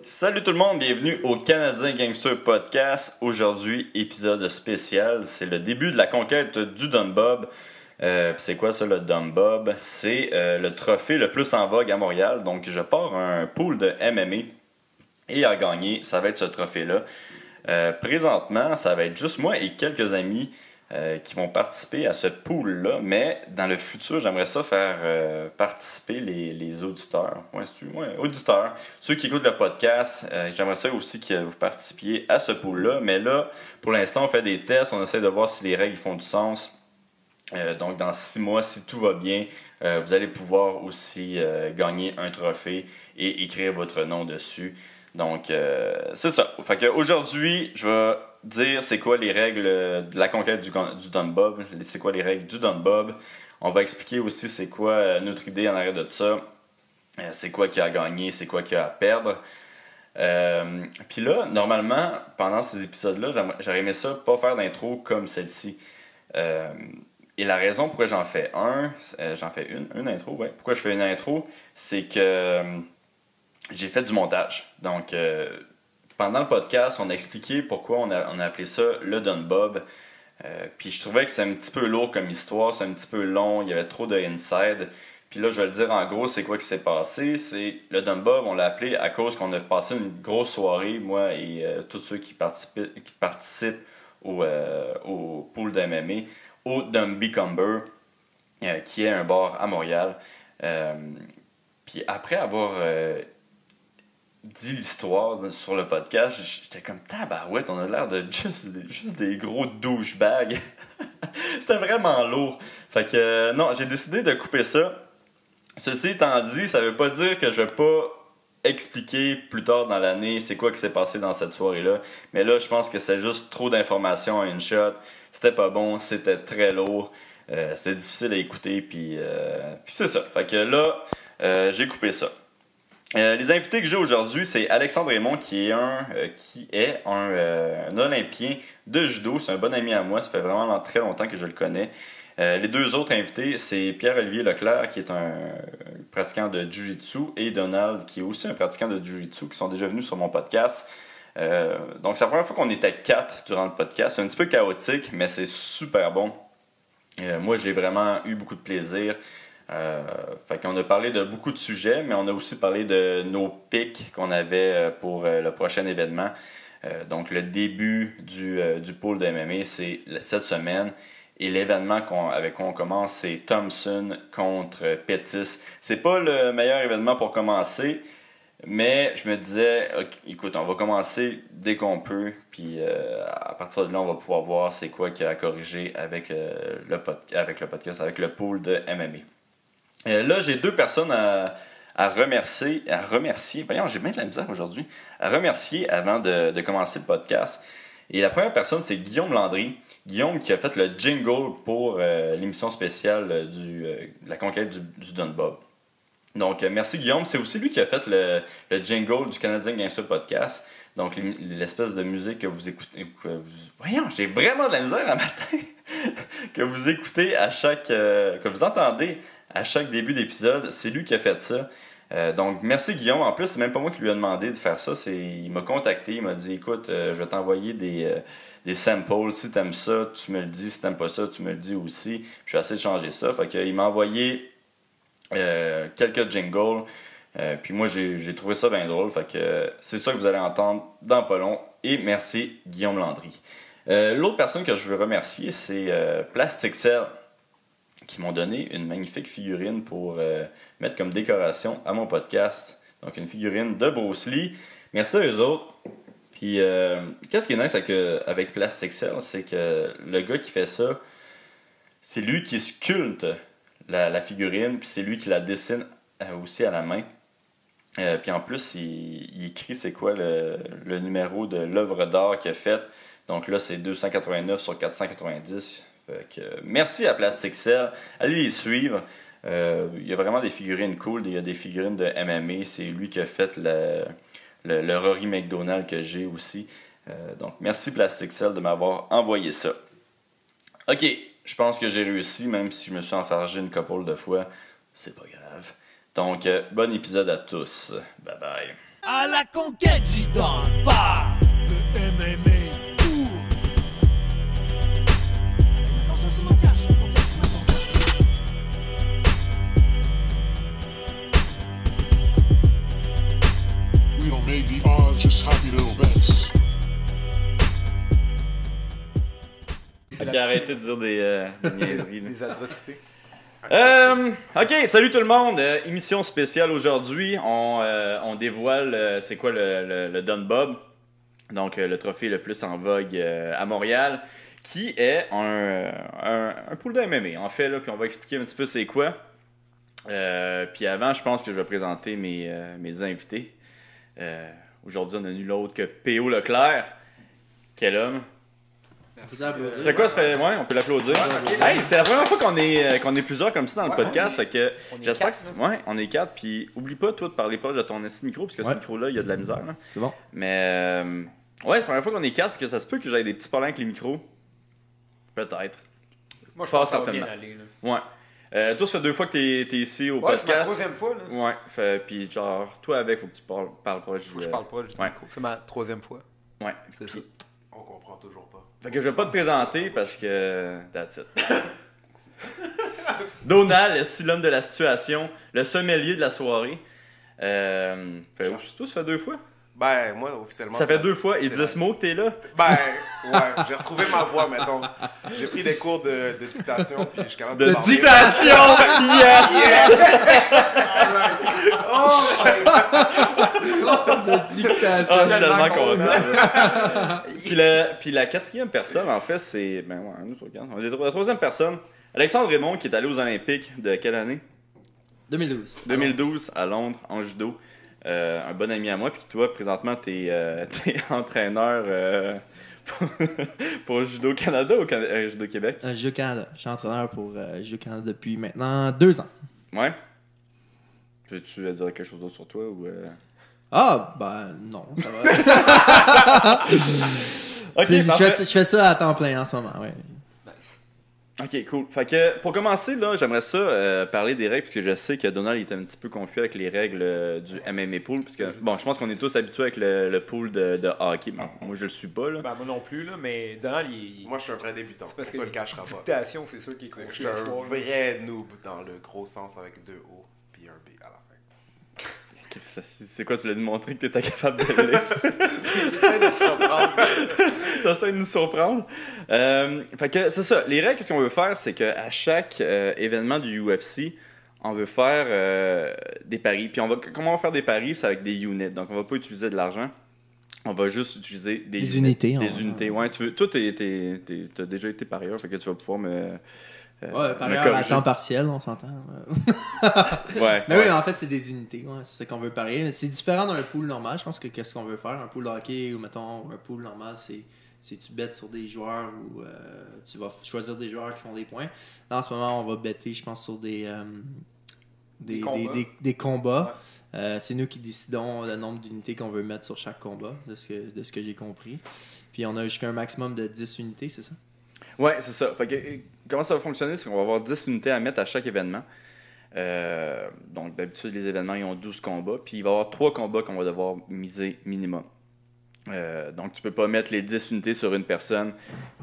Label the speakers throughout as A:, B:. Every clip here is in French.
A: Salut tout le monde, bienvenue au Canadien Gangster Podcast. Aujourd'hui, épisode spécial, c'est le début de la conquête du Don Bob. C'est quoi ça le Don Bob? C'est le trophée le plus en vogue à Montréal. Donc je pars un pool de MMA et à gagner, ça va être ce trophée-là. Présentement, ça va être juste moi et quelques amis qui vont participer à ce pool-là, mais dans le futur, j'aimerais ça faire participer les auditeurs. Auditeurs, ceux qui écoutent le podcast, j'aimerais ça aussi que vous participiez à ce pool-là, mais là, pour l'instant, on fait des tests, on essaie de voir si les règles font du sens. Donc, dans 6 mois, si tout va bien, vous allez pouvoir aussi gagner un trophée et écrire votre nom dessus. Donc, c'est ça. Fait qu'aujourd'hui, je vais dire c'est quoi les règles de la conquête du Don Bob, c'est quoi les règles du Don Bob. On va expliquer aussi c'est quoi notre idée en arrière de ça, c'est quoi qu'il y a à gagner, c'est quoi qu'il y a à perdre. Puis là, normalement, pendant ces épisodes-là, j'aurais aimé ça pas faire d'intro comme celle-ci. Et la raison pourquoi j'en fais une intro, ouais. Pourquoi je fais une intro, c'est que j'ai fait du montage. Donc, pendant le podcast, on a expliqué pourquoi on a appelé ça le Don Bob. Puis je trouvais que c'est un petit peu lourd comme histoire, c'est un petit peu long, il y avait trop de inside. Puis là, je vais le dire en gros, c'est quoi qui s'est passé. C'est le Don Bob, on l'a appelé à cause qu'on a passé une grosse soirée, moi et tous ceux qui participent au pool de MMA, au Dumby Cumber, qui est un bar à Montréal. Puis après avoir dit l'histoire sur le podcast, j'étais comme tabarouette, on a l'air de juste des gros douchebags. C'était vraiment lourd. Fait que non, j'ai décidé de couper ça. Ceci étant dit, ça veut pas dire que je vais pas expliquer plus tard dans l'année c'est quoi qui s'est passé dans cette soirée-là. Mais là, je pense que c'est juste trop d'informations à une shot. C'était pas bon, c'était très lourd. C'était difficile à écouter, puis c'est ça. Fait que là, j'ai coupé ça. Les invités que j'ai aujourd'hui, c'est Alexandre Raymond qui est un Olympien de judo. C'est un bon ami à moi, ça fait vraiment très longtemps que je le connais. Les deux autres invités, c'est Pierre-Olivier Leclerc qui est un pratiquant de Jiu-Jitsu et Donald qui est aussi un pratiquant de Jiu-Jitsu qui sont déjà venus sur mon podcast. Donc c'est la première fois qu'on était 4 durant le podcast. C'est un petit peu chaotique, mais c'est super bon. Moi, j'ai vraiment eu beaucoup de plaisir. Fait qu'on a parlé de beaucoup de sujets, mais on a aussi parlé de nos pics qu'on avait pour le prochain événement. Donc le début du pool de MMA, c'est cette semaine. Et l'événement avec quoi on commence, c'est Thompson contre Pettis. C'est pas le meilleur événement pour commencer, mais je me disais, écoute, on va commencer dès qu'on peut, puis à partir de là, on va pouvoir voir c'est quoi qu'il y a à corriger avec le podcast, avec le pool de MMA. Là, j'ai deux personnes à remercier. Voyons, j'ai bien de la misère aujourd'hui. À remercier avant de commencer le podcast. Et la première personne, c'est Guillaume Landry. Guillaume qui a fait le jingle pour l'émission spéciale de la conquête du Don Bob. Donc, merci Guillaume. C'est aussi lui qui a fait le jingle du Canadien Gangster Podcast. Donc, l'espèce de musique que vous écoutez... Voyons, j'ai vraiment de la misère à matin. Que vous écoutez que vous entendez à chaque début d'épisode. C'est lui qui a fait ça. Donc, merci Guillaume. En plus, c'est même pas moi qui lui ai demandé de faire ça. Il m'a contacté. Il m'a dit, écoute, je vais t'envoyer des samples. Si t'aimes ça, tu me le dis. Si t'aimes pas ça, tu me le dis aussi. Je vais essayer de changer ça. Fait qu'il m'a envoyé quelques jingles. Puis moi, j'ai trouvé ça bien drôle. Fait que c'est ça que vous allez entendre dans pas long. Et merci Guillaume Landry. L'autre personne que je veux remercier, c'est Plasticel, qui m'ont donné une magnifique figurine pour mettre comme décoration à mon podcast. Donc, une figurine de Bruce Lee. Merci à eux autres. Puis, qu'est-ce qui est nice avec Plasticel, c'est que le gars qui fait ça, c'est lui qui sculpte la figurine, puis c'est lui qui la dessine aussi à la main. Puis en plus, il écrit c'est quoi le numéro de l'œuvre d'art qu'il a faite. Donc là, c'est 289 sur 490. Fait que, merci à Plasticel. Allez les suivre. Il y a vraiment des figurines cool. Il y a des figurines de MMA. C'est lui qui a fait le Rory McDonald que j'ai aussi. Donc, merci Plasticel de m'avoir envoyé ça. OK, je pense que j'ai réussi, même si je me suis enfargé une couple de fois. C'est pas grave. Donc, bon épisode à tous. Bye bye.
B: À la conquête du Don par le MMA. Attention, c'est mon cache.
C: We don't make the odds, just happy little bets.
A: Ok, arrêtez de dire des niaiseries. Là.
D: Des atrocités.
A: Ok, salut tout le monde. Émission spéciale aujourd'hui. On dévoile c'est quoi le Don Bob. Donc le trophée le plus en vogue à Montréal. Qui est un pool de MMA en fait. Là, puis on va expliquer un petit peu c'est quoi. Puis avant, je pense que je vais présenter mes invités. Aujourd'hui, on a nul autre que P.O. Leclerc. Quel homme. C'est quoi, ça fait... Ouais, on peut l'applaudir. Hey, c'est la première fois qu'on est plusieurs comme ça dans le podcast. Fait que j'espère que ouais, on est 4. Puis oublie pas, toi, de parler pas de ton micro, parce que ce micro-là, il y a de la misère. Là.
D: C'est bon.
A: Mais ouais, c'est la première fois qu'on est 4, puis que ça se peut que j'aille des petits problèmes avec les micros. Peut-être.
E: Moi, je pense que ça va bien aller. Là.
A: Ouais. Toi, ça fait 2 fois que t'es ici au podcast.
E: C'est ma 3e fois. Là.
A: Ouais. Puis genre, toi avec, faut que tu parles proche.
E: Faut que je parle proche du micro. C'est ma 3e fois.
A: Ouais.
E: C'est ça.
D: On comprend toujours pas.
A: Fait que je vais pas te présenter parce que... That's it. Donald, est l'homme de la situation, le sommelier de la soirée. Toi, ça fait 2 fois?
D: Ben, moi, officiellement...
A: Ça fait 2 fois. Et 10 mots que t'es là?
D: Ben, ouais. J'ai retrouvé ma voix, mettons. J'ai pris des cours de dictation, puis je suis capable de parler.
A: Dictation! Yes!
D: Oh my God!
E: De dictation.
A: Ah, je suis tellement content. Puis la 4e personne, en fait, c'est... Ben ouais, un autre regarde. La 3e personne, Alexandre Raymond, qui est allé aux Olympiques de quelle année?
F: 2012.
A: 2012, à Londres, en judo. Un bon ami à moi, puis toi, présentement, t'es entraîneur pour Judo Canada ou Judo Québec?
F: Judo Canada. Je suis entraîneur pour Judo Canada depuis maintenant 2 ans.
A: Ouais. Veux-tu dire quelque chose d'autre sur toi ou
F: Ah, ben non, ça va.
A: Ok,
F: je fais ça à temps plein en ce moment, ouais.
A: Ok, cool. Fait que pour commencer, là, j'aimerais ça parler des règles, puisque je sais que Donald est un petit peu confus avec les règles du MMA pool. Puisque, bon, je pense qu'on est tous habitués avec le pool de hockey. Bon, moi, je le suis pas. Là.
E: Ben, moi non plus, là, mais Donald,
D: Moi, je suis un vrai débutant.
E: parce
D: Ça
E: que
D: le cachera pas.
E: dictation, c'est sûr qui est
D: Je
E: confus
D: suis
E: à
D: un
E: soir.
D: vrai noob dans le gros sens avec 2 O puis un B à la fin.
A: C'est quoi, tu l'as démontré que t'étais capable de lire?
E: J'essaie de se reprendre.
A: T'essaies de nous surprendre. Fait que c'est ça. Les règles, qu'est-ce qu'on veut faire, c'est qu'à chaque événement du UFC, on veut faire des paris. Puis comment on va faire des paris, c'est avec des units. Donc on va pas utiliser de l'argent. On va juste utiliser des
F: unités.
A: Des unités, ouais. Toi, t'as déjà été parieur, fait que tu vas pouvoir me
F: parieur à temps partiel, on s'entend.
A: Ouais.
F: Mais oui, en fait, c'est des unités. Ouais, c'est ça qu'on veut parier. C'est différent d'un pool normal. Je pense que qu'est-ce qu'on veut faire, un pool hockey ou mettons un pool normal, c'est tu bêtes sur des joueurs ou tu vas choisir des joueurs qui font des points. Là, en ce moment, on va bêter, je pense, sur des combats. Ouais. C'est nous qui décidons le nombre d'unités qu'on veut mettre sur chaque combat, de ce que j'ai compris. Puis on a jusqu'à un maximum de 10 unités, c'est ça?
A: Ouais, c'est ça. Fait que, comment ça va fonctionner, c'est qu'on va avoir 10 unités à mettre à chaque événement. Donc, d'habitude, les événements, ils ont 12 combats. Puis, il va y avoir 3 combats qu'on va devoir miser minimum. Donc, tu peux pas mettre les 10 unités sur une personne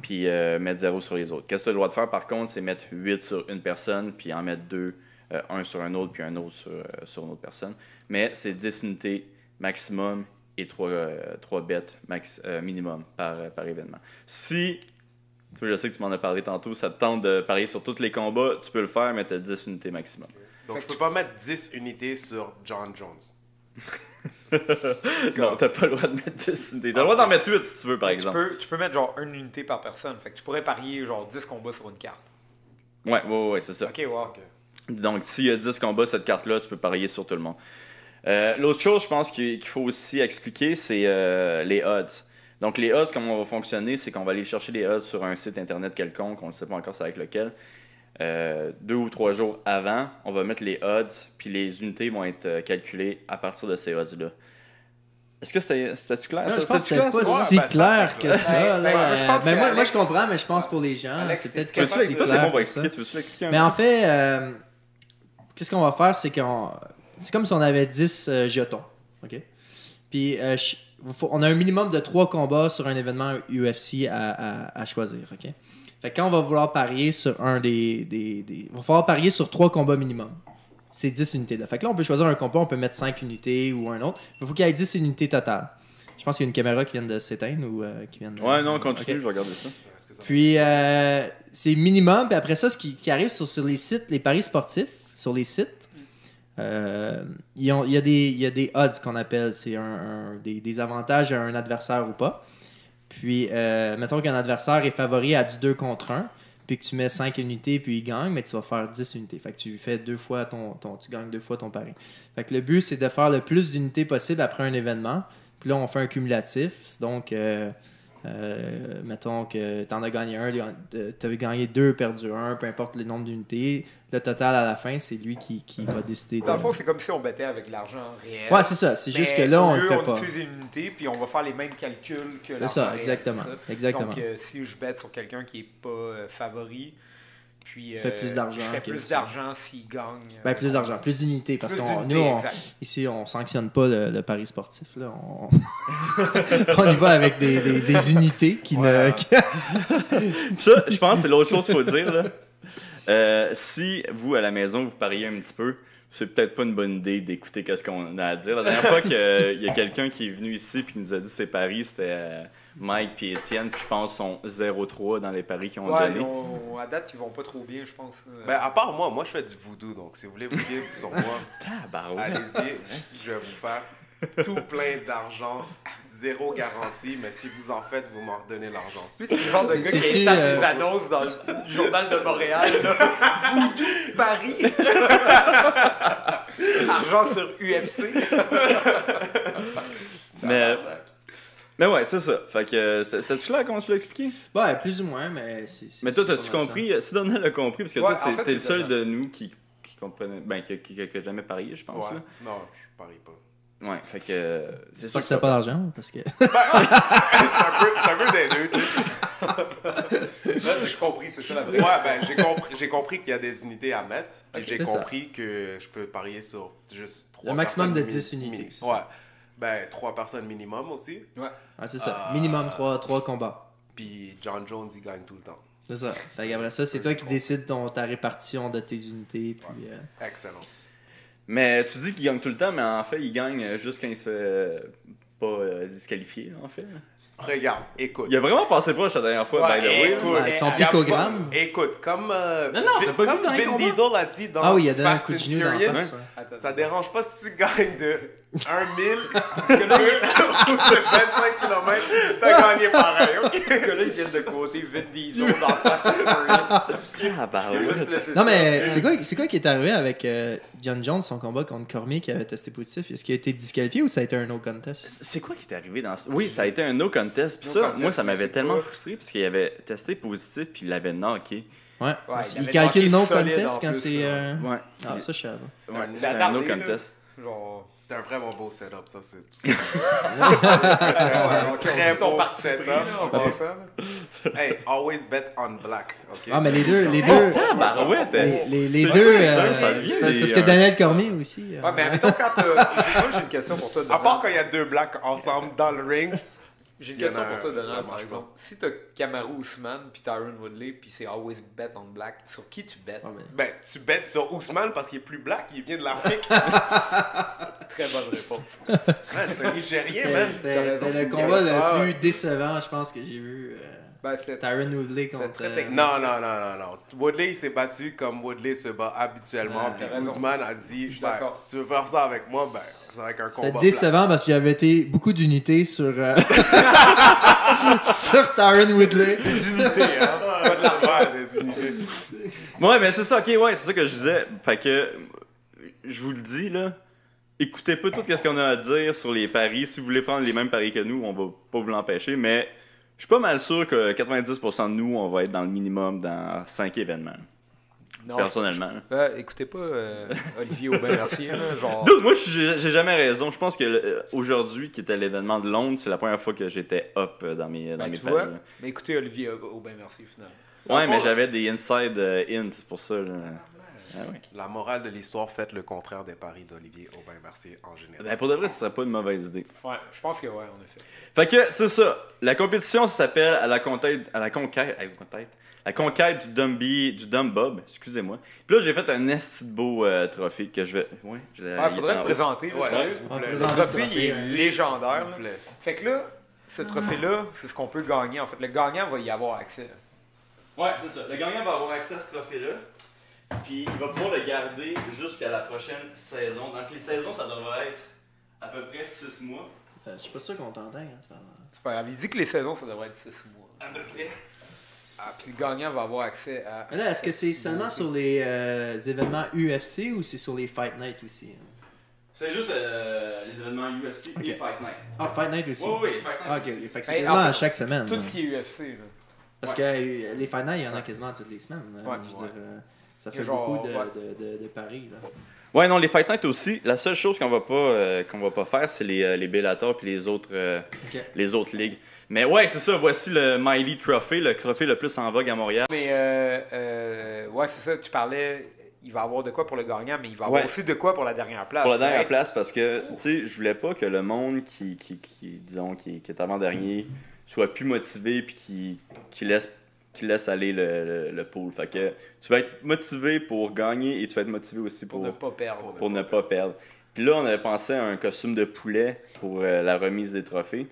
A: puis mettre 0 sur les autres. Qu'est-ce que tu as le droit de faire, par contre, c'est mettre 8 sur une personne puis en mettre 2, un sur un autre puis un autre sur une autre personne. Mais c'est 10 unités maximum et 3 bêtes minimum par événement. Si... Je sais que tu m'en as parlé tantôt, ça te tente de parier sur tous les combats, tu peux le faire, mais tu as 10 unités maximum.
D: Donc, je peux pas mettre 10 unités sur John Jones.
A: Non, t'as pas le droit de mettre 10 unités. T'as le droit d'en mettre 8 si tu veux, par exemple.
E: Tu peux mettre genre une unité par personne. Fait que tu pourrais parier genre 10 combats sur une carte.
A: Ouais, c'est ça.
E: Ok, wow.
A: Donc, s'il y a 10 combats, cette carte-là, tu peux parier sur tout le monde. L'autre chose, je pense qu'il faut aussi expliquer, c'est les odds. Donc, les odds, comment on va fonctionner, c'est qu'on va aller chercher les odds sur un site internet quelconque, on ne sait pas encore c'est avec lequel. 2 ou 3 jours avant, on va mettre les odds, puis les unités vont être calculées à partir de ces odds-là. Est-ce que c'était-tu clair?
F: Non,
A: ça?
F: je pense que c'est pas
D: Ouais,
F: si
D: ben,
F: clair que ça.
E: Ouais,
F: Moi, je comprends, mais je pense pour les gens,
E: Alex,
F: c'est peut-être
A: Tu
F: pas
A: veux-tu
F: si
A: toi, t'es
F: clair
A: bon pour
F: que ça.
A: expliquer? Tu veux-tu l'expliquer un
F: Mais
A: petit
F: en fait, qu'est-ce qu'on va faire, c'est c'est comme si on avait 10 jetons. OK? Puis on a un minimum de 3 combats sur un événement UFC à choisir, OK? Fait que quand on va vouloir parier sur un il va falloir parier sur 3 combats minimum. C'est 10 unités là. Fait que là, on peut choisir un combat, on peut mettre 5 unités ou un autre. Il faut qu'il y ait 10 unités totales. Je pense qu'il y a une caméra qui vient de s'éteindre ou qui vient de...
A: Ouais, non, continue,
F: Ok.
A: je vais regarder ça.
F: Puis, c'est minimum. Puis après ça, ce qui arrive sur les sites, les paris sportifs, sur les sites, il y a des odds qu'on appelle. C'est des avantages à un adversaire ou pas. Puis, mettons qu'un adversaire est favori à du 2 contre 1, puis que tu mets 5 unités, puis il gagne, mais tu vas faire 10 unités. Fait que tu fais 2 fois tu gagnes 2 fois ton pari. Fait que le but, c'est de faire le plus d'unités possible après un événement. Puis là, on fait un cumulatif. Donc, mettons que tu en as gagné un, tu as gagné 2, perdu 1, peu importe le nombre d'unités. Le total à la fin, c'est lui qui va décider.
E: Dans le fond, c'est comme si on bettait avec de l'argent réel.
F: Ouais, c'est ça. C'est juste que
E: Mais
F: là, on
E: au
F: le
E: lieu,
F: fait
E: on
F: pas.
E: utilise une unité, puis on va faire les mêmes calculs que
F: C'est
E: l'argent
F: ça,
E: réel,
F: exactement.
E: c'est ça?
F: Exactement.
E: Donc, si je bête sur quelqu'un qui n'est pas favori, puis
F: Je fais plus d'argent
E: je fais
F: que
E: plus
F: ça.
E: d'argent s'il gagne.
F: Ben, plus d'argent, plus d'unités. Parce
E: Plus
F: que
E: d'unités,
F: nous,
E: exact.
F: ici, on sanctionne pas le pari sportif. Là. On y va avec des unités qui ne.
A: Ça, je pense que c'est l'autre chose qu'il faut dire. Là. Si vous, à la maison, vous pariez un petit peu, c'est peut-être pas une bonne idée d'écouter ce qu'on a à dire. La dernière fois qu'il y a quelqu'un qui est venu ici et qui nous a dit ses paris, c'était Mike et Étienne, puis je pense sont 0-3 dans les paris qu'ils ont
E: Ouais,
A: donnés.
E: à date, ils vont pas trop bien, je pense.
D: Ben, à part moi je fais du voodoo, donc si vous voulez vous dire sur moi,
A: Tabarouette.
D: allez-y, je vais vous faire tout plein d'argent, zéro garantie, mais si vous en faites, vous m'en redonnez l'argent.
E: C'est le genre de gars qui
F: C'est-tu,
E: installe des annonces dans le journal de Montréal. Là. Voodoo Paris. Argent sur UFC.
A: Mais ouais, c'est ça. Fait que, c'est-tu clair comment tu l'as expliqué?
F: Ouais, plus ou moins, mais c'est.
A: Mais toi,
F: c'est
A: t'as-tu
F: pas mal
A: compris? Si Donald a compris, parce que
E: Ouais,
A: toi,
E: en fait,
A: t'es le
E: c'est
A: seul
E: Donald.
A: de nous qui comprenait, ben, qui a jamais parié, je pense.
D: Ouais.
A: Là.
D: Non, je parie pas.
A: Ouais, fait que.
F: ça. C'est pas que c'était pas d'argent, parce que.
D: C'est un peu des deux, tu sais.
E: Là, j'ai compris, c'est ça la vraie.
D: Ouais, ben, j'ai compris qu'il y a des unités à mettre, puis
F: Ok,
D: j'ai
F: c'est ça.
D: compris que je peux parier sur juste 3
F: Le maximum
D: personnes
F: de 10 unités, c'est
D: Ouais.
F: ça.
D: Ben, 3 personnes minimum aussi.
F: Ouais, c'est ça. Minimum 3 combats.
D: Puis John Jones, il gagne tout le temps.
F: C'est ça. Fait qu'après ça, c'est toi qui décides ta répartition de tes unités. Puis,
D: Excellent.
A: Mais tu dis qu'il gagne tout le temps, mais en fait, il gagne juste quand il se fait pas disqualifier, là, en fait.
D: Regarde, écoute.
A: Il a vraiment passé proche la dernière fois, by the way.
D: écoute,
F: Ouais, avec son
D: y a
F: picogramme.
D: pas- Écoute, comme,
A: Non, t'as pas
D: comme
A: vu dans les
D: Vin
A: combats?
D: Diesel a dit dans
F: Ah oui, il a donné un
D: Fast
F: coup de
D: and
F: genou dans la
D: Furious,
F: face.
E: Attends.
D: ça dérange pas si tu gagnes de 1 000 ou de 25 km, t'as gagné pareil, ok?
E: Que là, ils viennent de quoter Vin Diesel dans Fast and Furious.
A: Tabarouette.
F: Non, mais c'est quoi qui est arrivé avec John Jones, son combat contre Cormier qui avait testé positif? Est-ce qu'il a été disqualifié ou ça a été un no contest?
A: C'est quoi qui est arrivé dans ce... Oui, ça a été un no contest. Puis
D: No
A: ça,
D: contest,
A: moi, ça m'avait
D: c'est
A: tellement
D: quoi?
A: frustré parce qu'il avait testé positif puis il l'avait knocké.
F: Ouais.
E: Ouais,
F: il
E: avait
F: calcule
E: manqué
F: no
E: solide
F: contest
E: en
F: quand
E: plus,
F: c'est.
E: là.
A: Ouais.
F: Ah, ça, je savais.
A: Ouais,
D: un
A: c'est un
E: hasardé,
A: no
E: là.
A: contest.
E: Genre.
D: C'était un vraiment beau setup, ça, c'est tout ce que Très
E: ton
D: beau
E: parti
D: setup.
E: pris, là, en passant, là.
D: Hey, always bet on black, ok?
F: Ah, mais les deux.
A: Tabarouette!
F: Les
A: c'est
F: deux.
A: vrai, ça
F: C'est
A: vient
F: parce
A: des,
F: que Daniel Cormier aussi.
E: Ouais, mais admettons quand moi, j'ai une question pour toi,
D: À
E: Donald.
D: part quand il y a deux blacks ensemble dans le ring.
E: J'ai une
D: Il y en
E: question
D: a
E: pour toi,
D: un, ça
E: Donald, par
D: marche
E: exemple. Si t'as Kamaru Usman puis Tyron Woodley puis c'est always bet on black, sur qui tu bets?
F: Ouais, mais-
D: Ben, tu bets sur Ousmane parce qu'il est plus black, il vient de l'Afrique.
E: Très bonne réponse.
D: Man, c'est un Nigérien, man.
F: C'était
E: T'as raison,
F: c'était
E: c'est
F: le combat
E: intéressant.
F: le plus décevant, je pense, que j'ai vu.
E: Ben, c'est
F: Tyron Woodley contre.
E: très technique.
D: Non. Woodley, il s'est battu comme Woodley se bat habituellement.
F: Ah,
D: Puis
E: t'as raison.
D: Ousmane a dit,
E: Je suis
D: ben,
E: d'accord.
D: si tu veux faire ça avec moi, ben, c'est avec un
F: C'était
D: combat
F: décevant parce qu'il y avait été beaucoup d'unités sur. sur Tyron Woodley.
E: unité, hein?
D: Pas de l'argent, des unités.
A: Ouais, mais c'est ça, ok, ouais, c'est ça que je disais. Fait que, je vous le dis, là, écoutez pas tout ce qu'on a à dire sur les paris. Si vous voulez prendre les mêmes paris que nous, on va pas vous l'empêcher, mais je suis pas mal sûr que 90% de nous, on va être dans le minimum dans 5 événements,
E: Non,
A: personnellement.
E: écoutez pas Olivier Aubin-Mercier, là, genre...
A: Dude, moi, j'ai jamais raison. Je pense que aujourd'hui, qui était l'événement de Londres, c'est la première fois que j'étais up dans mes
E: Ben,
A: paris.
E: tu vois,
A: là.
E: mais écoutez Olivier Aubin-Mercier, finalement.
A: Ouais, mais j'avais des inside hints pour ça. Là. Ah oui.
D: La morale de l'histoire, faites le contraire des paris d'Olivier Aubin-Mercier en général.
A: Ben, pour de vrai, ce serait pas une mauvaise idée.
E: Ouais, je pense que ouais, en effet.
A: Fait que c'est ça. La compétition s'appelle à la conquête du Dumb Bob, excusez-moi. Puis là, j'ai fait un esti de beau trophée que je vais. Ouais,
E: Faudrait le présenter. là,
D: Ouais,
E: parce
D: s'il
E: que
D: vous plaît.
E: le trophée, il est légendaire.
D: S'il
E: là.
D: vous plaît.
E: Fait que là, ce trophée-là, c'est ce qu'on peut gagner. En fait, le gagnant va y avoir accès.
A: Ouais, c'est ça. Le gagnant va avoir accès à ce trophée-là. Puis il va pouvoir le garder jusqu'à la prochaine saison. Donc les saisons, ça devrait être à peu près 6 mois.
F: Je suis pas sûr qu'on t'entend. Hein,
E: C'est pas grave. Il dit que les saisons, ça devrait être 6 mois.
A: À peu près.
E: Puis le gagnant va avoir accès à.
F: Mais là, est-ce que c'est seulement sur les événements UFC ou c'est sur les Fight Night aussi? Hein?
A: C'est juste les événements UFC
F: Ok.
A: et Fight Night.
F: Ah, Fight Night aussi?
A: Oui, oui, Fight Night.
F: Ah, ok,
A: aussi.
F: ok. Fait que c'est
E: Hey,
F: quasiment
E: en fait,
F: à chaque semaine.
E: Tout
F: là.
E: ce qui est UFC. Là.
F: Parce que les Fight Night, il y en a quasiment toutes les semaines.
E: Ouais.
F: Je veux dire, ça
E: Il y a
F: fait
E: genre,
F: beaucoup
E: ouais.
F: de paris. Là.
A: Ouais, non, les Fight Night aussi. La seule chose qu'on va pas faire, c'est les Bellator puis les autres ligues. Mais ouais, c'est ça. Voici le Miley Trophy, le trophée le plus en vogue à Montréal.
E: Mais ouais, c'est ça. Tu parlais. Il va avoir de quoi pour le gagnant, mais il va avoir
A: Ouais.
E: aussi de quoi pour la dernière place.
A: Pour la dernière
E: right?
A: place, parce que, tu sais, je voulais pas que le monde qui est avant-dernier soit plus motivé puis qui laisse aller le pool. Fait que tu vas être motivé pour gagner et tu vas être motivé aussi
E: Pour ne pas perdre.
A: pour ne pas perdre. Puis là, on avait pensé à un costume de poulet pour la remise des trophées.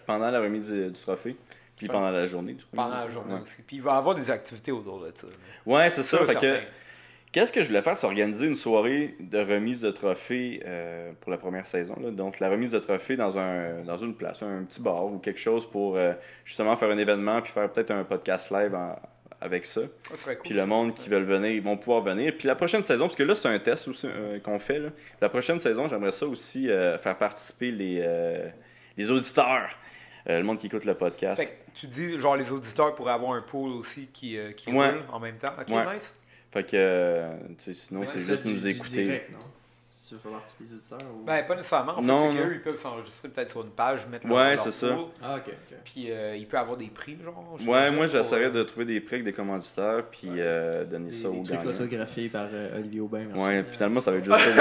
A: Pendant la remise du trophée. Puis
E: Ça.
A: pendant la journée du trophée.
E: Pendant la journée
A: Ouais.
E: aussi. Puis il va y avoir des activités autour de ça.
A: Ouais, c'est ça.
E: Sûr,
A: Fait que,
E: certain.
A: qu'est-ce que je voulais faire, c'est organiser une soirée de remise de trophée pour la première saison. Là. Donc, la remise de trophée dans une place, un petit bar ou quelque chose pour justement faire un événement puis faire peut-être un podcast live avec ça.
E: Ça serait cool.
A: Puis le monde qui veut venir, ils vont pouvoir venir. Puis la prochaine saison, parce que là, c'est un test aussi, qu'on fait. Là. La prochaine saison, j'aimerais ça aussi faire participer les auditeurs, le monde qui écoute le podcast.
E: Fait que tu dis, genre, les auditeurs pourraient avoir un pool aussi qui
A: Ouais.
E: roule en même temps. Ok,
A: Ouais.
E: nice.
A: Fait que, tu sais, sinon,
E: Ouais,
A: c'est
F: Ça,
A: juste
F: du-
A: nous
F: du
A: écouter.
F: direct, non? Si tu veux faire participer les auditeurs ou...
E: Ben, pas nécessairement. En
A: Non,
E: fait, c'est
A: non.
E: qu'eux, ils peuvent s'enregistrer peut-être sur une page, mettre
A: Ouais,
E: leur
A: c'est ça.
E: pool,
F: Ah, ok, ok.
E: Puis il peut avoir des prix, genre.
A: Ouais,
E: j'imagine,
A: moi,
E: pour,
A: j'essaierais de trouver des prix avec des commanditaires puis donner ça
F: Des
A: aux
F: trucs
A: gagnants.
F: autographiés par Olivier Aubin. merci.
A: Ouais, finalement, ça va être juste ça.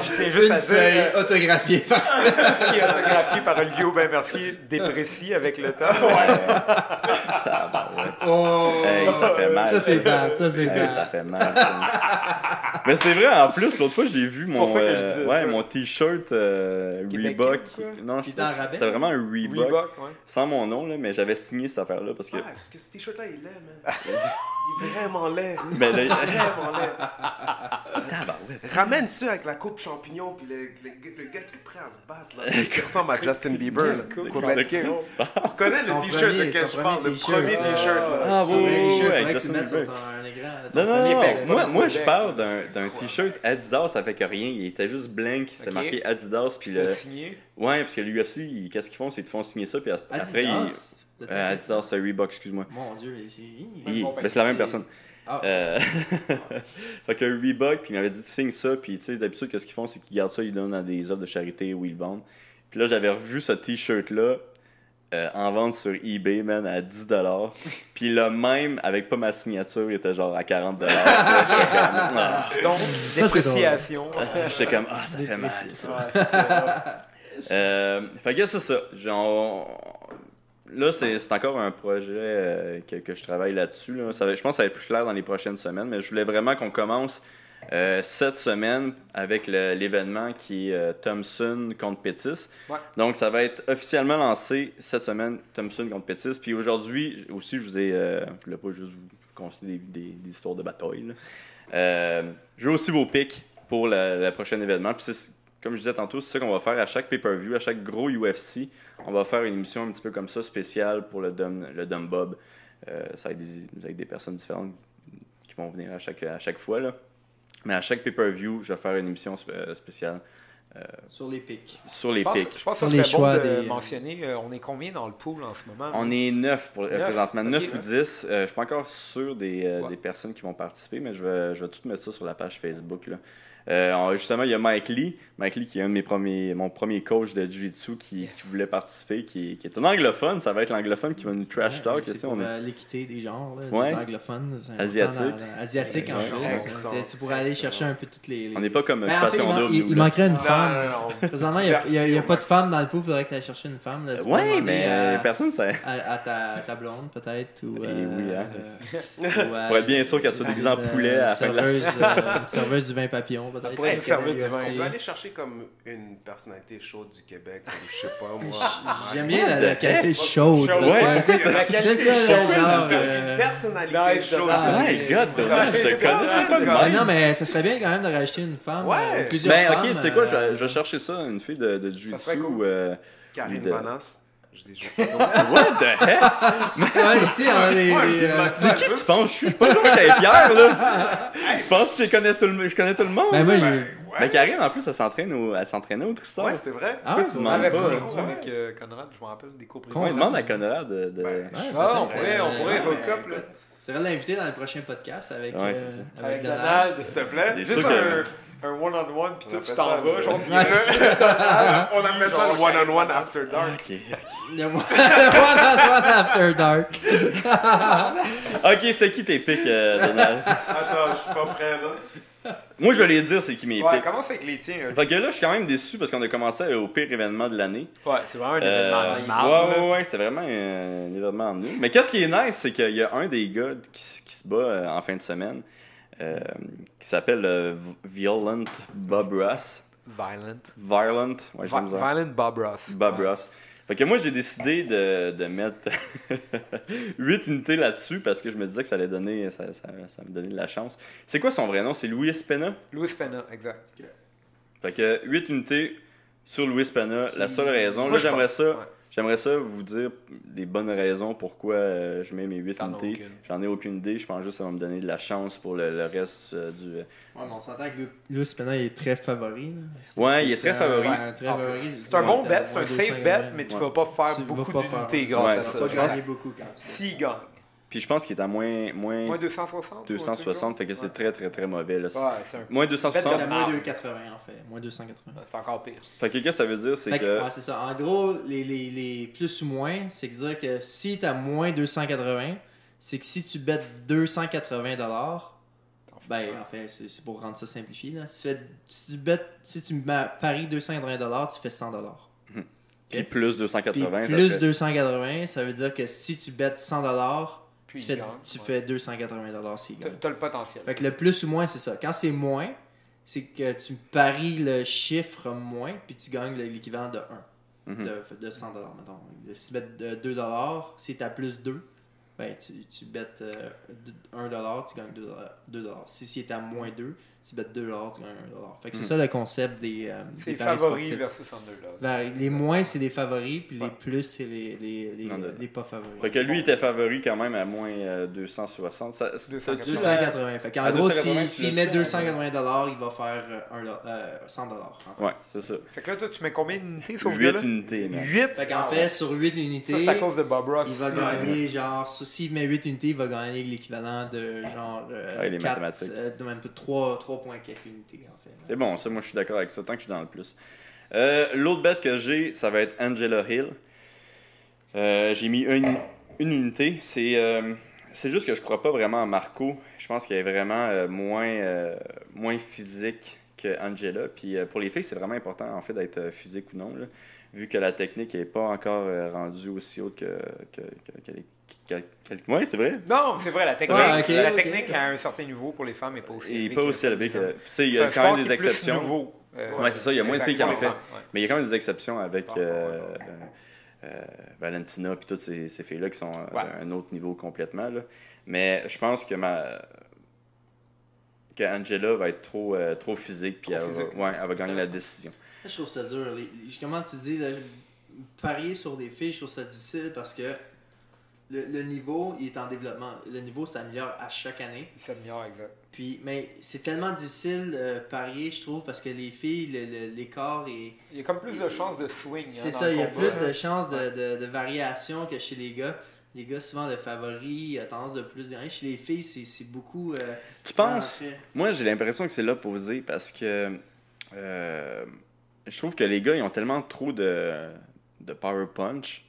E: Je tiens juste
F: Une
E: à
F: feuille
E: dire
F: autographiée par...
E: qui est autographié par Olivier Aubin-Mercier, déprécie avec le temps.
F: Oh!
A: Hey, ça fait mal.
F: Ça, c'est bad, ça, c'est
A: Hey,
F: bad.
A: ça fait mal, ça. Mais c'est vrai, en plus, l'autre fois, j'ai vu mon,
E: pour ça que je disais
A: ouais,
E: ça.
A: mon t-shirt
E: Québécois,
A: Reebok.
E: quoi?
A: Non,
F: Il était en rabais?
A: c'était vraiment un Reebok.
E: Reebok, ouais.
A: Sans mon nom, là, mais j'avais signé cette affaire-là parce que.
D: Ah, est-ce que ce t-shirt-là, il est laid, man? Il est vraiment laid.
A: Ben, là,
D: Vraiment laid.
A: tabarouette.
D: Ramène ça avec la coupe champignon, puis le gars qui est prêt à se battre, là. Qui ressemble à Justin Bieber, là.
E: Coupe
A: De
E: champignon.
A: quoi tu parles?
D: Tu connais
F: Son
D: le t-shirt
F: premier-
D: lequel
F: son
D: je parle, le
F: premier
D: premier
F: t-shirt.
D: t-shirt, là.
A: Ah, oui,
F: Ouais,
A: oui,
F: les
A: oui,
F: shirts,
A: avec
F: faudrait que tu
A: Justin
F: mettes sur
A: Bieber.
F: un écran.
A: Non, non,
E: Premier
A: non,
E: bec,
A: moi,
E: pas
A: moi
E: le
A: je
E: bec,
A: parle d'un t-shirt Adidas avec rien. Il était juste blank, c'était
E: Ok.
A: marqué Adidas. Puis
E: T'as
A: le...
E: signé.
A: Ouais, parce que l'UFC, qu'est-ce qu'ils font? C'est qu'ils te font signer ça, puis après,
F: Adidas.
A: Adidas, Reebok, excuse-moi.
F: Mon Dieu, c'est...
A: Ben, c'est la même personne.
F: Ah,
A: Fait que Reebok, puis il m'avait dit signe ça, puis tu sais, d'habitude, qu'est-ce qu'ils font? C'est qu'ils gardent ça, ils donnent à des œuvres de charité où ils le vendent. Puis là, j'avais revu ce t-shirt-là en vente sur eBay, man, à 10$. Puis le même, avec pas ma signature, il était genre à 40$.
E: Donc,
F: c'est
E: dépréciation.
A: J'étais comme, ah, ça fait mal,
F: Déprécié.
A: ça.
E: Ouais, c'est ça.
A: Fait que c'est ça. Là, c'est encore un projet que je travaille là-dessus. Là. Je pense que ça va être plus clair dans les prochaines semaines, mais je voulais vraiment qu'on commence cette semaine avec l'événement qui est Thompson contre Pettis.
E: Ouais.
A: Donc, ça va être officiellement lancé cette semaine, Thompson contre Pettis. Puis aujourd'hui, aussi, je voulais pas juste vous consigner des histoires de bataille. Là. Je veux aussi vos pics pour le prochain événement. Puis comme je disais tantôt, c'est ça qu'on va faire à chaque pay-per-view, à chaque gros UFC. On va faire une émission un petit peu comme ça, spéciale pour le Dumb Bob. Ça va être avec des personnes différentes qui vont venir à chaque fois. Là. Mais à chaque pay-per-view, je vais faire une émission spéciale
F: sur les pics.
A: sur les
E: Je
A: pics.
E: pense que
F: Sur
E: ça
F: les
E: serait bon
F: choix
E: de
F: des-
E: mentionner. On est combien dans le pool en ce moment?
A: On est 9 présentement,
E: ok,
A: 9 ou
E: ouais.
A: 10. Je suis pas encore sûr
E: Ouais.
A: des personnes qui vont participer, mais je vais tout mettre ça sur la page Facebook. Là. Justement, il y a Mike Lee. Mike Lee, qui est mon premier coach de Jiu-Jitsu qui voulait participer, qui est un anglophone. Ça va être l'anglophone qui va nous trash talk.
F: C'est pour l'équité des genres, là,
A: Ouais.
F: des anglophones. C'est
A: Asiatique.
F: Asiatique, en
A: Ouais.
F: plus. C'est pour aller chercher un peu toutes les...
A: On n'est pas comme
F: Ben, en fait,
A: Occupation Double.
F: il
A: nous, là.
F: manquerait une
D: Non,
F: femme.
D: non.
F: Présentement, il n'y a pas de femme dans le pool. Il faudrait que tu ailles chercher une femme. Là. Tu peux
A: Ouais,
F: demander
A: mais personne, ça.
F: à ta blonde, peut-être. Ou,
A: Eh oui, hein.
F: ou à-
A: Pour être bien sûr qu'elle soit déguisée en poulet à la fin de la
F: une serveuse du vin papillon, peut-être.
E: pourrait être serveuse du
F: UFC.
E: vin.
D: On peut aller chercher comme une personnalité chaude du Québec, ou je sais pas, moi.
F: J'aime bien la qualité chaude. parce
A: Ouais.
F: que, tu sais, c'est ça, là, genre.
D: Une personnalité
E: Nice,
D: chaude.
F: ah,
A: My God, Donald, je te connaissais pas de
F: Ah,
A: même.
F: non, mais ça serait bien quand même de rajouter une femme.
D: Ouais.
F: Plusieurs
A: Ben,
F: femmes.
A: ok, tu sais quoi, je vais chercher ça, une fille de
E: Ça
A: Jiu-Jitsu
E: serait cool.
A: ou.
D: Karine
A: de-
D: Banas. Je dis juste ça comme ça.
A: What the heck?
F: Ouais, ici, on a des.
A: C'est qui tu penses? Je suis pas genre chez Pierre, là. Tu penses que je connais tout le monde?
F: Ben, moi,
A: là?
F: j'ai.
A: Ben, Karine, en plus, elle s'entraînait au Tristan.
D: Ouais, c'est vrai.
F: Ah,
A: Pourquoi tu demandes
E: Avec
A: pas?
E: des cours avec Conrad, je me rappelle des cours privés.
A: Ouais, demande à Conrad de.
D: Ben,
E: Ah, on pourrait
F: ouais,
E: hook up, là.
F: C'est vrai de l'inviter dans le prochain podcast avec,
A: Ouais, c'est ça.
E: Avec
F: Donald.
E: Donald.
D: S'il te plaît.
A: C'est
E: Juste
A: sûr que-
E: un one-on-one, puis
D: On
E: toi, tu
D: appelle
E: t'en
D: ça
E: vas,
D: le-
E: genre,
F: Ouais, c'est ça.
D: On appelle ça le one-on-one after dark.
A: Ok.
F: Le one-on-one after dark.
A: Ok, c'est qui tes pics, Donald?
D: Attends, je suis pas prêt là.
A: Moi, je vais les dire, c'est qui mes
E: Ouais,
A: pics.
E: commence avec les tiens.
A: Fait que là, je suis quand même déçu parce qu'on a commencé au pire événement de l'année.
E: Ouais, c'est vraiment un événement de marde, là.
A: Ouais, c'est vraiment un événement nul. Mais qu'est-ce qui est nice, c'est qu'il y a un des gars qui se bat en fin de semaine qui s'appelle Violent Bob Ross. Violent, ouais, j'ai misère.
E: Violent Bob Ross.
A: Bob Ross. Fait que moi, j'ai décidé de mettre 8 unités là-dessus parce que je me disais que ça allait donner, ça me donnait de la chance. C'est quoi son vrai nom? C'est Louis Pena?
E: Louis Pena, exact.
A: Fait que 8 unités sur Louis Pena. La seule raison,
E: Moi,
A: là,
E: je
A: j'aimerais ça vous dire des bonnes raisons pourquoi je mets mes 8
E: T'en as
A: unités.
E: aucune.
A: J'en ai aucune idée. Je pense juste que ça va me donner de la chance pour le reste du.
F: Ouais, mais on s'entend que Louis Pena il est très favori. Là.
A: Ouais, il est très favori.
F: Ouais, très favori.
E: C'est un bon
F: Ouais,
E: bet, c'est un
F: moins
E: safe
F: 250.
E: bet, mais tu vas pas faire
F: Tu vas
E: beaucoup
F: pas
E: d'unités
F: faire-
A: Ouais,
E: grâce à
A: c'est
F: Tu
E: ça.
F: vas
A: je pense-
F: gagner beaucoup quand tu
E: S'il gagne.
A: Puis je pense qu'il est à moins
E: Moins 260.
A: 260, fait que c'est très très très mauvais. Là.
E: Ouais, c'est un...
A: Moins
F: C'est
A: 260.
F: à moins 280 en fait. Moins 280.
E: C'est encore pire.
A: Fait que qu'est-ce que ça veut dire? C'est
F: Fait que,
A: que.
F: ouais, c'est ça. En gros, les plus ou moins, c'est que dire que si t'as moins 280, c'est que si tu bêtes 280$, ben en fait, c'est pour rendre ça simplifié. Là. Si tu paries 280$, tu fais 100$.
A: Puis plus
F: Puis
A: 280, ça
F: plus
A: serait-
F: 280, ça veut dire que si tu bêtes 100$,
E: Puis
F: tu
E: il gagne,
F: fais 280$ s'il gagne.
E: T'as le potentiel.
F: Fait que le plus ou moins, c'est ça. Quand c'est moins, c'est que tu paries le chiffre moins, puis tu gagnes l'équivalent de 1.
A: Mhm.
F: De 100$, mettons. Si tu bêtes 2$, si tu as plus 2, ben tu bêtes 1$, tu gagnes 2$. Si tu es à moins 2, tu bêtes 2$, tu gagnes 1$. Fait que c'est ça le concept des
E: C'est
F: paris
E: favori
F: sportifs.
E: versus under.
F: Les moins, c'est des favoris, puis les
E: Ouais.
F: plus, c'est les
A: Under.
F: pas favoris.
A: Fait que lui, il était favori quand même à moins 260. Ça,
E: 280.
F: 280. Fait qu'en
A: À
F: gros,
A: 280, tu
F: s'il
A: l'as
F: met
A: dit,
F: 280$, il va faire 100$. en fait.
A: Ouais, c'est ça.
E: Fait que là, toi, tu mets combien d'unités sur ce
A: 8
E: gars-là?
A: unités, man.
E: 8?
F: Fait qu'en fait, sur 8
E: Ça, c'est à
F: unités,
E: cause de Bob Ross.
F: il va gagner genre, s'il met 8 unités, il va gagner l'équivalent de genre
A: Ouais, les mathématiques.
F: de même pas 3 points quelques unités en fait.
A: C'est bon, ça, moi, je suis d'accord avec ça, tant que je suis dans le plus. L'autre bet que j'ai, ça va être Angela Hill. J'ai mis une unité. C'est juste que je crois pas vraiment à Marco. Je pense qu'elle est vraiment moins physique que Angela. Puis pour les filles, c'est vraiment important en fait d'être physique ou non, là, vu que la technique n'est pas encore rendue aussi haute que les. Oui, c'est vrai.
E: Non, c'est vrai, la technique,
F: Ouais, ok,
E: la
F: ok.
E: technique à un certain niveau pour les femmes n'est pas aussi
A: Et
E: élevée
A: pas
E: que
A: aussi
E: pour
A: élevé
E: les
A: que.
E: hommes.
A: Puis tu sais, il y
E: C'est
A: a
E: un
A: quand même
E: sport
A: des
E: qui est plus
A: exceptions.
E: nouveau.
A: Ouais, c'est ça, il y a moins de filles qui en
E: Exactement,
A: font.
E: ouais.
A: Mais il y a quand même des exceptions avec
E: Ah, ouais.
A: Valentina et toutes ces filles-là qui sont
E: Ouais.
A: à un autre niveau complètement. Là. Mais je pense que Angela va être trop physique puis
E: Trop
A: elle va,
E: physique.
A: ouais, elle va gagner la
E: Intéressant.
A: décision.
F: Je trouve ça dur. Comment tu dis, là, parier sur des filles, je trouve ça difficile parce que le niveau, il est en développement. Le niveau s'améliore à chaque année.
E: Il s'améliore, exact.
F: Puis, mais c'est tellement difficile de parier, je trouve, parce que les filles, l'écart est.
E: Il y a comme plus de chances de swing.
F: C'est
E: hein, dans
F: ça,
E: le
F: il y a
E: combat.
F: plus de chances de variation que chez les gars. les gars, souvent, le favori a tendance de plus gagner. Chez les filles, c'est beaucoup.
A: Tu penses?
F: après.
A: Moi, j'ai l'impression que c'est l'opposé parce que je trouve que les gars, ils ont tellement trop de power punch,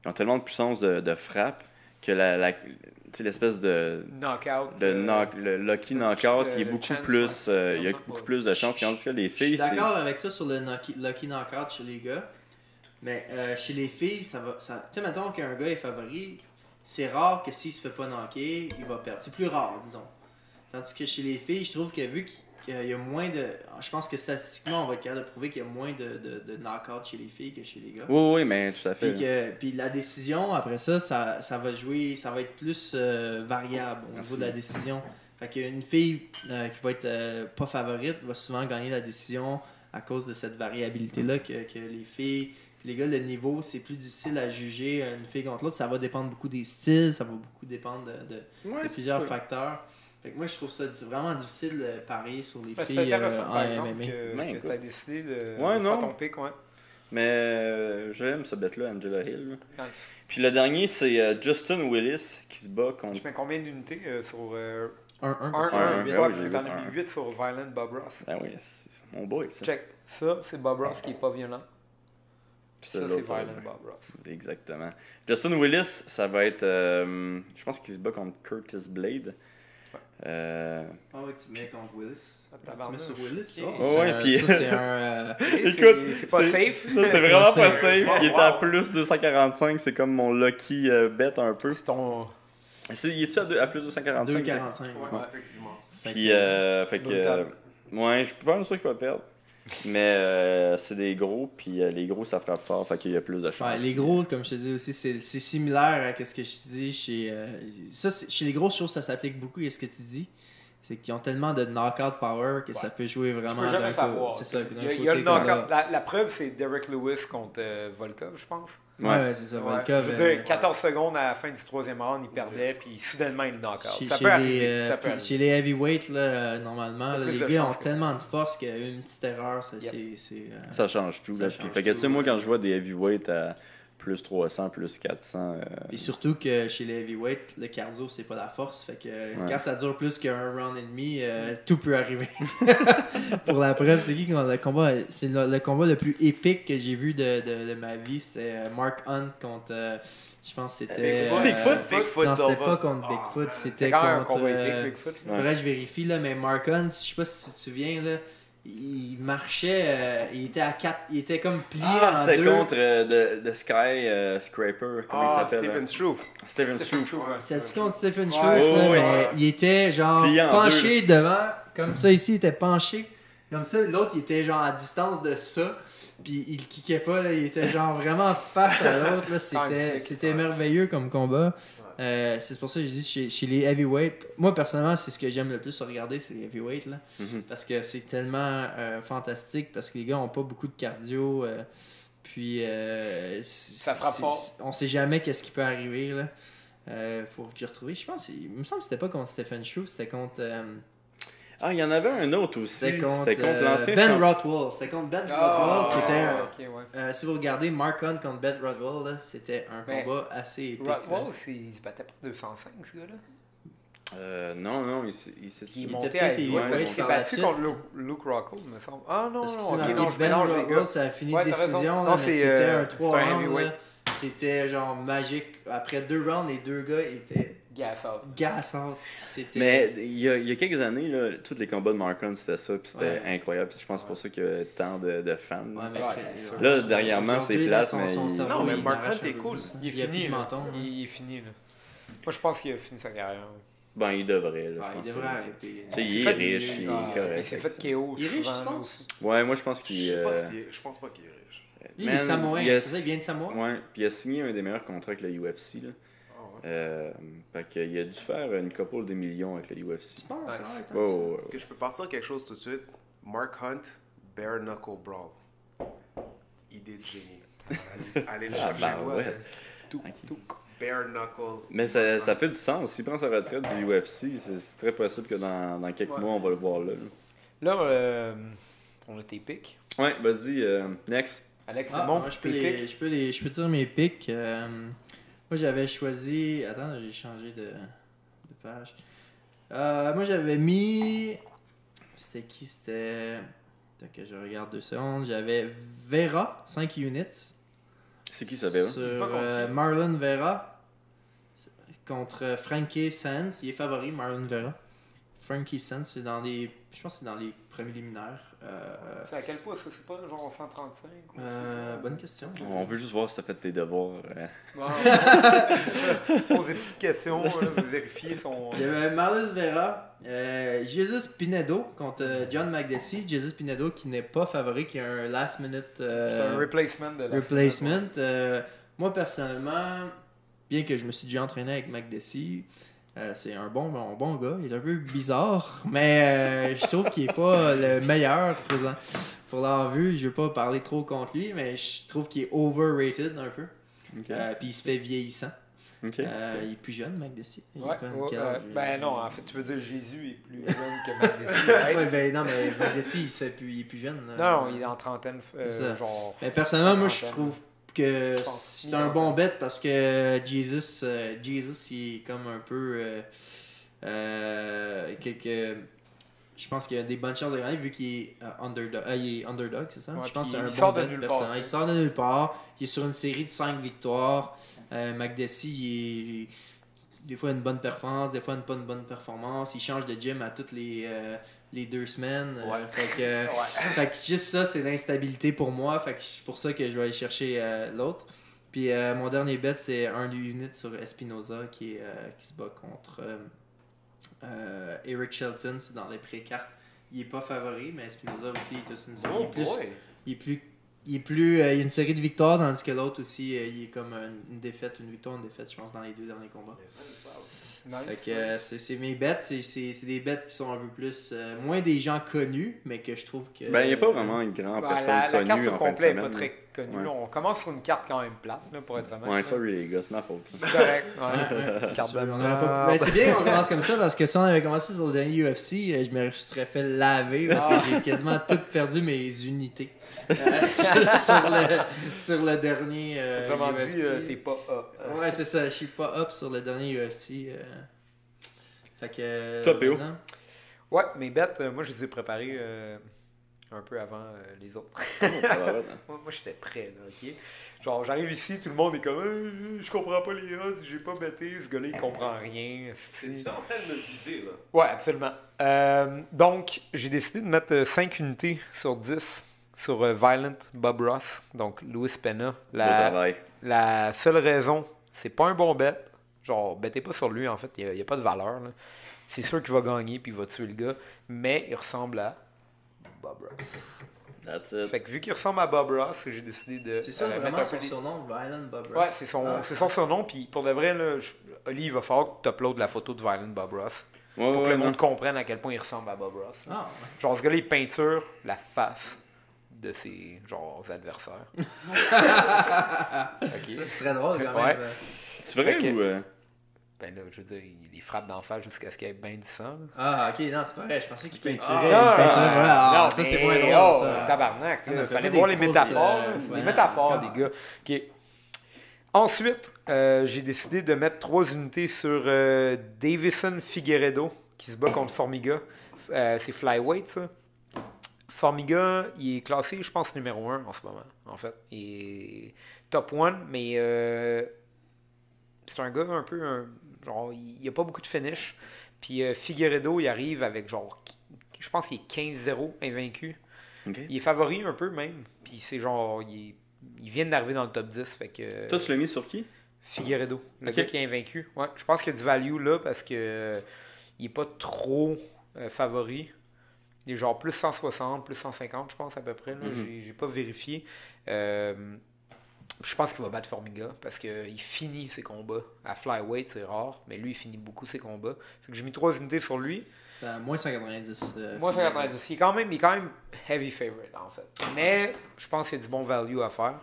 A: ils ont tellement de puissance de frappe que tu sais, l'espèce de
E: Knockout.
A: le lucky knockout, il est
E: le
A: beaucoup
E: chance,
A: plus,
E: ouais.
A: il y a beaucoup plus de chances. Tandis que les
F: Je suis
A: filles, c'est.
F: d'accord avec toi sur le lucky knockout chez les gars. Mais chez les filles, ça va. Tu sais, mettons qu'un gars est favori, c'est rare que s'il se fait pas knocker, il va perdre. C'est plus rare, disons. Tandis que chez les filles, je trouve que vu qu'il y a moins de. Je pense que statistiquement, on va être capable de prouver qu'il y a moins de knock-out chez les filles que chez les gars.
A: Oui, mais tout à fait.
F: Puis la décision, après ça va jouer, ça va être plus variable au niveau de la décision. Fait qu'une fille qui va être pas favorite va souvent gagner la décision à cause de cette variabilité-là que les filles. Puis les gars, le niveau, c'est plus difficile à juger une fille contre l'autre. Ça va dépendre beaucoup des styles, ça va beaucoup dépendre de plusieurs facteurs. Fait que moi, je trouve ça vraiment difficile de parier sur les filles
E: C'est intéressant, par
F: en
E: exemple,
F: MMA.
E: que tu as décidé de
A: Ouais, non.
E: faire ton pick, ouais.
A: Mais j'aime ce bet-là, Angela Hill. Là.
E: Nice.
A: Puis le dernier, c'est Justin Willis qui se bat contre.
E: Tu mets combien d'unités sur
F: 1-1.
E: 1-1?
A: ouais,
E: Ouais,
A: j'ai
E: t'en
A: vu
E: as
A: un.
E: mis 8 sur Violent Bob Ross.
A: Ah oui, c'est mon boy, ça.
E: Check. Ça, c'est Bob Ross qui est pas violent.
A: Puis
E: Ça, c'est
A: l'autre,
E: Violent Bob Ross.
A: Exactement. Justin Willis, ça va être. Je pense qu'il se bat contre Curtis Blade.
F: Ah ouais, tu mets contre Willis.
E: Ah,
F: Tu mets
E: tabarnouche.
F: sur Willis.
E: Ok.
F: Oh,
A: Ouais, puis-
F: ça, c'est un.
A: Écoute,
E: C'est pas safe.
A: Ça, c'est vraiment pas
F: safe.
A: safe. Il était à plus 245, c'est comme mon lucky bet un peu.
E: C'est ton.
A: Il est-tu à plus 245?
F: 2,45.
D: Ouais, effectivement.
A: Puis, fait que.
E: Brutal.
A: Ouais, je suis pas sûr qu'il va perdre. Mais c'est des gros, puis les gros, ça frappe fort, fait qu'il y a plus de chances.
F: Ouais, les gros, comme je te dis aussi, c'est similaire à ce que je te dis chez. Chez les grosses choses, ça s'applique beaucoup à ce que tu dis. C'est qu'ils ont tellement de knockout power que ça peut jouer vraiment
E: Tu peux jamais
F: d'un
E: savoir.
F: côté. C'est ça, d'un
E: Il y a le
F: côté comme
E: knockout.
F: l'autre.
E: La preuve, c'est Derek Lewis contre Volkov, je pense.
F: Ouais, c'est ça.
E: Ouais.
F: Volkov,
E: Je veux dire, 14 secondes à la fin du troisième round, il perdait, puis soudainement, il knockout.
F: Chez,
E: Ça
F: chez
E: peut
F: les,
E: arriver. Ça peut arriver.
F: chez les heavyweights, là, normalement,
E: T'as
F: là,
E: plus
F: les
E: de
F: gars ont
E: chance que
F: tellement de force qu'une petite erreur, ça,
E: Yep.
A: Ça change tout.
F: Ça
A: là.
F: change
A: Puis, fait que, tu sais,
F: tout,
A: moi,
F: ouais.
A: quand je vois des heavyweights à plus 300, plus 400.
F: Et surtout que chez les heavyweights, le cardio, c'est pas la force. Fait que quand ça dure plus qu'un round et demi, tout peut arriver. Pour la preuve, c'est qui le combat? C'est le combat le plus épique que j'ai vu de ma vie. C'était Mark Hunt contre. Je pense que c'était.
D: Bigfoot,
F: Non,
D: ça
F: c'était
D: va.
F: pas contre Bigfoot. C'était
E: C'est quand même un
F: contre.
E: combat épique, Bigfoot. là.
F: Faudrait que je vérifie, là, mais Mark Hunt, je sais pas si tu te souviens, là, il marchait, il était à 4, il était comme plié
A: Ah,
F: en
A: c'était
F: deux.
A: contre The Sky Scraper. Comment il s'appelle?
D: Steven Struve.
A: Steven Struve.
F: C'est-tu contre Stephen
E: Ouais,
F: Schultz, là,
A: ouais,
F: mais
D: ouais.
F: il était genre
A: Plié en
F: penché devant, comme ça ici, il était penché, comme ça, l'autre il était genre à distance de ça, puis il kickait pas, là, il était genre vraiment face à l'autre, là, c'était merveilleux comme combat. C'est pour ça que je dis chez les heavyweights, moi personnellement c'est ce que j'aime le plus à regarder, c'est les heavyweights là, parce que c'est tellement fantastique, parce que les gars ont pas beaucoup de cardio, puis
E: Ça frappe fort.
F: on sait jamais qu'est-ce qui peut arriver là. Faut que je retrouve, je pense, il me semble que c'était pas contre Stephen Struve, c'était contre
A: Ah, il y en avait un autre aussi.
F: c'était contre,
A: l'ancien
F: Ben
A: champion.
F: Rothwell. C'était contre Ben Rothwell. C'était un-
E: Ok, ouais.
F: si vous regardez Mark Hunt contre Ben Rothwell, là, c'était un
E: Mais
F: combat assez épique. là.
E: Rothwell, il se battait pas 205, ce gars-là.
A: Non, il s'est.
E: Puis il est
F: était
E: monté
F: peut-être
E: à
F: heavyweight
E: il s'est
F: par la
E: battu
F: suite.
E: contre Luke Rockhold, me semble. Ah non,
F: Parce que
E: non,
F: si
E: ok,
F: tu
E: non,
F: regardes
E: je
F: Ben
E: mélange les
F: Rothwell,
E: gars.
F: ça a fini
E: Ouais,
F: de
E: t'as raison.
F: décision, là,
E: Non,
F: mais
E: c'est,
F: c'était un
E: c'est
F: 3
E: un
F: rounds.
E: heavyweight.
F: là. C'était genre magique. Après 2 rounds, les deux gars étaient
E: Gas out.
F: gassants. C'était...
A: Mais il y a quelques années, là, tous les combats de Mark Hunt, c'était ça, puis c'était
F: Ouais.
A: incroyable. Puis je pense pour ça qu'il y a tant de fans.
F: Ouais, mais
E: Ouais,
F: après,
E: c'est sûr.
A: Là, dernièrement, c'est
F: aujourd'hui, là,
A: plate,
F: son
A: mais
F: cerveau,
D: Non, mais
F: il
D: Mark
F: arrache
D: Hunt
F: un
D: est
F: peu
D: cool.
F: plus.
E: Il est
F: Il y a
E: fini,
F: plus de
E: là.
F: menton, hein.
E: Il est fini, là. Moi, je pense qu'il a fini sa carrière.
A: Ben, il devrait, là,
F: Ouais,
A: je
F: il
A: pense.
F: devrait
A: que-
F: arrêter.
A: Tu sais, il est
E: Fait-
A: riche, il est
E: Ah,
A: correct.
E: Il s'est
A: avec
E: fait
A: ça.
E: KO.
F: Il est riche,
E: souvent,
F: tu
E: là,
F: penses?
E: aussi.
A: Ouais, moi, je pense
D: Je
A: qu'il.
D: sais pas je pense pas qu'il est riche.
F: Lui, il est
A: Man,
F: samoan.
A: il a-
F: C'est ça, il vient de Samoa?
A: Ouais, puis il a signé un des meilleurs contrats avec le UFC, là.
D: Ah ouais.
A: Fait qu'il a dû faire une couple de millions avec le UFC.
F: Tu penses?
E: Ouais.
F: Ah, ouais, tant
A: Oh,
F: que ça.
A: ouais,
D: Est-ce que je peux partir quelque chose tout de suite? Mark Hunt, Bare Knuckle Brawl. Idée de génie. Allez le
A: Ah,
D: chercher.
A: ben ouais.
E: Tout,
A: Ok.
E: tout.
D: Bare Knuckle.
A: Mais ça fait du sens. S'il prend sa retraite du UFC, c'est très possible que dans quelques
E: Ouais.
A: mois, on va le voir là.
E: Là, on a tes pics.
A: Ouais, vas-y, next.
E: Alex,
F: Ah,
E: c'est bon,
F: moi,
E: tes pics.
F: je peux dire mes picks. Moi, j'avais choisi... Attends, j'ai changé de page. Moi, j'avais mis... C'était qui? C'était... Attends que je regarde 2 secondes. J'avais Vera, 5 units.
A: C'est qui ça, Vera?
F: Sur
E: J'ai pas compris.
F: Marlon Vera contre Frankie Sands. Il est favori, Marlon Vera. Frankie Sands, c'est dans les... Je pense que c'est dans les préliminaires.
E: C'est à quel poids ça? C'est pas genre 135? Ou...
F: Bonne question.
A: On veut juste voir si t'as fait tes devoirs.
E: Bon. Pose des petites questions, vérifier son...
F: J'avais Marlon Vera, Jesus Pinedo contre John Makdessi. Jesus Pinedo qui n'est pas favori, qui a un last minute
E: C'est un replacement de la
F: replacement. Moi personnellement, bien que je me suis déjà entraîné avec Makdessi, c'est un bon gars. Il est un peu bizarre, mais je trouve qu'il est pas le meilleur présent. Pour l'avoir vu, je veux pas parler trop contre lui, mais je trouve qu'il est overrated un peu.
A: Ok.
F: Puis il se fait vieillissant.
A: Ok.
F: Il est plus jeune, Makdessi. Il
E: Ouais,
F: est pas
E: ouais,
F: quel âge?
E: ben non, en fait, tu veux dire Jésus est plus jeune que Makdessi, right?
F: Ouais, ben non, mais Makdessi, il est plus jeune.
E: Non, il est en trentaine,
F: C'est ça.
E: genre...
F: Mais personnellement, moi, je
E: trentaine.
F: trouve que
E: Je pense
F: c'est
E: qu'il
F: un
E: est
F: bon
E: encore.
F: bet parce que Jesus, il est comme un peu. Je pense qu'il a des bonnes chances de gagner vu qu'il est underdog, c'est ça?
E: Ouais,
F: Je pense
E: puis
F: que
E: il
F: c'est un
E: sort
F: bon
E: de
F: bet
E: nulle part,
F: personnellement.
E: tu
F: Il
E: sais.
F: sort de nulle part. Il est sur une série de 5 victoires. Makdessi, des fois une bonne performance, des fois pas une bonne performance. Il change de gym à toutes les 2 semaines.
E: Ouais.
F: Fait que juste ça, c'est l'instabilité pour moi. Fait que c'est pour ça que je vais aller chercher l'autre. Puis mon dernier bet, c'est un unit sur Espinoza qui se bat contre Eric Shelton. C'est dans les pré-cartes. Il est pas favori, mais Espinoza aussi il est sur une série.
E: Oh boy!
F: Il y a une série de victoires, tandis que l'autre aussi, il est comme une défaite, une victoire, une défaite, je pense, dans les 2 derniers combats. Fait
E: Nice.
F: que c'est mes bets, c'est des bets qui sont un peu plus moins des gens connus, mais que je trouve que
A: Ben, il n'y a pas vraiment une grande
E: Ben,
A: personne
E: la carte
A: connue
E: au
A: en fin de
E: complet n'est
A: semaine.
E: pas très connue.
A: Ouais.
E: là. On commence sur une carte quand même plate, là, pour être honnête.
A: Ouais,
E: là.
A: sorry les gars, c'est ma faute. ça.
E: C'est correct.
F: Ouais,
E: Ouais.
F: ouais,
E: Carte de
F: on aurait
E: merde.
F: pas- Ben, c'est bien qu'on commence comme ça parce que si on avait commencé sur le dernier UFC, je me serais fait laver parce que j'ai quasiment tout perdu mes unités sur le dernier
E: Autrement
F: UFC.
E: dit, t'es pas up.
F: Ouais, c'est ça, je suis pas up sur le dernier UFC. Fait que.
A: Toi, PO?
F: maintenant-
E: Ouais, mes bêtes, moi, je les ai préparées un peu avant les autres. Moi, j'étais prêt, là, ok? Genre, j'arrive ici, tout le monde est comme je comprends pas les odds, j'ai pas bêté, ce gars-là, il comprend rien.
D: C'est en train de me viser, là.
E: Ouais, absolument. Donc, j'ai décidé de mettre 5 unités sur 10 sur Violent Bob Ross, donc Louis Pena.
A: Bon travail.
E: La seule raison, c'est pas un bon bet. Genre, bettez pas sur lui, en fait, il n'y a pas de valeur. là. C'est sûr qu'il va gagner puis il va tuer le gars, mais il ressemble à Bob Ross.
A: That's it.
E: Fait que vu qu'il ressemble à Bob Ross, j'ai décidé de
F: C'est ça
E: mettre
F: vraiment
E: un
F: son
E: peu des-
F: surnom, Violent Bob Ross.
E: Ouais, c'est son surnom, puis pour de vrai, là, Oli, il va falloir que tu uploades la photo de Violent Bob Ross
A: Ouais,
E: pour que
A: ouais,
E: le
A: non.
E: monde comprenne à quel point il ressemble à Bob Ross.
F: Ah, ouais.
E: Genre, ce gars-là, il peinture la face de ses genre adversaires.
F: Ça,
E: Ok.
F: c'est très drôle quand
E: Ouais.
F: même.
A: C'est vrai
E: Fait que-
A: ou.
E: Ben là, je veux dire, il les frappe d'en face jusqu'à ce qu'il y ait bien du sang. là.
F: Ah, ok, non, c'est pas vrai. Je pensais qu'il peinturait.
E: Ah,
F: il peinturait, ouais. Ah, ça,
E: mais
F: c'est moins drôle.
E: oh,
F: Ça.
E: tabarnak.
F: Ça
E: là,
F: fait
E: fallait
F: pas
E: voir
F: des
E: les
F: fausses,
E: métaphores.
F: ouais,
E: Les métaphores,
F: d'accord.
E: les gars. Ok. Ensuite, j'ai décidé de mettre 3 unités sur Davison Figueiredo, qui se bat contre Formiga. C'est flyweight, ça. Formiga, il est classé, je pense, numéro 1 en ce moment, en fait. Il est top 1, mais c'est un gars un peu... genre, il n'y a pas beaucoup de finish. Puis Figueiredo, il arrive avec genre... Je pense qu'il est 15-0 invaincu.
A: Ok.
E: Il est favori un peu même. Puis c'est genre... Il vient d'arriver dans le top 10. Fait que...
A: Toi, tu l'as mis sur qui?
E: Figueiredo, le
A: Ok.
E: gars qui est invaincu. Ouais, je pense qu'il y a du value là parce que il est pas trop favori. Il est genre plus 160, plus 150, je pense à peu près. Là. J'ai pas vérifié. Je pense qu'il va battre Formiga parce qu'il finit ses combats. À flyweight, c'est rare, mais lui, il finit beaucoup ses combats. Fait que j'ai mis 3 unités sur lui.
F: Moins 190.
E: Moi, ça va être il est quand même heavy favorite, en fait. Mais je pense qu'il y a du bon value à faire.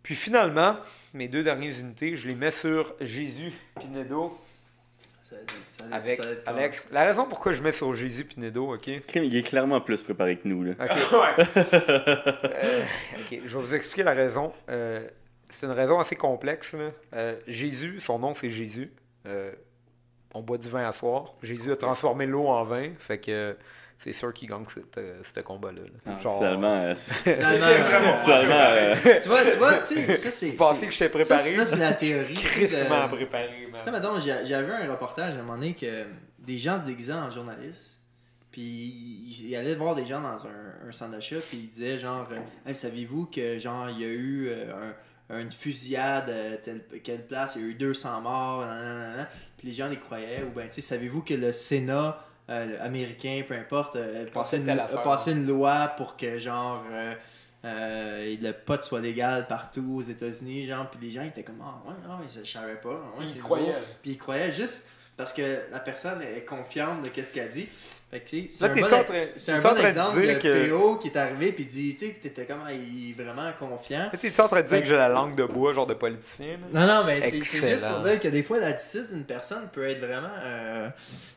E: Puis finalement, mes 2 dernières unités, je les mets sur Jésus Pinedo avec Alex. La raison pourquoi je mets sur Jésus Pinedo, ok?
A: Il est clairement plus préparé que nous. Là.
E: Ok.
D: Ouais.
E: Ok, je vais vous expliquer la raison. C'est une raison assez complexe. Là. Jésus, son nom c'est Jésus. On boit du vin à soir. Jésus a transformé l'eau en vin. Fait que c'est sûr qu'il gagne ce combat-là. Là.
A: Ah,
E: Genre,
A: finalement,
F: Tu vois, tu sais, ça c'est.
E: vous pensez que j'étais préparé?
F: Ça, c'est la théorie.
E: Crissement préparé, man.
F: Tu sais, mettons, j'avais vu un reportage à un moment donné que des gens se déguisaient en journalistes. Puis il allait voir des gens dans un centre d'achat. Puis il disait genre, hey, saviez-vous que genre il y a eu une fusillade à quelle place, il y a eu 200 morts, nanana. Puis les gens les croyaient. Ou bien, tu sais, savez-vous que le Sénat américain, peu importe, a passé une loi pour que genre le pot soit légal partout aux États-Unis, genre. Puis les gens étaient comme, ah ouais, non, je savais pas. Ouais,
E: Ils croyaient.
F: Puis ils croyaient juste parce que la personne est confiante de ce qu'elle dit. Fait que, c'est
E: Là,
F: un bon exemple de PO qui est arrivé puis dit, tu sais, que t'étais comme, il est vraiment confiant.
E: T'es-tu en train de dire que j'ai la langue de bois, genre de politicien? Là?
F: Non, mais c'est juste pour dire que des fois, l'attitude d'une personne peut être vraiment...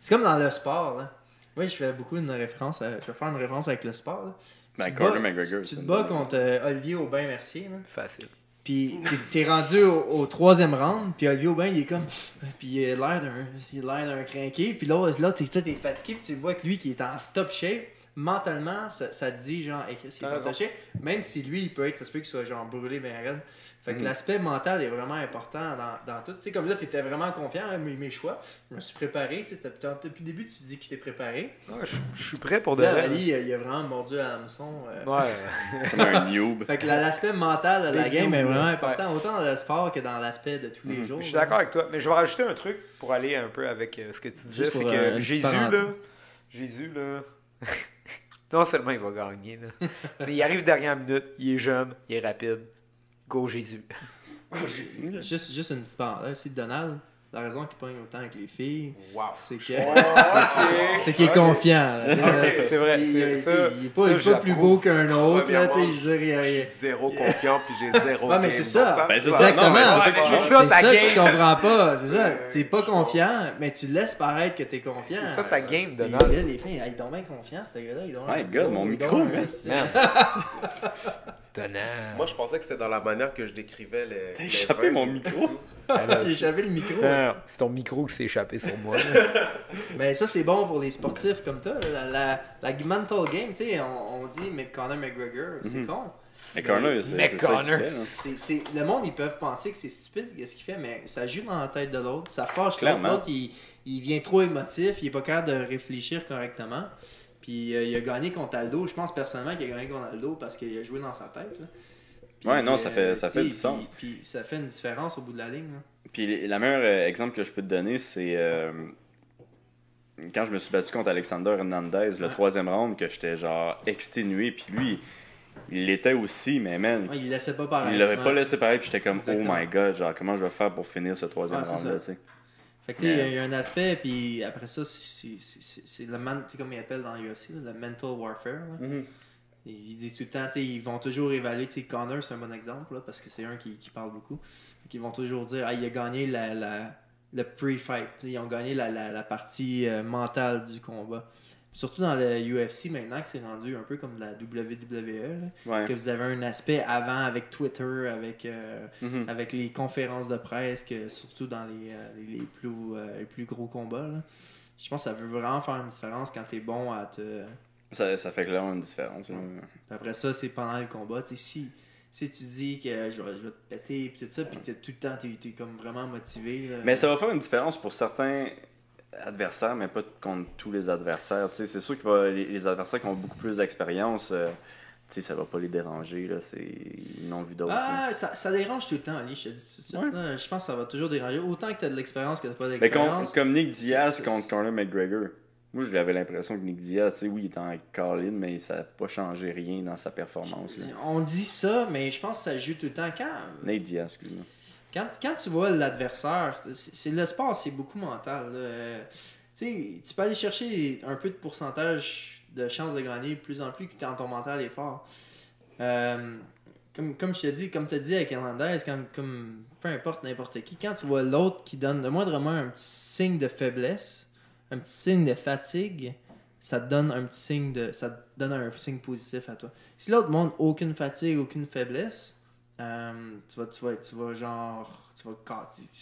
F: C'est comme dans le sport, là. Moi, je fais beaucoup une référence, je vais faire une référence avec le sport, là.
A: Conor McGregor.
F: Tu te bats contre Olivier Aubin-Mercier, là.
E: Facile.
F: Puis t'es rendu au troisième round, puis Olivier Aubin, il est comme... Puis il a l'air d'un crinqué, puis là t'es fatigué, puis tu vois que lui, qui est en top shape, mentalement, ça te dit, genre, hey, qu'est-ce qu'il est en top shape? Même si lui, ça se peut qu'il soit, genre, brûlé bien raide. Fait que l'aspect mental est vraiment important dans tout. Tu sais, comme là, t'étais vraiment confiant à mes choix. Je me suis préparé, tu sais, depuis le début, tu dis que je t'ai préparé.
E: Ouais, je suis prêt pour de
F: là,
E: vrai.
F: Ali, il a vraiment mordu à l'hameçon.
E: Ouais.
A: Comme un noob.
F: Fait que l'aspect mental de la game est vraiment important, autant dans le sport que dans l'aspect de tous les jours.
E: Je suis d'accord avec toi, mais je vais rajouter un truc pour aller un peu avec ce que tu disais,
F: Juste
E: c'est
F: pour,
E: que
F: Jésus,
E: là, non seulement il va gagner, là, mais il arrive dernière minute, il est jeune, il est rapide. Go Jésus.
F: Juste une petite parenthèse aussi, Donald, la raison qu'il pogne autant avec les filles,
E: Wow.
F: c'est que
E: Ok.
F: c'est qu'il est confiant. Là,
E: C'est vrai.
F: Il est
E: Ça,
F: pas plus beau qu'un autre. Là,
D: Premièrement,
F: je veux dire,
D: Je suis zéro confiant puis j'ai zéro
F: Ouais, mais
D: game.
F: c'est ça.
A: Ben, c'est
F: Exactement.
A: ça. Non, mais c'est
F: C'est
E: ta
F: ça
E: game.
F: que tu comprends pas. C'est ça. T'es pas confiant, mais tu laisses paraître que t'es confiant.
E: C'est ça ta game,
F: Puis
E: Donald.
F: là, les filles, ils sont bien confiants, ce gars-là. Ils ont
A: My God, mon micro, man.
E: Donald.
D: Moi, je pensais que c'était dans la manière que je décrivais les.
A: T'as échappé mon micro.
F: J'avais le micro.
E: Non, c'est ton micro qui s'est échappé sur moi.
F: Mais ça, c'est bon pour les sportifs comme toi. La mental game, tu sais, on dit mais Conor McGregor, c'est con.
A: Mais Conor, c'est ça qu'il
E: Connor.
A: fait. Là.
F: Le monde, ils peuvent penser que c'est stupide ce qu'il fait, mais ça joue dans la tête de l'autre. Ça fâche l'autre.
A: Clairement.
F: L'autre, il vient trop émotif, il est pas capable de réfléchir correctement. Puis il a gagné contre Aldo. Je pense personnellement qu'il a gagné contre Aldo parce qu'il a joué dans sa tête. Là. Puis,
A: Ouais, non, ça fait du sens.
F: Puis ça fait une différence au bout de la ligne. Là.
A: Puis la meilleure exemple que je peux te donner, c'est quand je me suis battu contre Alexander Hernandez, le troisième round, que j'étais genre exténué. Puis lui, il l'était aussi, mais man,
F: Ouais, il laissait pas pareil.
A: il l'avait
F: Ouais.
A: pas laissé pareil. Puis j'étais comme,
F: Exactement.
A: oh my god, genre comment je vais faire pour finir ce troisième
F: Ouais, c'est
A: round-là, tu
F: ça.
A: sais.
F: Fait que tu sais, il y a un aspect, puis après ça, c'est le tu sais, comme ils appellent dans l'UFC, le mental warfare. Là.
A: Mhm.
F: Ils disent tout le temps, tu sais, ils vont toujours évaluer, tu sais, Conor, c'est un bon exemple, là, parce que c'est un qui parle beaucoup. Ils vont toujours dire, ah, il a gagné le pre-fight, tu sais, ils ont gagné la partie mentale du combat. Surtout dans le UFC maintenant, que c'est rendu un peu comme la WWE, là,
A: Ouais.
F: que vous avez un aspect avant avec Twitter,
A: Mhm.
F: avec les conférences de presse, que surtout dans les plus gros combats. Là. Je pense que ça veut vraiment faire une différence quand t'es bon à te...
A: Ça fait clairement une différence. là.
F: Puis après ça, c'est pendant le combat. Tu sais, si tu dis que je vais te péter, puis tout ça, puis que tout le temps, t'es comme vraiment motivé. Là.
A: Mais ça va faire une différence pour certains adversaires, mais pas contre tous les adversaires. Tu sais, c'est sûr que les adversaires qui ont beaucoup plus d'expérience, tu sais, ça va pas les déranger. Là, ils n'ont vu d'autres. là.
F: Ah, ça dérange tout le temps, Ali, je te dis tout de suite.
A: Ouais.
F: Là. Je pense que ça va toujours déranger. Autant que t'as de l'expérience que t'as pas
A: Mais
F: d'expérience.
A: comme Nick Diaz
F: c'est-
A: contre Conor McGregor. Moi, j'avais l'impression que Nick Diaz, tu sais, oui, il était en call-in, mais ça n'a pas changé rien dans sa performance. Là.
F: On dit ça, mais je pense que ça joue tout le temps.
A: Nate Diaz, excuse-moi.
F: Quand tu vois l'adversaire, le sport, c'est beaucoup mental. Là. Tu sais, tu peux aller chercher un peu de pourcentage de chances de gagner de plus en plus quand ton mental est fort. Comme je te dis, comme tu as dit avec Hernandez, comme peu importe n'importe qui, quand tu vois l'autre qui donne le moindrement un petit signe de faiblesse, un petit signe de fatigue, ça te donne un signe positif à toi. Si l'autre montre aucune fatigue, aucune faiblesse, tu vas genre.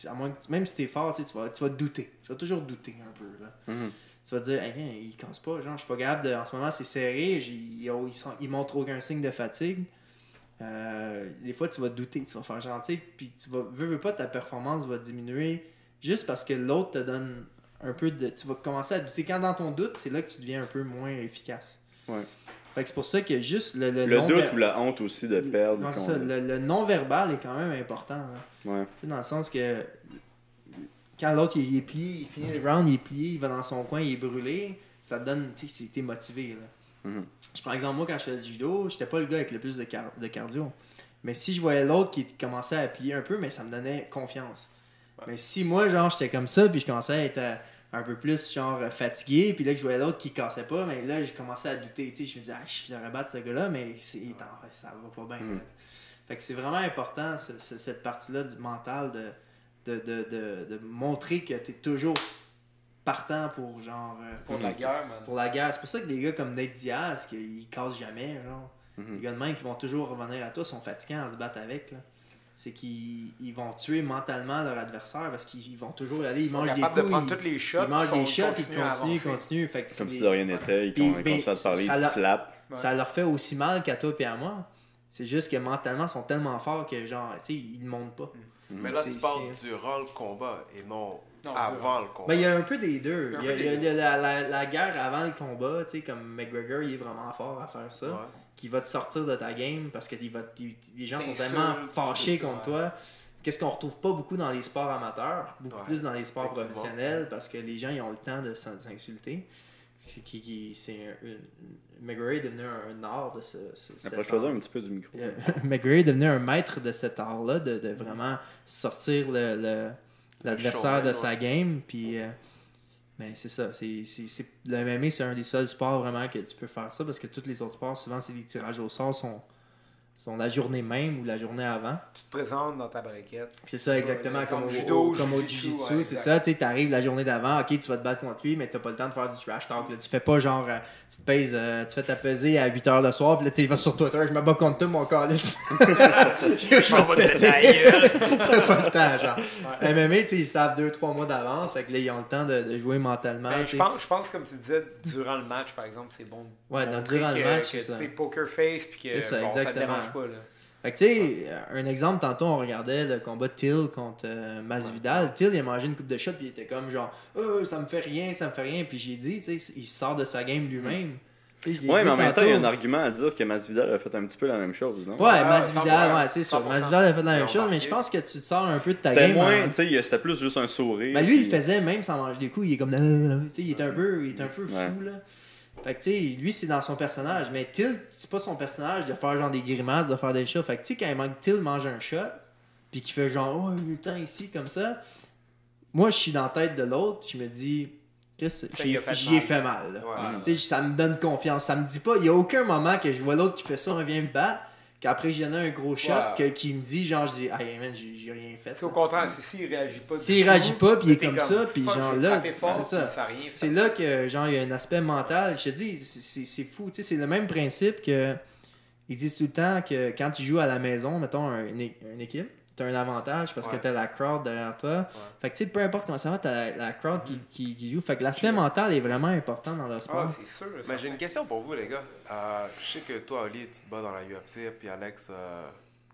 F: À moins que, même si t'es fort, tu vas douter. Tu vas toujours douter un peu. Là.
A: Mhm.
F: Tu vas te dire, hey, il casse pas. Genre, je suis pas capable de. En ce moment, c'est serré. Ils montrent aucun signe de fatigue. Des fois, tu vas douter. Tu vas faire gentil. Puis, veux pas, ta performance va diminuer juste parce que l'autre te donne un peu de. Tu vas commencer à douter. Quand dans ton doute, c'est là que tu deviens un peu moins efficace.
A: Ouais.
F: Fait que c'est pour ça que juste le
A: doute ou la honte aussi de perdre.
F: Non, c'est ça, le non-verbal est quand même important. Là.
A: Ouais.
F: Tu sais, dans le sens que quand l'autre il est plié, il finit le round, il est plié, il va dans son coin, il est brûlé, ça te donne, tu sais, t'es motivé. Là.
A: Mhm.
F: Par exemple, moi quand je faisais du judo, j'étais pas le gars avec le plus de cardio. Mais si je voyais l'autre qui commençait à plier un peu, mais ça me donnait confiance. Ouais. Mais si moi, genre, j'étais comme ça, puis je commençais à être un peu plus genre fatigué, puis là que je voyais l'autre qui cassait pas, mais là j'ai commencé à douter, tu sais, je me disais je devrais battre ce gars-là, mais ça va pas bien. Fait que c'est vraiment important cette partie-là du mental de montrer que t'es toujours partant pour genre
E: pour la guerre, man.
F: Pour la guerre. C'est pour ça que des gars comme Nate Diaz, qu'ils cassent jamais, genre. Les gars de même qui vont toujours revenir à toi sont fatigants à se battre avec, là. C'est qu'ils vont tuer mentalement leur adversaire parce qu'ils vont toujours aller, ils mangent des coups,
E: de prendre toutes les shots,
F: ils mangent des shots, ils continuent. Fait que
A: comme si de rien n'était, ils continuent à te parler, ils slap.
F: Ça leur fait aussi mal qu'à toi et à moi. C'est juste que mentalement, ils sont tellement forts que genre, tu sais, ils ne montent pas.
D: Mais là, tu parles durant le combat et non avant le combat.
F: Ben, il y a un peu des deux. Il y a la guerre avant le combat, tu sais, comme McGregor, il est vraiment fort à faire ça. Ouais. Qui va te sortir de ta game parce que les gens sont tellement fâchés contre toi. Qu'est-ce qu'on retrouve pas beaucoup dans les sports amateurs, beaucoup plus dans les sports professionnels parce que les gens ils ont le temps de s'insulter. McGregor est devenu un art de
A: approche-toi un petit peu du micro.
F: McGregor est devenu un maître de cet art-là, de vraiment sortir l'adversaire de sa game. Puis, ben, c'est ça. Le MMA, c'est un des seuls sports vraiment que tu peux faire ça parce que tous les autres sports, souvent, c'est les tirages au sort sont la journée même ou la journée avant.
E: Tu te présentes dans ta braquette.
F: C'est ça, exactement. Comme au judo, comme au jiu-jitsu, ouais, c'est ça. Tu arrives la journée d'avant, ok, tu vas te battre contre lui, mais tu n'as pas le temps de faire du trash talk. Là. Tu fais pas genre, tu te pèses, tu fais ta pesée à 8h le soir, puis là, tu vas sur Twitter, je me bats contre toi, mon calice. Je m'en vais te T'as pas le temps, genre. Ouais. MMA, ils savent 2-3 mois d'avance, fait que là, ils ont le temps de jouer mentalement.
E: Ben, je pense, comme tu disais, durant le match, par exemple, c'est bon.
F: Ouais, durant le match, c'est ça.
E: Poker face, puis que
F: ça,
E: bon, ça te dérange pas, là.
F: Fait que tu sais, un exemple, tantôt on regardait le combat de Till contre Masvidal. Till, il a mangé une coupe de shot puis il était comme genre ça me fait rien. Puis j'ai dit, tu sais, il sort de sa game lui-même.
A: Ouais, mais en même temps, il y a un argument à dire que Masvidal a fait un petit peu la même chose, non?
F: Ouais, Masvidal, ouais, c'est sûr. Masvidal a fait la même chose, mais je pense que tu te sors un peu de ta game.
A: C'était moins, tu sais, c'était plus juste un sourire.
F: Ben lui, il le faisait même sans manger des coups. Il est comme, tu sais, il est un peu fou, là. Fait que tu sais, lui c'est dans son personnage, mais Till, c'est pas son personnage de faire genre des grimaces, de faire des shots. Fait que tu sais, quand Till mange un shot, puis qu'il fait genre, oh, il est le temps ici, comme ça, moi je suis dans la tête de l'autre, je me dis, j'y ai fait mal. Ouais. Ça me donne confiance. Ça me dit pas, il y a aucun moment que je vois l'autre qui fait ça, on vient me battre, qu'après j'ai donné un gros shot, qui me dit, genre, je dis, hey man, j'ai rien fait.
E: C'est au contraire, s'il réagit pas.
F: S'il réagit pas, puis il est comme ça, puis genre là, c'est ça. C'est là que, genre, il y a un aspect mental. Je te dis, c'est fou. Tu sais, c'est le même principe que. Ils disent tout le temps que quand tu joues à la maison, mettons, une équipe, t'as un avantage parce que t'as la crowd derrière toi. Ouais. Fait que tu sais, peu importe comment ça va, t'as la crowd qui joue. Fait que l'aspect mental est vraiment important dans le sport.
D: C'est sûr. Mais j'ai une question pour vous, les gars. Je sais que toi, Oli, tu te bats dans la UFC, puis Alex,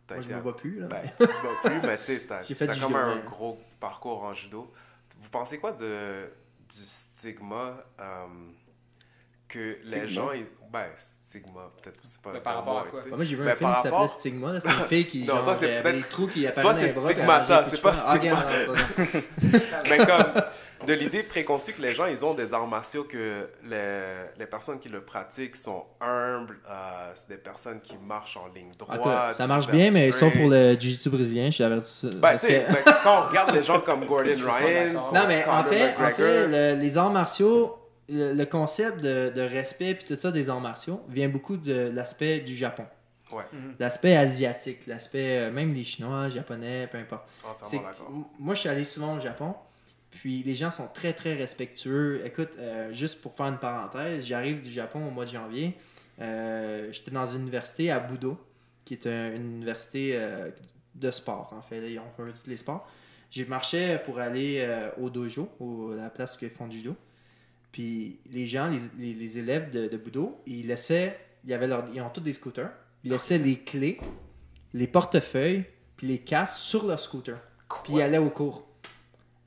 F: moi, je me bats plus. Là.
D: Ben, tu te bats plus, mais tu sais, t'as comme un gros parcours en judo. Vous pensez quoi du stigma que les gens... stigma, peut-être c'est pas...
E: par rapport à quoi?
F: Moi, j'ai vu un film qui s'appelait Stigma. C'est une fille qui
D: non, toi, c'est
F: avait des trous qui apparaissaient dans les bras.
D: Toi, c'est Stigmata, c'est pas Stigma. Mais comme de l'idée préconçue que les gens, ils ont des arts martiaux, que les personnes qui le pratiquent sont humbles, c'est des personnes qui marchent en ligne droite.
F: Ça marche bien, mais sauf pour le jiu-jitsu brésilien, je t'avais dit
D: ça. Quand on regarde les gens comme Gordon Ryan...
F: Non, mais en fait, les arts martiaux... Le concept de respect puis tout ça des arts martiaux vient beaucoup de l'aspect du Japon.
D: Ouais.
F: L'aspect asiatique, l'aspect même les Chinois, Japonais, peu importe. Moi, je suis allé souvent au Japon, puis les gens sont très très respectueux. Écoute, juste pour faire une parenthèse, j'arrive du Japon au mois de janvier. J'étais dans une université à Budo. qui est une université de sport, en fait. Là, ils ont un peu tous les sports. J'ai marché pour aller au dojo, à la place où ils font du judo. Puis les gens, les élèves de Budo, ils ont tous des scooters. Ils laissaient les clés, les portefeuilles, puis les casques sur leur scooter. Puis ils allaient au cours.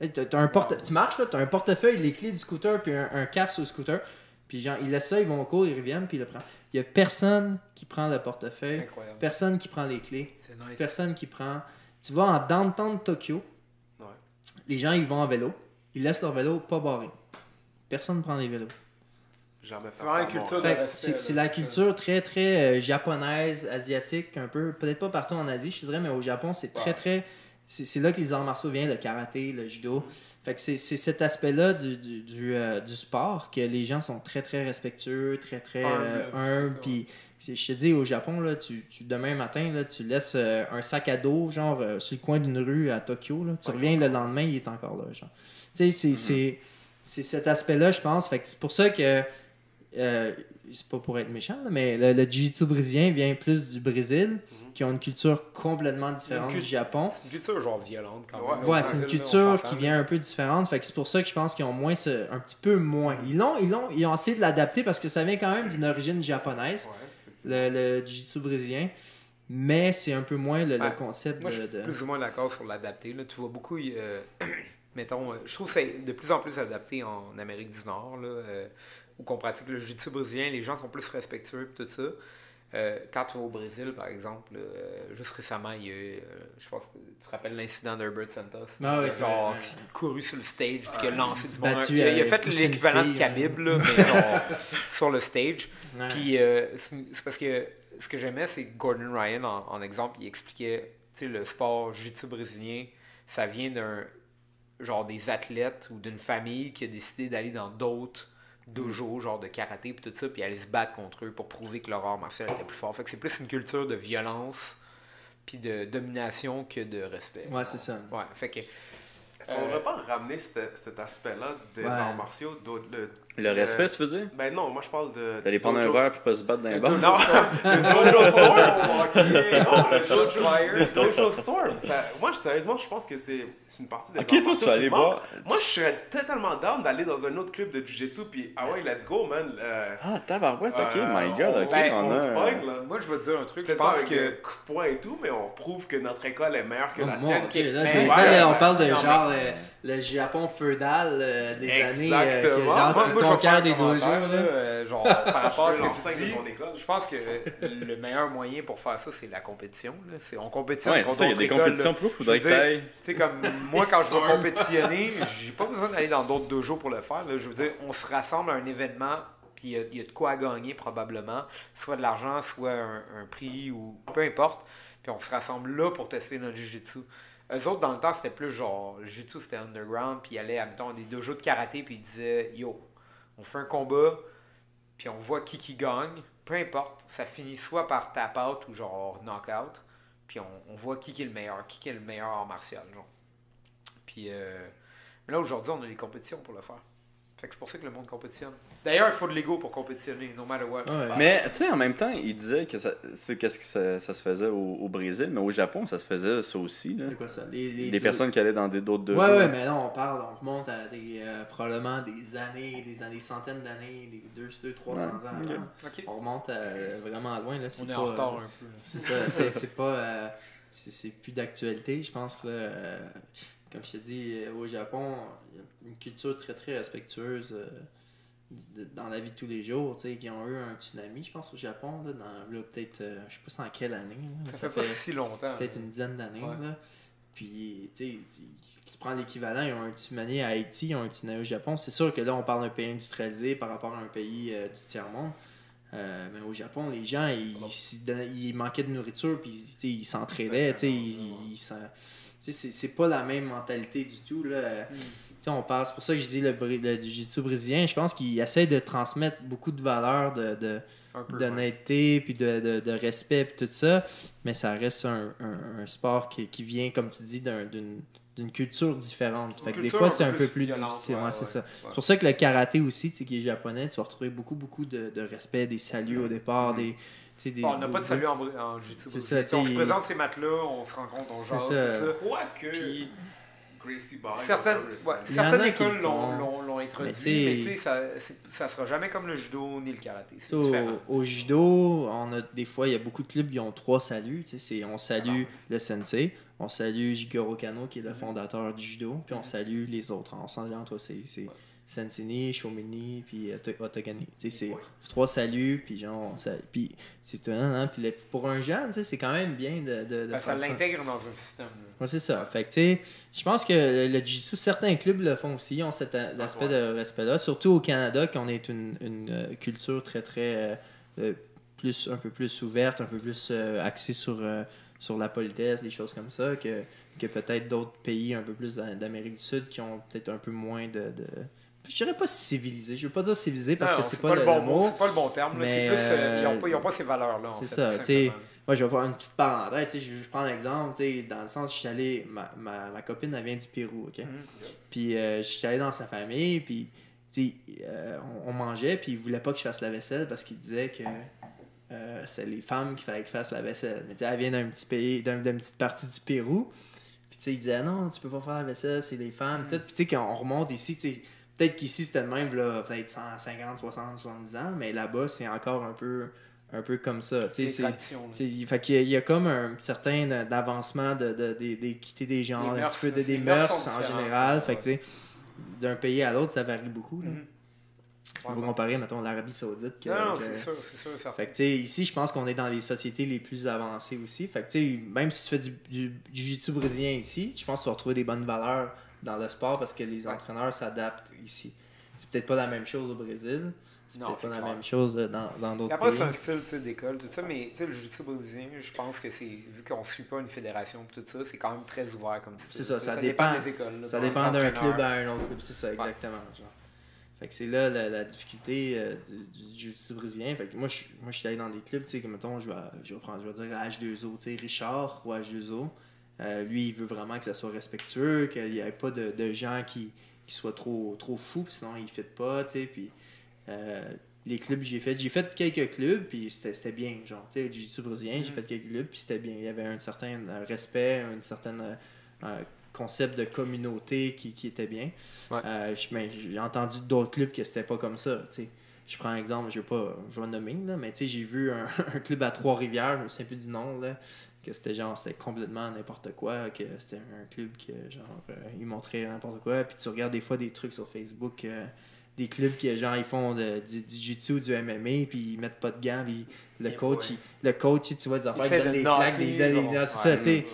F: Tu marches, là, tu as un portefeuille, les clés du scooter, puis un casque sur le scooter. Puis genre, ils laissent ça, ils vont au cours, ils reviennent, puis ils le prennent. Il n'y a personne qui prend le portefeuille,
E: Incroyable.
F: personne qui prend les clés,
E: C'est nice.
F: personne qui prend... Tu vas en downtown de Tokyo,
D: Ouais.
F: les gens, ils vont en vélo, ils laissent leur vélo pas barré. Personne ne prend les vélos.
D: Jamais faire
E: Vraiment
D: ça.
E: une culture
F: Fait
E: de
F: que
E: respect,
F: c'est
E: là.
F: la culture très, très japonaise, asiatique, un peu. Peut-être pas partout en Asie, je dirais, mais au Japon, c'est très, très... C'est là que les arts martiaux viennent, le karaté, le judo. Fait que c'est cet aspect-là du sport que les gens sont très, très respectueux, très, très humbles. Puis je te dis, au Japon, là, demain matin, là, tu laisses un sac à dos, genre, sur le coin d'une rue à Tokyo. Là, tu reviens le lendemain, il est encore là. Genre. Tu sais, c'est cet aspect-là, je pense. Fait que c'est pour ça que... c'est pas pour être méchant, là, mais le jiu-jitsu brésilien vient plus du Brésil, qui ont une culture complètement différente du Japon.
E: C'est une culture genre violente quand même.
F: Ouais, c'est une culture qui vient un peu différente. Fait que c'est pour ça que je pense qu'ils ont moins un petit peu moins. Ils ont essayé de l'adapter parce que ça vient quand même d'une origine japonaise, le jiu-jitsu brésilien. Mais c'est un peu moins le concept
E: Moi, je suis plus ou moins d'accord sur l'adapter. Là. Tu vois beaucoup, mettons, je trouve que c'est de plus en plus adapté en Amérique du Nord, là, où on pratique le jiu-jitsu brésilien. Les gens sont plus respectueux et tout ça. Quand tu vas au Brésil, par exemple, juste récemment, il y a eu, je pense que tu te rappelles l'incident d'Herbert Santos.
F: Ah oui,
E: genre,
F: c'est
E: qui couru sur le stage puis qui a lancé du monde.
F: battu,
E: Il a fait
F: poussé une
E: l'équivalent de
F: fille,
E: Khabib, là, mais genre sur le stage.
F: Ouais.
E: Puis c'est parce que ce que j'aimais, c'est que Gordon Ryan, en exemple, il expliquait, tu sais, le sport jiu-jitsu brésilien, ça vient genre des athlètes ou d'une famille qui a décidé d'aller dans d'autres dojo, genre de karaté puis tout ça, puis aller se battre contre eux pour prouver que leur art martial était plus fort. Fait que c'est plus une culture de violence puis de domination que de respect.
F: Ouais, c'est ça.
E: Ouais, fait que...
D: Est-ce qu'on ne devrait pas ramener cet aspect-là des arts martiaux?
A: Le respect, tu veux dire?
D: Ben non, moi je parle de...
A: D'aller prendre un verre puis pas se battre dans les bars?
D: Non, le Dojo Storm! Le Dojo Storm! Moi, sérieusement, je pense que c'est une partie des arts
A: Ok, toi,
D: martiaux
A: tu vas
D: qui
A: aller
D: manque.
A: voir.
D: Moi, je serais totalement down d'aller dans un autre club de Jiu-Jitsu, puis ah ouais, let's go, man!
A: Ah, tabarouette, ok, my god, ok.
D: On se pogne, là.
E: Moi, je vais te dire un truc, je
D: Peut-être pas
E: pense
D: avec
E: que...
D: coup de poing et tout, mais on prouve que notre école est meilleure que la
F: Mon
D: tienne.
F: Dieu, là,
E: c'est-
F: là, on
E: ouais,
F: parle de
E: non,
F: genre le Japon feudal des années que
D: Exactement.
F: genre
E: Moi,
F: tu
E: je vais
F: conquiers
E: faire
F: des
E: un
F: dojos.
E: commentaire,
F: Là.
E: genre, par rapport à ce que
D: l'enseigne
E: tu
D: de
E: dis,
D: ton école.
E: je pense que le meilleur moyen pour faire ça, c'est la compétition. Là. On compétitionne
A: Ouais, c'est
E: contre
A: ça, il y a
E: d'autres
A: des
E: écoles,
A: compétitions
E: là.
A: pour, faudrait
E: Je
A: que
E: veux dire,
A: t'ailles.
E: Tu sais, comme moi, quand je veux compétitionner, j'ai pas besoin d'aller dans d'autres dojos pour le faire. Là. Je veux dire, on se rassemble à un événement, puis il y a de quoi à gagner probablement, soit de l'argent, soit un prix, ou peu importe. Puis on se rassemble là pour tester notre jiu-jitsu. Eux autres, dans le temps, c'était plus genre, le jiu-jitsu, c'était underground, puis ils allaient, admettons, des dojos de karaté, puis ils disaient, yo, on fait un combat, puis on voit qui gagne, peu importe, ça finit soit par tap-out ou genre knock-out, puis on voit qui est le meilleur art martial, genre. Puis, mais là, aujourd'hui, on a des compétitions pour le faire. Fait que c'est pour ça que le monde compétitionne. D'ailleurs, il faut de l'ego pour compétitionner, no matter what.
F: Ouais.
A: Mais, tu sais, en même temps, il disait que ça se faisait au Brésil, mais au Japon, ça se faisait ça aussi. Là.
F: C'est quoi ça?
A: Des personnes qui allaient dans d'autres dojos.
F: Ouais, mais là, on remonte à probablement des centaines d'années, des 200-300 ans.
A: ok.
F: Avant.
E: Ok.
F: On remonte vraiment loin. Là.
E: On est
F: pas,
E: en retard un peu.
F: C'est ça, tu sais, c'est pas. C'est plus d'actualité, je pense. Là, comme je te dis, au Japon, il y a une culture très très respectueuse dans la vie de tous les jours. Tu sais, ils ont eu un tsunami, je pense, au Japon, là, peut-être, je sais pas dans quelle année. Là,
E: Ça fait pas si longtemps.
F: peut-être une dizaine d'années.
E: Ouais.
F: Là. Puis, tu sais, tu prends l'équivalent, ils ont un tsunami à Haïti, ils ont un tsunami au Japon. C'est sûr que là, on parle d'un pays industrialisé par rapport à un pays du tiers-monde. Mais au Japon, les gens, ils manquaient de nourriture, puis ils s'entraidaient. C'est pas la même mentalité du tout. Là. On parle, c'est pour ça que je dis le jiu-jitsu brésilien. Je pense qu'il essaie de transmettre beaucoup de valeurs d'honnêteté, puis de respect, puis tout ça. Mais ça reste un sport qui vient, comme tu dis, d'une culture différente. Fait que des fois, c'est un peu plus difficile. Ouais, c'est ça. C'est pour ça que le karaté aussi, qui est japonais, tu vas retrouver beaucoup de respect, des saluts au départ,
E: On n'a pas de salut en jiu-jitsu.
F: C'est ça,
E: On se présente ces maths-là, on se rencontre, on jase, tout
F: ça.
E: ça.
D: Quoique
E: Puis,
D: Gracie Barry,
E: certaines
F: Il y en
E: certaines
F: a qui
E: écoles
F: le
E: l'ont
F: font.
E: l'ont introduit,
F: Mais
E: mais tu sais, ça sera jamais comme le judo ni le karaté. C'est
F: Au,
E: différent.
F: au judo, des fois, il y a beaucoup de clubs qui ont 3 saluts. On salue le sensei, on salue Jigoro Kano, qui est le fondateur du judo, puis on salue les autres. On s'en entre c'est Sensini, Shomini, puis Otogani. C'est 3 saluts, puis genre, puis c'est étonnant, hein? Puis pour un jeune, c'est quand même bien de
E: Ça
F: faire ça.
E: l'intègre dans un système.
F: Ouais, c'est ça. Fait que, tu sais, je pense que le jiu-jitsu, certains clubs le font aussi, ils ont cet aspect de respect-là. Surtout au Canada, qu'on est une culture très, très un peu plus ouverte, un peu plus axée sur la politesse, des choses comme ça, que peut-être d'autres pays un peu plus d'Amérique du Sud qui ont peut-être un peu moins de... Je dirais pas civilisé. Je veux pas dire civilisé parce que c'est pas le
E: bon
F: mot.
E: C'est pas le bon terme. Là.
F: Mais,
E: ils n'ont pas ces valeurs-là.
F: C'est
E: fait,
F: ça.
E: tout
F: Tu sais,
E: simplement.
F: moi, je vais faire une petite parenthèse. Je prends un exemple. Dans le sens, je suis allé. Ma copine, elle vient du Pérou. OK? Puis, je suis allé dans sa famille. Puis, on mangeait. Puis, il voulait pas que je fasse la vaisselle parce qu'il disait que c'est les femmes qu'il fallait que fassent la vaisselle. Mais, elle vient d'un petit pays, d'une petite partie du Pérou. Puis, il disait non, tu peux pas faire la vaisselle, c'est les femmes. Tout. Puis, quand on remonte ici, peut-être qu'ici, c'était le même, là, peut-être 150, 60, 70 ans, mais là-bas, c'est encore un peu comme ça. Fait qu'il y a comme un certain avancement d'équité des genres, un petit peu des mœurs en général. Fait que, tu sais, d'un pays à l'autre, ça varie beaucoup. On va comparer, mettons, l'Arabie Saoudite.
E: Non, c'est sûr, certain.
F: Fait que, tu sais, ici, je pense qu'on est dans les sociétés les plus avancées aussi. Fait que, tu sais, même si tu fais du jiu-jitsu brésilien ici, je pense que tu vas retrouver des bonnes valeurs dans le sport parce que les entraîneurs s'adaptent ici. C'est peut-être pas la même chose au Brésil. C'est peut-être pas la même chose dans d'autres
E: Après,
F: pays.
E: c'est un style d'école, tout ça, mais le jiu-jitsu brésilien, je pense que c'est, vu qu'on ne suit pas une fédération et tout ça, c'est quand même très ouvert comme style.
F: C'est ça dépend
E: des écoles. Là,
F: ça
E: pour
F: dépend
E: un
F: d'un
E: entraîneur.
F: club à un autre club, c'est ça, exactement. Genre. Fait que c'est là la difficulté du jiu-jitsu brésilien. Fait que moi, je suis allé dans des clubs, tu sais, comme mettons, je vais dire à H2O, tu sais, Richard ou H2O. Lui, il veut vraiment que ça soit respectueux, qu'il n'y ait pas de gens qui soient trop fous, sinon ils ne fit pas, tu sais. Puis les clubs, j'ai fait quelques clubs, puis c'était bien, genre, tu sais, le jiu-jitsu brésilien, j'ai fait quelques clubs, puis c'était bien. Il y avait un certain respect, un certain concept de communauté qui était bien.
E: Ouais.
F: J'ai entendu d'autres clubs que c'était pas comme ça, tu sais. Je prends un exemple, je vais nommer, là, mais tu sais, j'ai vu un club à Trois-Rivières, je me souviens plus du nom, là, que c'était complètement n'importe quoi, que c'était un club que ils montraient n'importe quoi, puis tu regardes des fois des trucs sur Facebook, des clubs qui genre ils font du jiu-jitsu ou du MMA, puis ils mettent pas de gants, puis le coach, tu vois des affaires, il donne des claques, c'est ça, tu sais.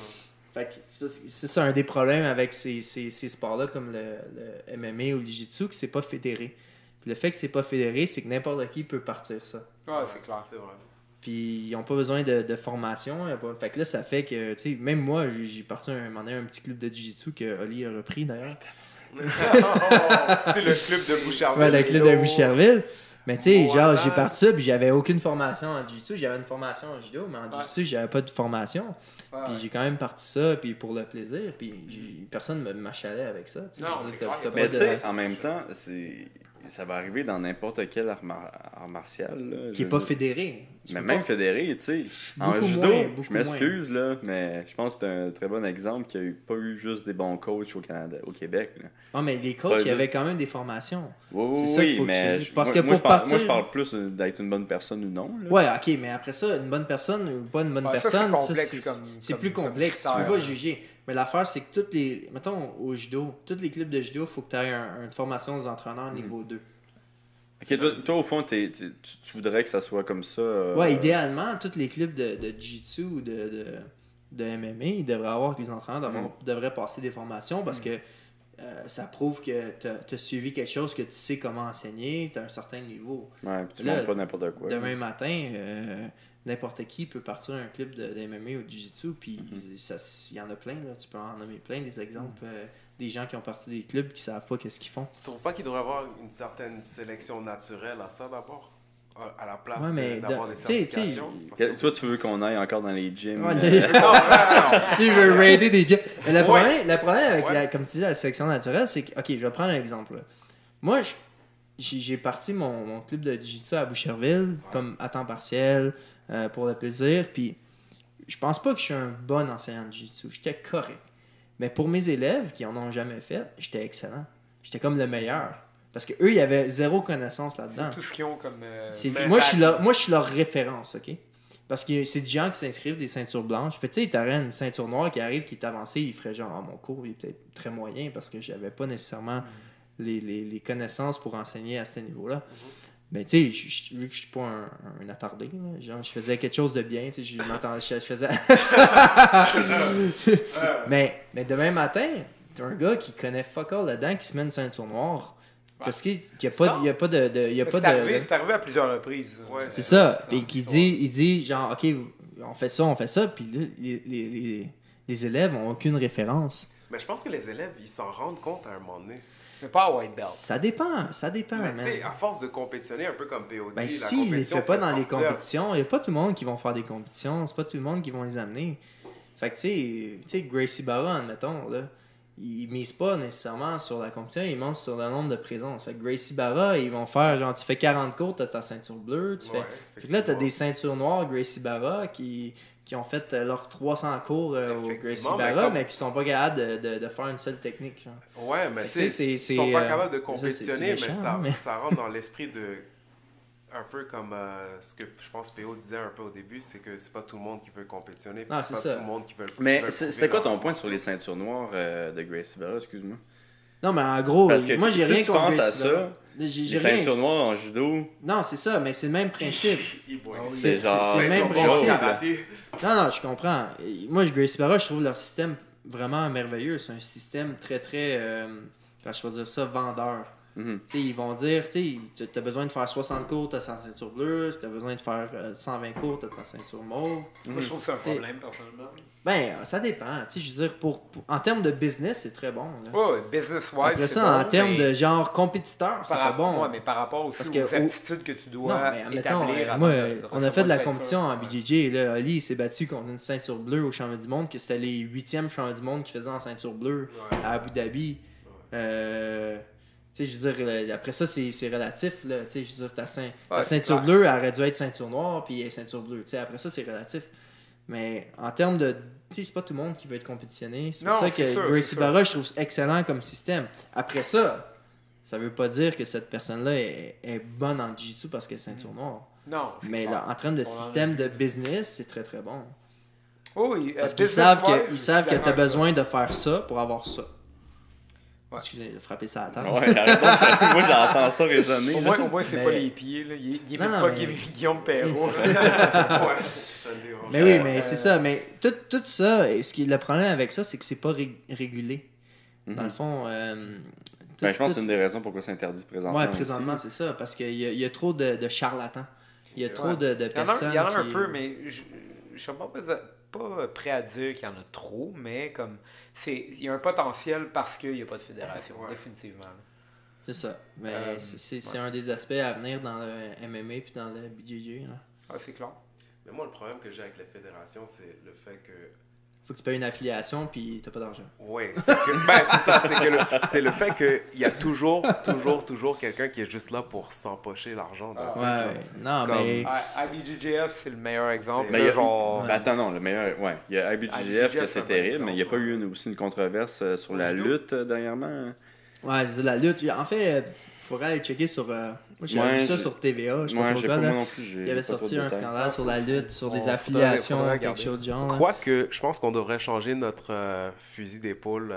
F: Fait que c'est ça un des problèmes avec ces sports-là comme le MMA ou le jiu-jitsu, que c'est pas fédéré. Puis le fait que c'est pas fédéré, c'est que n'importe qui peut partir ça.
E: Ouais, c'est clair, c'est vrai.
F: Puis ils n'ont pas besoin de formation. Fait que là, ça fait que, tu sais, même moi, j'ai parti un petit club de jiu-jitsu que Oli a repris d'ailleurs.
D: C'est le club de Boucherville.
F: Ouais, le club de Boucherville. Mais tu sais,
D: Voilà.
F: genre, j'ai parti ça, puis j'avais aucune formation en jiu-jitsu. J'avais une formation en judo, mais en jiu-jitsu, j'avais pas de formation. Puis j'ai quand même parti ça, puis pour le plaisir, puis personne ne m'achalait avec ça.
E: Non, c'est clair.
A: Mais tu sais, en même temps, ça va arriver dans n'importe quel art martial. Là,
F: qui n'est pas fédéré.
A: Mais même fédéré, tu sais. En
F: Beaucoup
A: judo,
F: moins,
A: je
F: beaucoup
A: m'excuse, là, mais je pense que c'est un très bon exemple qu'il n'y a pas eu juste des bons coachs au Canada, au Québec. Là.
F: Ah, mais les coachs, il y avait quand même des formations.
A: Oui,
F: C'est ça qu'il faut
A: mais
F: que tu... Parce
A: moi,
F: que pour partir...
A: moi, je parle plus d'être une bonne personne ou non. Là.
F: Ouais, ok, mais après ça, une bonne personne ou pas une bonne personne, c'est plus complexe. Tu peux pas juger. Mais l'affaire, c'est que toutes les... Mettons, au judo, tous les clubs de judo, il faut que tu aies une formation des entraîneurs niveau 2.
A: Ok, toi, au fond, tu voudrais que ça soit comme ça.
F: Ouais, idéalement, tous les clubs de jiu-jitsu ou de MMA, ils devraient avoir des entraîneurs, devraient passer des formations parce que ça prouve que tu as suivi quelque chose, que tu sais comment enseigner, tu as un certain niveau.
A: Ouais, puis tu
F: Là,
A: montres pas n'importe quoi.
F: Demain matin, n'importe qui peut partir à un club de MMA ou de jiu-jitsu, puis il y en a plein, là, tu peux en nommer plein des exemples. Des gens qui ont parti des clubs qui savent pas qu'est-ce qu'ils font.
D: Tu trouves pas qu'il devrait y avoir une certaine sélection naturelle à ça d'abord? À la place
F: Ouais,
D: d'avoir des certifications?
A: Toi, tu veux qu'on aille encore dans les gyms.
F: Ouais, il veut raider des gyms. Mais le problème avec, comme tu dis, la sélection naturelle, c'est que, ok, je vais prendre un exemple. Là. Moi, j'ai parti mon club de jiu-jitsu à Boucherville, comme à temps partiel. pour le plaisir. Puis je pense pas que je suis un bon enseignant de jiu-jitsu. J'étais correct. Mais pour mes élèves qui en ont jamais fait, j'étais excellent. J'étais comme le meilleur. Parce qu'eux, ils avaient zéro connaissance là-dedans.
E: Tout ce qu'ils ont comme.
F: Moi, je suis leur référence, OK? Parce que c'est des gens qui s'inscrivent des ceintures blanches. Fait tu sais, t'aurais une ceinture noire qui arrive, qui est avancée, il ferait genre, mon cours, il est peut-être très moyen parce que j'avais pas nécessairement les connaissances pour enseigner à ce niveau-là. Mais tu sais, vu que je suis pas un attardé, là, genre, je faisais quelque chose de bien, tu sais, je faisais... mais demain matin, t'as un gars qui connaît fuck all dedans, qui se met une ceinture noire. Parce qu'il n'y a pas de.
E: C'est arrivé à plusieurs reprises.
D: Ouais,
F: c'est ça. Puis il dit, genre, OK, on fait ça. Puis là, les élèves n'ont aucune référence.
D: Mais je pense que les élèves, ils s'en rendent compte à un moment donné.
E: Mais pas à white belt.
F: Ça dépend.
D: Mais tu sais, à force de compétitionner, un peu comme POD,
F: ben,
D: la
F: si, il ne les
D: compétition
F: fait pas dans les
D: sortir.
F: compétitions. Il n'y a pas tout le monde qui vont faire des compétitions. C'est pas tout le monde qui vont les amener. Fait que, tu sais, Gracie Barra, admettons, là, ils misent pas nécessairement sur la compétition, ils misent sur le nombre de présences. Fait que Gracie Barra, ils vont faire, genre, tu fais 40 cours, t'as ta ceinture bleue, tu fais... Fait que là, t'as des ceintures noires, Gracie Barra, qui ont fait leurs 300 cours au Gracie Barra, mais qui sont pas capables de faire une seule technique, genre.
D: Ouais, mais tu sais, ils sont pas capables de compétitionner,
F: méchant,
D: ça rentre dans l'esprit de... Un peu comme ce que je pense PO disait un peu au début, c'est que c'est pas tout le monde qui veut compétitionner, puis c'est pas tout le monde qui veut...
A: Mais c'est quoi ton point sur les ceintures noires de Gracie Barra, excuse-moi?
F: Non, mais en gros,
A: parce que
F: moi j'ai
A: si
F: rien
A: tu
F: contre
A: penses à
F: Gracie
A: ça,
F: Barra.
A: les ceintures noires en judo...
F: Non, c'est ça, mais c'est le même principe.
A: C'est genre...
F: le même
A: principe.
F: Non, je comprends. Moi, Gracie Barra, je trouve leur système vraiment merveilleux. C'est un système très, très... comment je peux dire ça? Vendeur. T'sais, ils vont dire, tu as besoin de faire 60 cours, tu as ta ceinture bleue, tu as besoin de faire 120 cours, tu as ta ceinture mauve.
E: Moi, je trouve que c'est un problème, personnellement.
F: Ben, ça dépend. Je veux dire, en termes de business, c'est très bon.
E: Ouais, business-wise,
F: après ça, en termes de genre compétiteur, c'est pas bon.
E: Ouais, mais par rapport aussi aux aptitudes que tu dois
F: établir.
E: établir.
F: Moi, on a fait de la compétition en BJJ. Là, Ali s'est battu contre une ceinture bleue au championnat du monde, que c'était les 8e championnats du monde qui faisaient en ceinture bleue à Abu Dhabi. Je veux dire, après ça, c'est relatif. Là, je veux dire, ta ceinture bleue, elle aurait dû être ceinture noire, puis elle est ceinture bleue. Après ça, c'est relatif. Mais en termes de. C'est pas tout le monde qui veut être compétitionné. C'est pour ça que Gracie Barra, je trouve excellent comme système. Après ça, ça veut pas dire que cette personne-là est bonne en jiu-jitsu parce qu'elle est ceinture noire.
E: Non.
F: Mais là, en termes de système de business, c'est très très bon.
E: Oui,
F: parce qu'ils savent que tu as besoin de faire ça pour avoir ça. Ouais. Excusez, de frapper ça à la table.
A: Ouais, moi j'entends ça résonner.
E: Au moins c'est pas les pieds. Là. Il est pas Guillaume Perrault.
F: Mais oui, mais c'est ça. Mais tout ça, le problème avec ça, c'est que c'est pas régulé. Dans le fond.
A: Je pense que c'est une des raisons pourquoi c'est interdit présentement.
F: Ouais, présentement, c'est ça. Parce qu'il y a trop de charlatans. Il y a trop de personnes.
E: Il y en a un peu, mais je suis pas prêt à dire qu'il y en a trop, mais comme il y a un potentiel parce qu'il n'y a pas de fédération, définitivement.
F: C'est ça. Mais c'est un des aspects à venir dans le MMA puis dans le BJJ.
E: Ah, c'est clair.
D: Mais moi, le problème que j'ai avec les fédérations, c'est le fait que...
F: Faut que tu payes une affiliation puis t'as pas d'argent.
D: Oui, c'est ça. C'est le fait qu'il y a toujours quelqu'un qui est juste là pour s'empocher l'argent.
F: Mais...
E: IBJJF, c'est le meilleur exemple.
A: Mais attends, non, le meilleur... Ouais, il y a IBJJF que c'est terrible, mais il n'y a pas eu aussi une controverse sur la lutte dernièrement.
F: Ouais, c'est la lutte. En fait, il faudrait aller checker sur... Moi, j'ai vu ça sur TVA. Je sais pas trop quoi. Il y avait sorti un scandale sur la lutte, sur des affiliations, quelque chose du genre.
D: Quoique, je pense qu'on devrait changer notre fusil d'épaule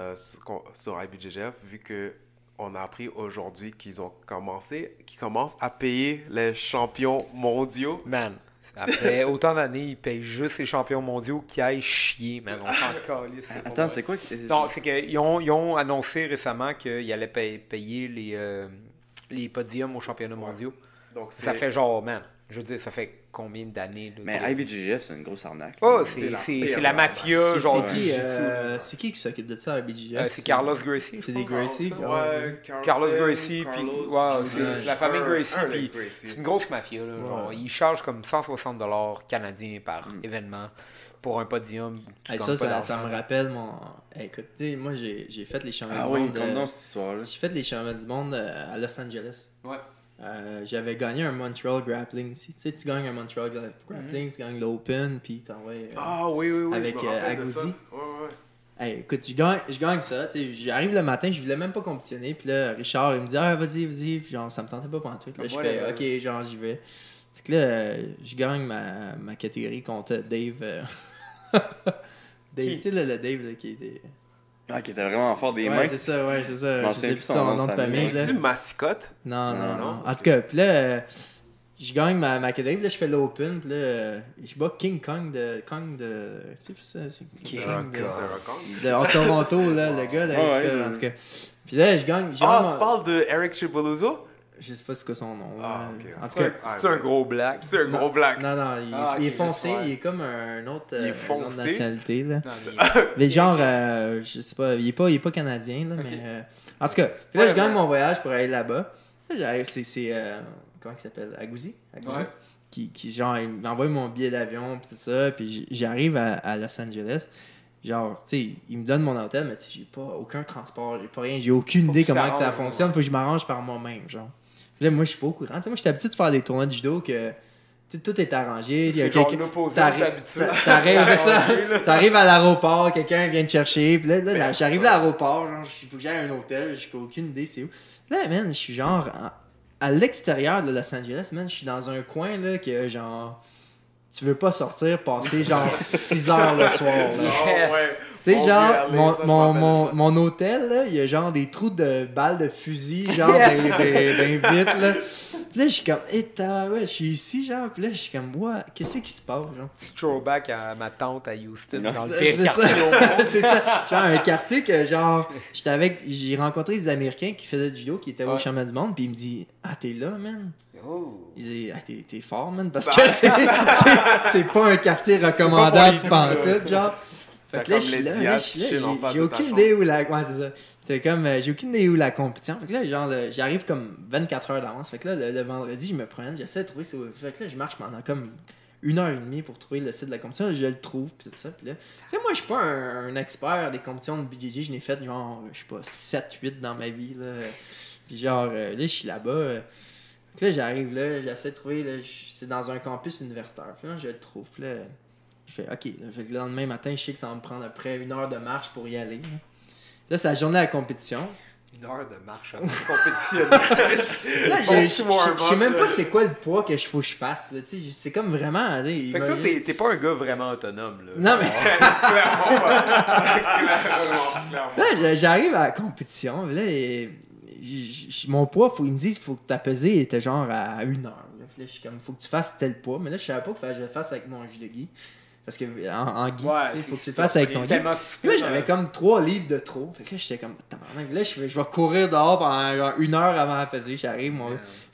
D: sur IBJJF, vu qu'on a appris aujourd'hui qu'ils commencent à payer les champions mondiaux.
E: Man, après autant d'années, ils payent juste les champions mondiaux qui aillent chier, man. On s'en calisse.
A: Attends, c'est quoi?
E: Non, c'est qu'ils ont annoncé récemment qu'ils allaient payer les podiums aux championnats mondiaux. Donc, ça fait genre, man, je veux dire, ça fait combien d'années? Là,
A: mais IBJJF, c'est une grosse arnaque.
E: Oh, c'est la mafia, genre.
F: C'est qui s'occupe de ça à IBJJF?
E: C'est Carlos Gracie.
F: C'est des Gracie?
E: Ouais, Carlos Gracie, puis c'est la famille Gracie, puis c'est une grosse mafia, là, genre, ils chargent comme 160$ canadiens par événement pour un podium.
F: Ça me rappelle mon... Écoutez, moi j'ai fait les championnats du monde...
A: cette histoire-là.
F: J'ai fait les championnats du monde à Los Angeles.
E: Ouais.
F: j'avais gagné un Montreal Grappling aussi. Tu sais, tu gagnes un Montreal Grappling, tu gagnes l'Open, puis t'envoies
D: oui,
F: avec
D: je me rappelle de ça.
F: Agouzi.
D: Ouais.
F: Hey, écoute, je gagne ça. Tu sais, j'arrive le matin, je voulais même pas compétitionner. Puis là, Richard, il me dit, vas-y. Puis genre, ça me tentait pas pendant tout. Là, je fais, ok, genre, j'y vais. Fait que là, je gagne ma catégorie contre Dave. Dave, tu sais, le Dave là, qui était.
A: Ah, qui était vraiment fort des mains.
F: C'est ça.
A: Je
F: sais plus son nom de famille.
D: C'est une mascotte?
F: Non. En tout cas, puis là, je gagne ma catégorie, puis là, je fais l'Open, puis là, je bats King Kong de. Tu sais, ça, c'est King Kong de Toronto, là, le gars, là, en tout cas. Puis là, je gagne.
D: Tu parles de Eric Chiboluzzo?
F: Je sais pas c'est quoi son nom.
D: Ok.
F: En tout cas,
E: C'est un gros black.
D: C'est un gros black.
F: Non, il est foncé,
E: ouais.
F: il est comme un autre,
D: Il est
F: une autre
D: foncé?
F: nationalité. Là.
E: Non,
F: Mais genre, je sais pas, il est pas canadien, là, mais. En tout cas, puis là, je gagne mon voyage pour aller là-bas. Là, j'arrive, c'est comment il s'appelle? Agouzi?
E: Ouais.
F: Qui genre, il m'envoie mon billet d'avion, puis tout ça, puis j'arrive à Los Angeles. Genre, tu sais, il me donne mon hôtel, mais tu sais, j'ai pas aucun transport, j'ai pas rien, j'ai aucune idée comment que ça fonctionne, faut que je m'arrange par moi-même, genre. Là, moi, je suis pas au courant. Tu sais, moi, j'étais habitué de faire des tournois de judo que tout est arrangé. Il y a
E: C'est genre l'opposé,
F: t'arrives à l'aéroport, quelqu'un vient te chercher. Puis là j'arrive à l'aéroport, genre, il faut que j'aille à un hôtel, j'ai aucune idée c'est où. Là, man, je suis genre à l'extérieur de Los Angeles, man, je suis dans un coin là que genre tu veux pas sortir, passer genre 6 heures le soir. Tu sais, genre, mon hôtel, là, il y a genre des trous de balles de fusil, genre des vitres, là. Puis là, je suis comme, je suis ici, genre. Puis là, je suis comme, qu'est-ce qui se passe, genre?
E: Petit throwback à ma tante à Houston, dans le
F: C'est
E: pire
F: ça.
E: quartier au monde.
F: C'est ça. Genre, un quartier que, genre, j'ai rencontré des Américains qui faisaient du judo, qui étaient au championnat du monde, puis il me dit, t'es là, man? Il dit, t'es fort, man, parce que c'est pas un quartier recommandable pantoute, genre. Fait que là, j'ai aucune idée où la... Ouais, c'est ça. C'est comme, j'ai aucune idée où la compétition. Fait que là, genre, j'arrive comme 24 heures d'avance. Fait que là, le vendredi, je me promène, j'essaie de trouver... Fait que là, je marche pendant comme 1h30 pour trouver le site de la compétition. Je le trouve, pis tout ça. Pis là, tu sais, moi, je suis pas un expert des compétitions de BJJ. Je n'ai fait, genre, je sais pas, 7-8 dans ma vie, là. Pis genre, là, je suis là-bas... Puis là, j'arrive là, j'essaie de trouver, là, c'est dans un campus universitaire. Puis là, je le trouve. Puis là, je fais OK. Là, fait que le lendemain matin, je sais que ça va me prendre après 1 heure de marche pour y aller. Là, c'est la journée à la compétition.
E: 1 heure de marche à compétition.
F: Là, je sais même pas c'est quoi le poids que faut que je fasse. Là, c'est comme vraiment... Là,
E: fait que toi, t'es pas un gars vraiment autonome. Là.
F: Non, mais... Là, j'arrive à la compétition. Là, mon poids, il me dit faut que ta pesée était genre à 1 heure. Là, je suis comme, faut que tu fasses tel poids. Mais là, je savais pas que je le fasse avec mon juge de gi. Parce que en gi, il faut que tu le fasses avec ton gi. Là, j'avais comme 3 livres de trop. Fait que là, j'étais comme, là, je vais courir dehors pendant genre 1 heure avant la pesée. J'arrive,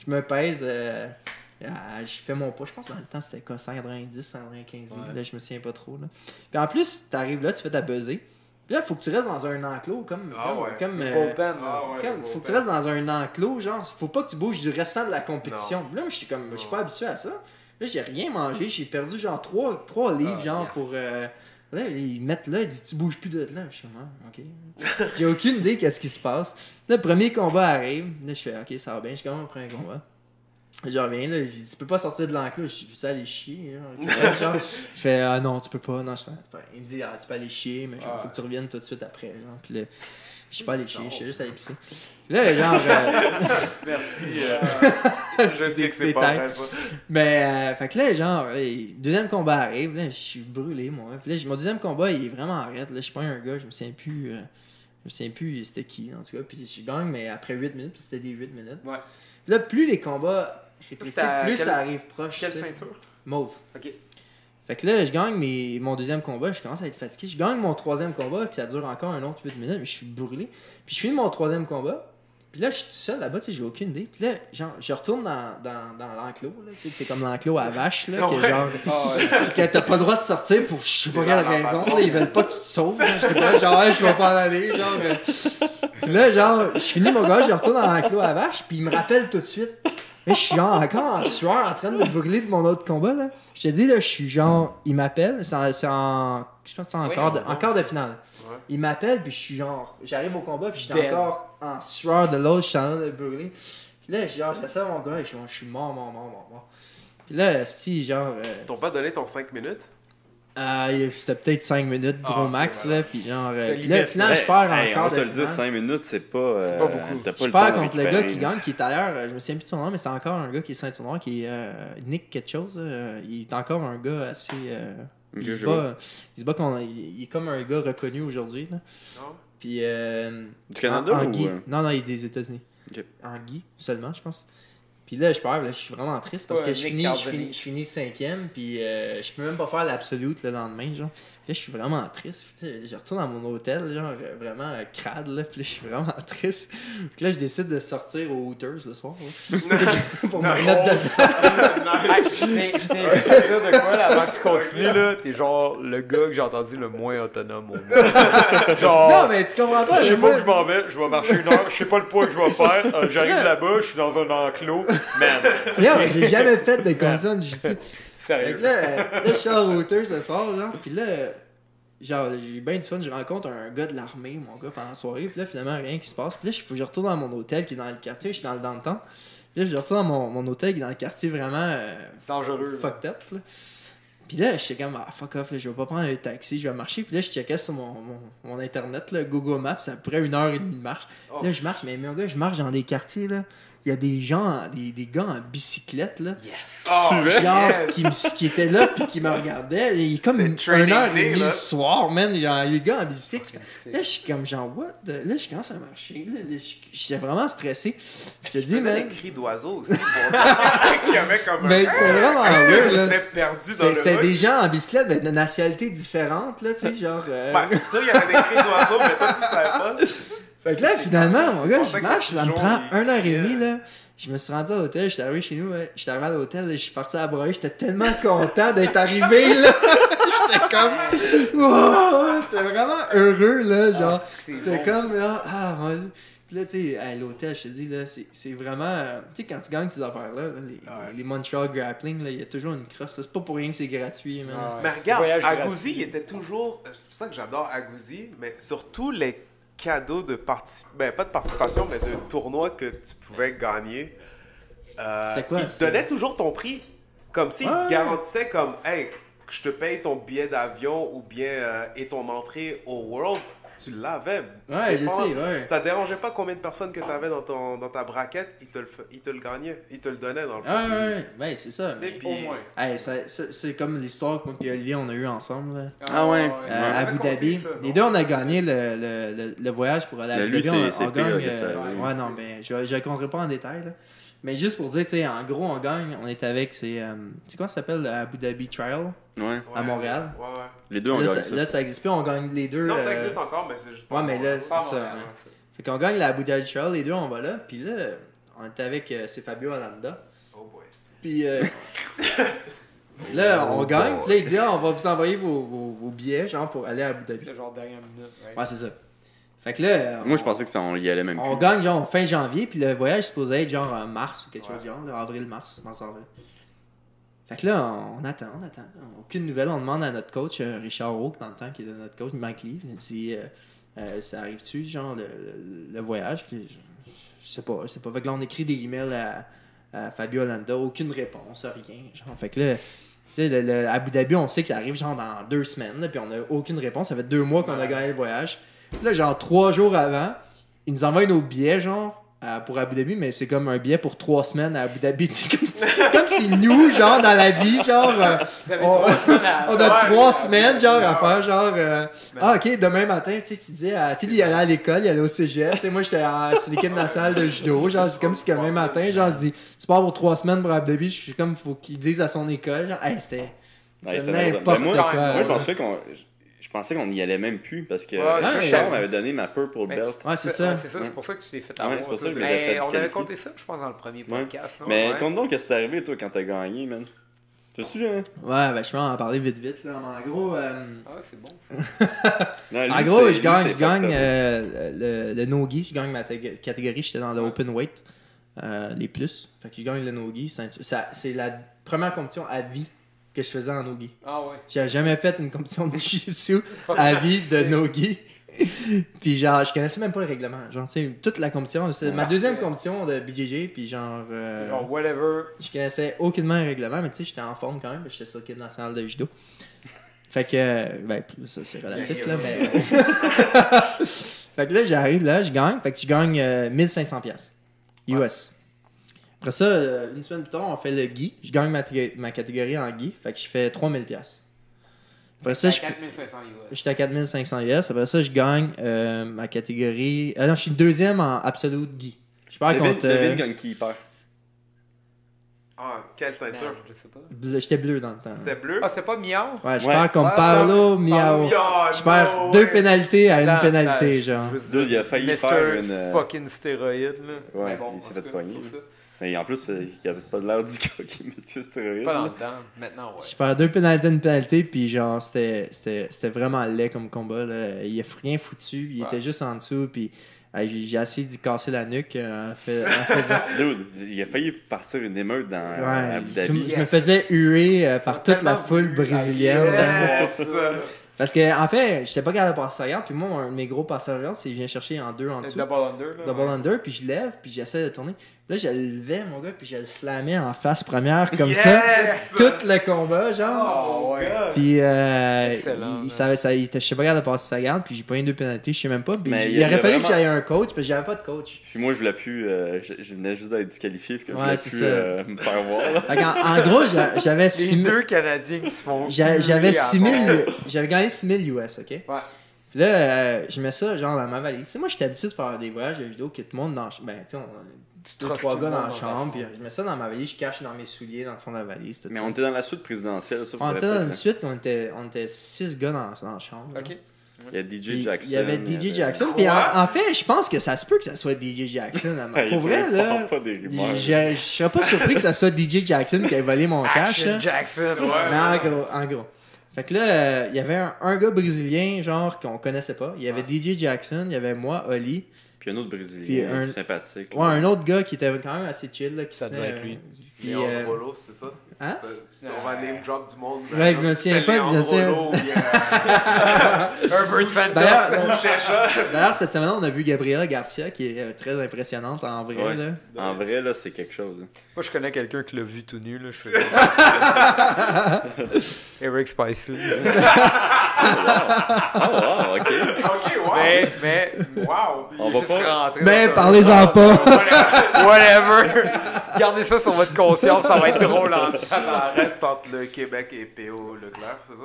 F: je me pèse. Je fais mon poids. Je pense que dans le temps, c'était quoi, 190, 195 livres. Là, je me souviens pas trop. Là. Puis en plus, t'arrives là, tu fais ta pesée. Puis là, il faut que tu restes dans un enclos faut que tu restes dans un enclos, genre, faut pas que tu bouges du restant de la compétition. Là, moi, j'étais comme, je suis pas habitué à ça. Là, j'ai rien mangé, j'ai perdu genre 3 livres, genre, pour... Là, ils mettent là, ils disent, tu bouges plus de là. Je suis OK. J'ai aucune idée qu'est-ce qui se passe. Là, le premier combat arrive. Là, je fais, OK, ça va bien, je commence mon premier combat. Je reviens, là, j'ai dit, tu peux pas sortir de l'enclos. Je suis ça aller chier. Genre, je fais, non, tu peux pas. Non, il me dit, tu peux aller chier, mais genre, faut que tu reviennes tout de suite après. Genre, puis là, je suis pas allé chier, je suis juste allé pisser. Là, genre.
D: Merci. Je sais que c'est pas vrai, ça.
F: Mais, fait que là, genre, deuxième combat arrive, là, je suis brûlé, moi. Puis là, mon deuxième combat, il est vraiment arrête. Là, je suis pas un gars, je me souviens plus c'était qui, en tout cas. Puis je gagne, mais après 8 minutes, puis c'était des 8 minutes.
E: Ouais.
F: Puis là, plus les combats rétrécissent, plus ça arrive proche.
E: Quelle ceinture?
F: Mauve.
E: OK.
F: Fait que là, je gagne mon deuxième combat, je commence à être fatigué. Je gagne mon troisième combat, puis ça dure encore un autre 8 minutes, mais je suis brûlé. Puis je finis mon troisième combat, puis là, je suis tout seul là-bas, tu sais, j'ai aucune idée. Puis là, genre, je retourne dans l'enclos, là, tu sais, c'est comme l'enclos à vache, là, que genre, que t'as pas le droit de sortir pour je sais pas quelle raison, là, ils veulent pas que tu te sauves, là, je sais pas, genre, je vais pas en aller, genre. Puis là, genre, je finis mon gars, je retourne dans l'enclos à vache, puis il me rappelle tout de suite. Mais je suis genre encore en sueur, en train de me brûler de mon autre combat, là. Je te dis, là, je suis genre, il m'appelle, c'est en, je pense que c'est en quart de finale. Ouais. Il m'appelle, puis je suis genre, j'arrive au combat, puis je suis encore en sueur de l'autre, je suis en train de me brûler. Puis là, genre, j'essaie mon gars, et je suis mort. Puis là, si, genre.
D: Ils t'ont pas donné ton 5 minutes?
F: C'était peut-être 5 minutes, gros max,
D: voilà.
F: là. Puis genre.
E: Ça
F: Puis là, au final, je perds
A: On
F: encore.
A: va se le dire, 5 minutes, c'est pas.
E: C'est pas beaucoup.
A: T'as pas
F: Je
A: le temps
F: perds
A: de
F: contre le gars
A: récupérer,
F: qui
A: là.
F: gagne, qui est ailleurs. Je me souviens plus de son nom, mais c'est encore un gars qui est ceinture noire, qui est Nick quelque chose. Il est encore un gars assez.
A: Ok,
F: il se
A: je
F: bat, il est comme un gars reconnu aujourd'hui. Là.
D: Non?
F: Puis.
A: Du Canada
F: en
A: ou.
F: Guy. Non, il est des États-Unis.
A: Ok.
F: En Guy seulement, je pense. Puis là, je perds, là, je suis vraiment triste parce
E: Ouais,
F: que
E: Nick
F: je finis 5e, puis je peux même pas faire l'absolute le lendemain, genre. Là, je suis vraiment triste. Puis, là, je retourne dans mon hôtel, genre, vraiment crade, là, puis là, je suis vraiment triste. Puis là, je décide de sortir aux Hooters le soir, là. Pour me remettre dedans.
E: Je t'ai juste à dire de quoi, là, avant que tu continues, là, t'es genre le gars que j'ai entendu le moins autonome au monde. Genre,
F: Non, mais tu comprends pas.
E: je sais
F: moi-
E: pas où je m'en vais, je vais marcher 1 heure, je sais pas le poids que je vais faire, j'arrive là-bas, je suis dans un enclos, man,
F: Non, mais j'ai jamais fait de condition de justice. Fait
E: sérieux.
F: que là, je suis en routeur ce soir, genre, pis là, genre, j'ai bien du fun, je rencontre un gars de l'armée, mon gars, pendant la soirée, pis là, finalement, rien qui se passe. Pis là, faut que je retourne dans mon hôtel qui est dans le quartier, je suis dans le downtown. Pis là, je retourne dans mon hôtel qui est dans le quartier vraiment
E: Dangereux. là.
F: fucked up, là. Pis là, j'étais comme, fuck off, là, je vais pas prendre un taxi, je vais marcher. Pis là, je checkais sur mon internet, là, Google Maps, c'est à peu près 1h30 de marche.
D: Oh.
F: Là, je marche, mais mon gars, je marche dans des quartiers, là. Il y a des gens, des gars en bicyclette, là.
D: Oh,
F: Genre,
D: yes.
F: qui étaient là puis qui me regardaient. Il est comme
D: C'était training
F: 1h30
D: day,
F: le
D: là.
F: soir, man. Il y a les gars en bicycle. Là, je suis comme genre, what? Là, je commence à marcher. Là, j'étais vraiment stressé. Je te
D: Tu
F: dis,
D: faisais
F: man.
D: des cris d'oiseaux aussi. Il y avait comme un...
F: Ben, c'est vraiment weird, là.
D: C'était perdu dans le
F: C'était
D: hood.
F: des gens en bicyclette, ben, de nationalités différentes, là, tu sais, genre.
D: Ben, c'est sûr, il y avait des cris d'oiseaux, mais toi, tu savais pas.
F: Fait que là, finalement, mon
D: Tu
F: gars,
D: pensais
F: je
D: que
F: marche, ça me
D: Pigeon,
F: prend
D: il
F: 1h30, là. Je me suis rendu à l'hôtel, j'étais arrivé chez nous, j'étais arrivé à l'hôtel, je suis parti à broyer, j'étais tellement content d'être arrivé, là. J'étais comme, wow, j'étais vraiment heureux, là, genre. C'est comme, mon Dieu. Puis là, tu sais, à l'hôtel, je te dis, là, c'est vraiment, tu sais, quand tu gagnes ces affaires-là, là, les Montreal Grappling, là, il y a toujours une crosse, là. C'est pas pour rien que c'est gratuit, man.
E: Ah ouais.
D: Mais regarde,
E: Voyage
D: Agouzi,
E: gratuit.
D: il était toujours... C'est pour ça que j'adore Agouzi, mais surtout les cadeaux de participation... Ben, pas de participation, mais de tournois que tu pouvais gagner.
F: C'est quoi,
D: il te
F: c'est-
D: donnait toujours ton prix. Comme s'il
F: Ouais.
D: te garantissait comme, hey, que je te paye ton billet d'avion ou bien et ton entrée au Worlds, tu l'avais.
F: Ouais, je
D: Dépend-
F: sais, ouais.
D: Ça dérangeait pas combien de personnes que tu avais dans ta braquette, il te le gagnait, il te le donnait dans le fond.
F: Ah, ouais, ouais, c'est ça.
D: Tu sais,
F: mais-
D: puis-
E: Au moins.
F: Hey, c'est comme l'histoire que moi et Olivier on a eu ensemble là.
A: Ah ouais.
F: À Abu Dhabi. Les deux on a gagné le voyage pour aller à
A: Mais
F: Abu
A: lui,
F: Dhabi.
A: c'est
F: On
A: pire
F: gagne.
A: que ça, lui.
F: Ouais, non, mais je ne raconterai pas en détail. Là. Mais juste pour dire, tu sais, en gros, on gagne. On est avec, c'est quoi ça s'appelle Abu Dhabi Trial
A: Ouais.
F: à Montréal.
D: Ouais, ouais.
A: Les deux ont
F: Là,
A: gagné
F: ça,
A: ça.
F: là, ça existe plus. On gagne les deux.
D: Non, ça existe encore, mais c'est juste pas.
F: Ouais, mais là,
E: Pas
F: c'est ça.
E: Montréal,
F: ouais.
E: ouais.
F: Fait qu'on gagne la Abu Dhabi Trial. Les deux, on va là. Puis là, on était avec c'est Fabio Alanda.
D: Oh boy.
F: Puis là, on gagne. Puis là, il dit on va vous envoyer vos billets, genre, pour aller à Abu Dhabi.
E: C'est le genre dernière minute. Ouais.
F: Ouais, c'est ça. Fait que là,
A: Moi, je pensais que ça, on y allait même
F: on
A: plus.
F: gagne genre fin janvier, puis le voyage est supposé être genre en mars ou quelque chose du genre, là, avril-mars, mars-avril. Fait que là, on attend. Aucune nouvelle. On demande à notre coach, Richard Roque, dans le temps, qui est notre coach, Mike Lee. Il dit ça arrive-tu, genre, le voyage? Puis je sais pas. Fait que là, on écrit des emails à Fabio Landa, aucune réponse, rien. Genre, fait que là, tu sais, le Abu Dhabi, on sait qu'il arrive genre dans 2 semaines, là, puis on a aucune réponse. Ça fait 2 mois qu'on a gagné le voyage. Puis là, genre 3 jours avant, ils nous envoient nos billets, genre, pour Abu Dhabi, mais c'est comme un billet pour 3 semaines à Abu Dhabi. Tu sais, comme si nous, genre, dans la vie, genre,
E: Vous avez
F: on,
E: 3 semaines à...
F: on a
E: Ouais,
F: 3
E: ouais,
F: semaines, genre, à
E: ouais.
F: faire, genre, ok, demain matin, tu sais, tu disais, tu sais, lui, il allait à l'école, il allait au cégep, tu sais, moi, j'étais sur l'équipe nationale de judo, genre, c'est comme si demain matin, genre, je dis, tu pars pour 3 semaines pour Abu Dhabi, je suis comme, faut qu'il dise à son école, genre, hey, c'était
A: Ouais, c'est
F: n'importe
A: ben,
F: quoi.
A: moi, je pensais qu'on y allait même plus parce que
E: Ouais,
A: Richard
F: ouais.
A: m'avait donné ma purple
E: Mais-
A: belt.
F: Ouais, c'est ça.
E: Ouais, c'est pour ça que tu t'es fait
A: Ouais,
E: avoir.
A: c'est pour ça que je
E: Mais
A: l'avais fait
E: on avait
A: disqualifier.
E: compté ça, je pense, dans le premier
A: Ouais.
E: podcast. non?
A: Mais
E: Ouais.
A: compte donc, qu'est-ce qui t'est arrivé, toi, quand t'as gagné, man? T'as-tu, hein?
F: Ouais, ben, je peux en parler vite, là. En gros,
E: Ah, c'est bon.
A: Non, lui,
F: en gros,
A: c'est-
F: je
A: lui,
F: gagne,
A: c'est
F: je gagne
A: fucked up.
F: le no-gi. Je gagne ma catégorie. J'étais dans le open weight. Les plus. Fait que je gagne le no-gi. C'est la première compétition à vie que je faisais en no-gi.
E: Ah ouais.
F: J'ai jamais fait une compétition de jiu-jitsu à vie de no-gi. Puis genre, je connaissais même pas le règlement. Genre, tu sais, toute la compétition, c'était ma deuxième compétition de BJJ, puis genre...
E: Genre, whatever.
F: Je connaissais aucunement le règlement, mais tu sais, j'étais en forme quand même, parce que j'étais sur l'équipe nationale de judo. Fait que, ben, ça c'est relatif, là, mais... Fait que là, j'arrive là, je gagne. Fait que tu gagnes 1500$ US. Après ça, une semaine plus tard, on fait le gi. Je gagne ma catégorie en gi. Fait que je fais 3000$. Après ça,
E: C'est 4500 US.
F: j'étais à 4500 US. Après ça, je gagne ma catégorie... non, je suis deuxième en absolute gi. Je perds contre...
A: Devine gagne qui il perd.
D: Ah, quelle ceinture?
E: Je sais pas.
F: J'étais bleu dans le temps.
D: C'était bleu?
E: Ah, c'est pas Miao?
F: Ouais, je
A: Ouais.
F: perds contre
E: Ouais,
F: Paolo Miao. Je perds 2 pénalités à une
E: Attends,
F: pénalité,
E: je
F: genre.
E: veux dire,
A: Dude, il a failli
E: Mr.
A: faire une...
E: fucking stéroïde, là.
A: Ouais,
E: Mais bon,
A: il s'est
E: en
A: fait
E: tout cas,
A: pogner.
E: c'est ça.
A: Mais en plus, il avait pas de l'air du gars qui est monsieur stéroïde.
E: Pas dans
A: là.
E: le temps. Maintenant, ouais.
F: Je perds 2 pénalités, une pénalité, puis genre, c'était vraiment laid comme combat, là. Il a rien foutu, il était juste en dessous, puis j'ai essayé d'y casser la nuque en faisant...
A: Dude, il a failli partir une émeute dans
F: Ouais,
A: Abu Dhabi.
F: je me faisais huer par toute la foule brésilienne.
D: Yes!
F: Parce que, en fait, j'étais pas capable de passer la garde, puis moi, un de mes gros passeurs de garde, c'est que je viens chercher en 2 en dessous.
E: Double under, là.
F: Double under, puis je lève, puis j'essaie de tourner. Là, je le levais, mon gars, puis je le slammais en face première, comme ça, tout le combat, genre.
E: Oh, ouais.
F: Puis,
E: Excellent,
F: il savait, je sais pas capable de passer sa garde, puis j'ai pas eu 2 pénalités, je sais même pas. Puis
A: Mais
F: il aurait fallu
A: vraiment-
F: que j'aille un coach, parce que j'avais pas de coach.
A: Puis moi, je voulais plus. Je venais juste d'être disqualifié, puis que je
F: Ouais,
A: voulais
F: c'est
A: plus
F: ça.
A: me faire voir. Là.
F: Fait en gros, j'avais
E: Les
F: 6 000.
E: deux Canadiens qui se font.
F: J'avais
E: huer à
F: 6
E: mort.
F: 000. J'avais gagné 6 000 US, ok?
E: Ouais.
F: Puis là, je mets ça genre dans ma valise. Tu sais, moi, j'étais habitué de faire des voyages de judo que tout le monde dans. Ben, tu sais, deux,
E: trosses
F: trois
E: tout le
F: gars dans
E: monde
F: la
E: dans ta
F: chambre, puis
E: chambre.
F: je mets ça dans ma valise, je cache dans mes souliers, dans le fond de la valise. puis
A: Mais
F: ça.
A: on était dans la suite présidentielle, ça.
F: On
A: faudrait
F: était dans
A: peut-être,
F: une suite, on était 6 gars dans la chambre. là.
E: Ok.
A: Il y a DJ
F: Puis,
A: Jackson.
F: il y avait DJ
A: avait-
F: Jackson. Puis en fait, je pense que ça se peut que ça soit DJ Jackson.
A: Il
F: Pour vrai,
A: parle
F: là,
A: pas des rumeurs.
F: je serais pas surpris que ça soit DJ Jackson qui ait volé mon cash.
E: Action
F: là.
E: Jackson.
F: Mais en gros. Fait que là, il y avait un gars brésilien, genre, qu'on connaissait pas. Il y avait DJ Jackson, il y avait moi, Oli.
A: Puis un autre Brésilien,
F: Puis un-
A: sympathique.
F: Ouais, un autre gars qui était quand même assez chill, là, qui
E: Ça
F: tenait,
E: devait être lui.
F: puis,
D: Léon Rollo, c'est ça?
F: hein?
D: On va name drop du monde.
F: Ouais, je me souviens pas, je sais.
E: Herbert Fanta.
F: D'ailleurs, cette semaine, on a vu Gabriela Garcia, qui est très impressionnante en vrai,
A: Ouais.
F: là.
A: En vrai, là, c'est quelque chose. hein.
E: Moi, je connais quelqu'un qui l'a vu tout nu, là. Je fais. Eric Spicely.
A: Ah, wow, ok.
D: Ok, wow!
E: Mais,
D: Wow!
A: On va pas.
F: Mais parlez-en pas!
E: whatever. Gardez ça sur votre conscience, ça va être drôle en
D: Ça reste entre le Québec et P.O. Leclerc, c'est ça?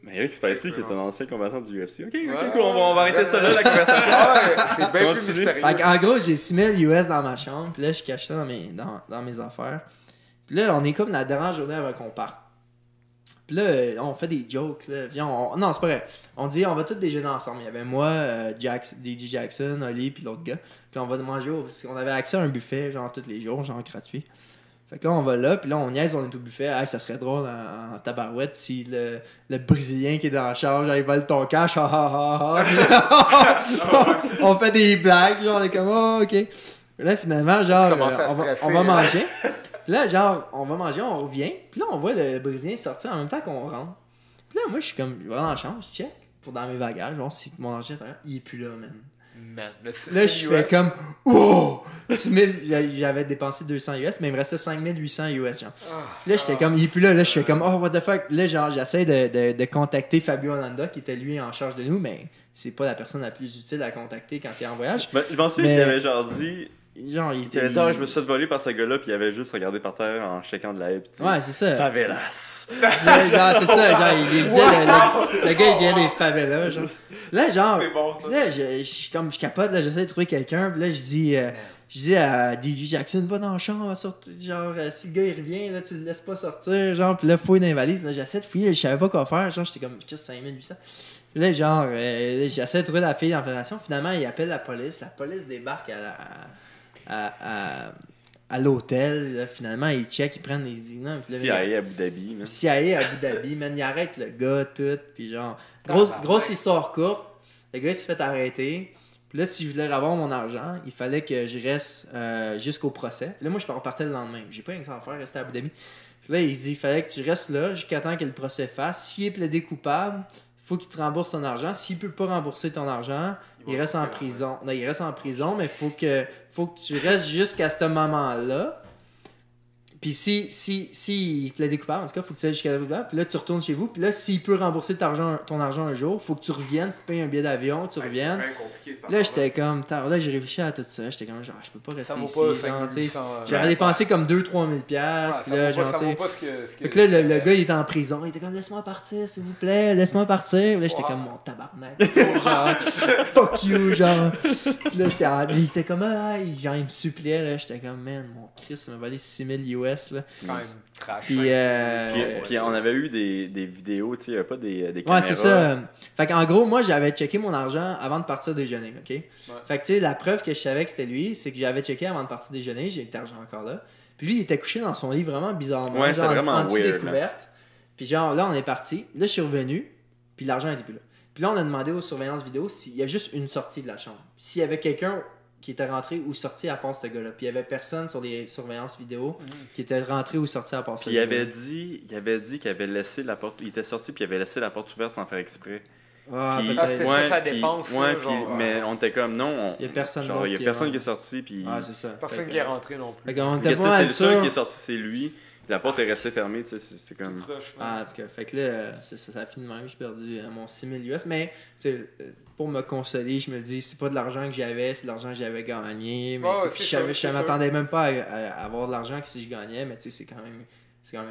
A: Mais Eric Spicely, qui est un ancien combattant du UFC. Ok,
E: Ouais.
A: cool, on va arrêter ça là, la conversation.
E: C'est bien plus
A: Continue.
E: mystérieux.
F: Fait qu'en gros, j'ai 6000 US dans ma chambre, puis là, je cache ça dans mes affaires. Puis là, on est comme la dernière journée avant qu'on parte. Puis là, on fait des jokes, là. Viens, non, c'est pas vrai. On dit, on va tous déjeuner ensemble. Il y avait moi, DJ Jackson, Oli, puis l'autre gars. Puis on va manger, parce qu'on avait accès à un buffet, genre, tous les jours, genre, gratuit. Fait que là, on va là, puis là, on niaise, on est au buffet. Hey, ça serait drôle en tabarouette si le Brésilien qui est dans la charge, il vole ton cash, ah ah ah ah. Puis là, on fait des blagues, genre, on est comme, oh, ok. Puis là, finalement, genre,
E: commences à
F: on va
E: stresser,
F: manger.
E: hein.
F: Puis là, genre, on va manger, on revient. Puis là, on voit le Brésilien sortir en même temps qu'on rentre. Puis là, moi, je suis comme, je vais dans la chambre, je check pour dans mes bagages, genre, si mon argent est derrière, il est plus là, man.
E: Man,
F: Là, je fais comme, oh! 6000, j'avais dépensé 200 US, mais il me restait 5800 US, genre. Puis là, j'étais comme, il est plus là, là, je fais comme, oh, what the fuck. Là, genre, j'essaie de contacter Fabio Holanda, qui était lui en charge de nous, mais c'est pas la personne la plus utile à contacter quand t'es en voyage.
A: Ben, je m'en souviens
F: Mais-
A: qu'il avait genre dit.
F: Genre, il
A: Il
F: était.
A: avait dit, ah, je me suis fait voler par ce gars-là, puis il avait juste regardé par terre en checkant de la haie. puis il dit,
F: Ouais, c'est ça.
A: Favelas.
F: Là, genre, c'est ça, genre, il disait, le gars, il vient des favelas, genre. Là, genre,
D: C'est bon, ça.
F: là, je capote, là, j'essaie de trouver quelqu'un, puis là, je dis à DJ Jackson, va dans la chambre, genre, si le gars, il revient, là, tu le laisses pas sortir, genre, puis là, fouille dans les valises, là, j'essaie de fouiller, je savais pas quoi faire, genre, j'étais comme, qu'est-ce que 5800? Puis là, genre, j'essaie de trouver la fille en fédération, finalement, il appelle la police débarque à l'hôtel, là, finalement, ils checkent, ils prennent les dîners, puis là,
A: CIA Abu Dhabi. man.
F: CIA à Abu Dhabi, man, il arrête le gars, tout, puis genre, grosse histoire courte, le gars il s'est fait arrêter, puis là, si je voulais avoir mon argent, il fallait que je reste jusqu'au procès. Puis là, moi, je repartais le lendemain, j'ai pas rien que ça à faire, rester à Abu Dhabi. Puis là, il dit, il fallait que tu restes là jusqu'à temps que le procès fasse, s'il est plaidé coupable, faut qu'il te rembourse ton argent. S'il peut pas rembourser ton argent, il reste en prison. Non, il reste en prison, mais faut que tu restes jusqu'à ce moment-là. Puis si il plaide coupable, en tout cas, faut que tu ailles jusqu'à la coupable. Puis là, tu retournes chez vous. Puis là, s'il peut rembourser ton argent un jour, faut que tu reviennes, tu te payes un billet d'avion, tu reviennes.
D: C'est bien compliqué, ça.
F: Là, j'étais comme, là, j'ai réfléchi à tout ça. J'étais comme, genre, je peux pas rester
E: Ça vaut
F: ici.
E: pas
F: Genre, tu sais,
E: 5
F: j'aurais dépensé comme 2-3 000 piastres. Puis là, genre,
E: ça
F: tu
E: vaut
F: sais.
E: pas ce que
F: Fait que là, le gars, il était en prison. Il était comme, laisse-moi partir, s'il vous plaît, laisse-moi partir. Puis là, j'étais comme, mon tabarnak. Genre, fuck you, genre. Puis là, il était comme, genre, il me suppliait. Là, j'étais comme, man, mon Christ, il m'a volé 6 000 US. Là.
E: quand même trash.
A: Puis on avait eu des vidéos, tu sais, il n'y avait pas des caméras.
F: Ouais, c'est ça. Fait qu'en gros, moi, j'avais checké mon argent avant de partir déjeuner, OK? Fait que, tu sais, la preuve que je savais que c'était lui, c'est que j'avais checké avant de partir déjeuner, j'ai cet argent encore là. Puis lui, il était couché dans son lit vraiment bizarrement.
A: Ouais, c'est
F: genre,
A: vraiment
F: en dessous des
A: weird, là.
F: couvertes. Puis genre, là, on est parti. Là, je suis revenu, puis l'argent était plus là. Puis là, on a demandé aux surveillances vidéo s'il y a juste une sortie de la chambre. S'il y avait quelqu'un qui était rentré ou sorti à part ce gars-là. Puis il y avait personne sur les surveillances vidéo qui était rentré ou sorti à part ce
A: Puis
F: gars-là.
A: il avait dit qu'il avait laissé la porte. Il était sorti puis il avait laissé la porte ouverte sans faire exprès.
F: Ah,
A: Puis,
F: peut-être.
E: c'est ça, sa défense, là,
A: puis,
E: genre,
A: mais on était comme non.
F: Il y a personne
A: genre,
F: d'autre
A: il y a
F: qui
A: personne
F: est
A: qui est sorti puis.
F: Ah, c'est ça.
E: Personne
F: Fait que-
E: qui est rentré non
F: Fait
E: plus.
F: qu'on
A: Tu
F: était
A: sais,
F: pas
A: c'est
F: mal
A: le seul
F: sûr.
A: qui est sorti, c'est lui. La porte est restée fermée, tu sais, c'est comme.
F: Ah, en tout cas, fait que là, ça a fini de même, j'ai perdu mon 6 000 US, mais tu sais, pour me consoler, je me dis, c'est pas de l'argent que j'avais, c'est de l'argent que j'avais gagné, mais
E: Ouais,
F: tu sais,
E: c'est
F: puis
E: sûr,
F: je
E: c'est
F: m'attendais même pas à avoir de l'argent que si je gagnais, mais tu sais, c'est quand même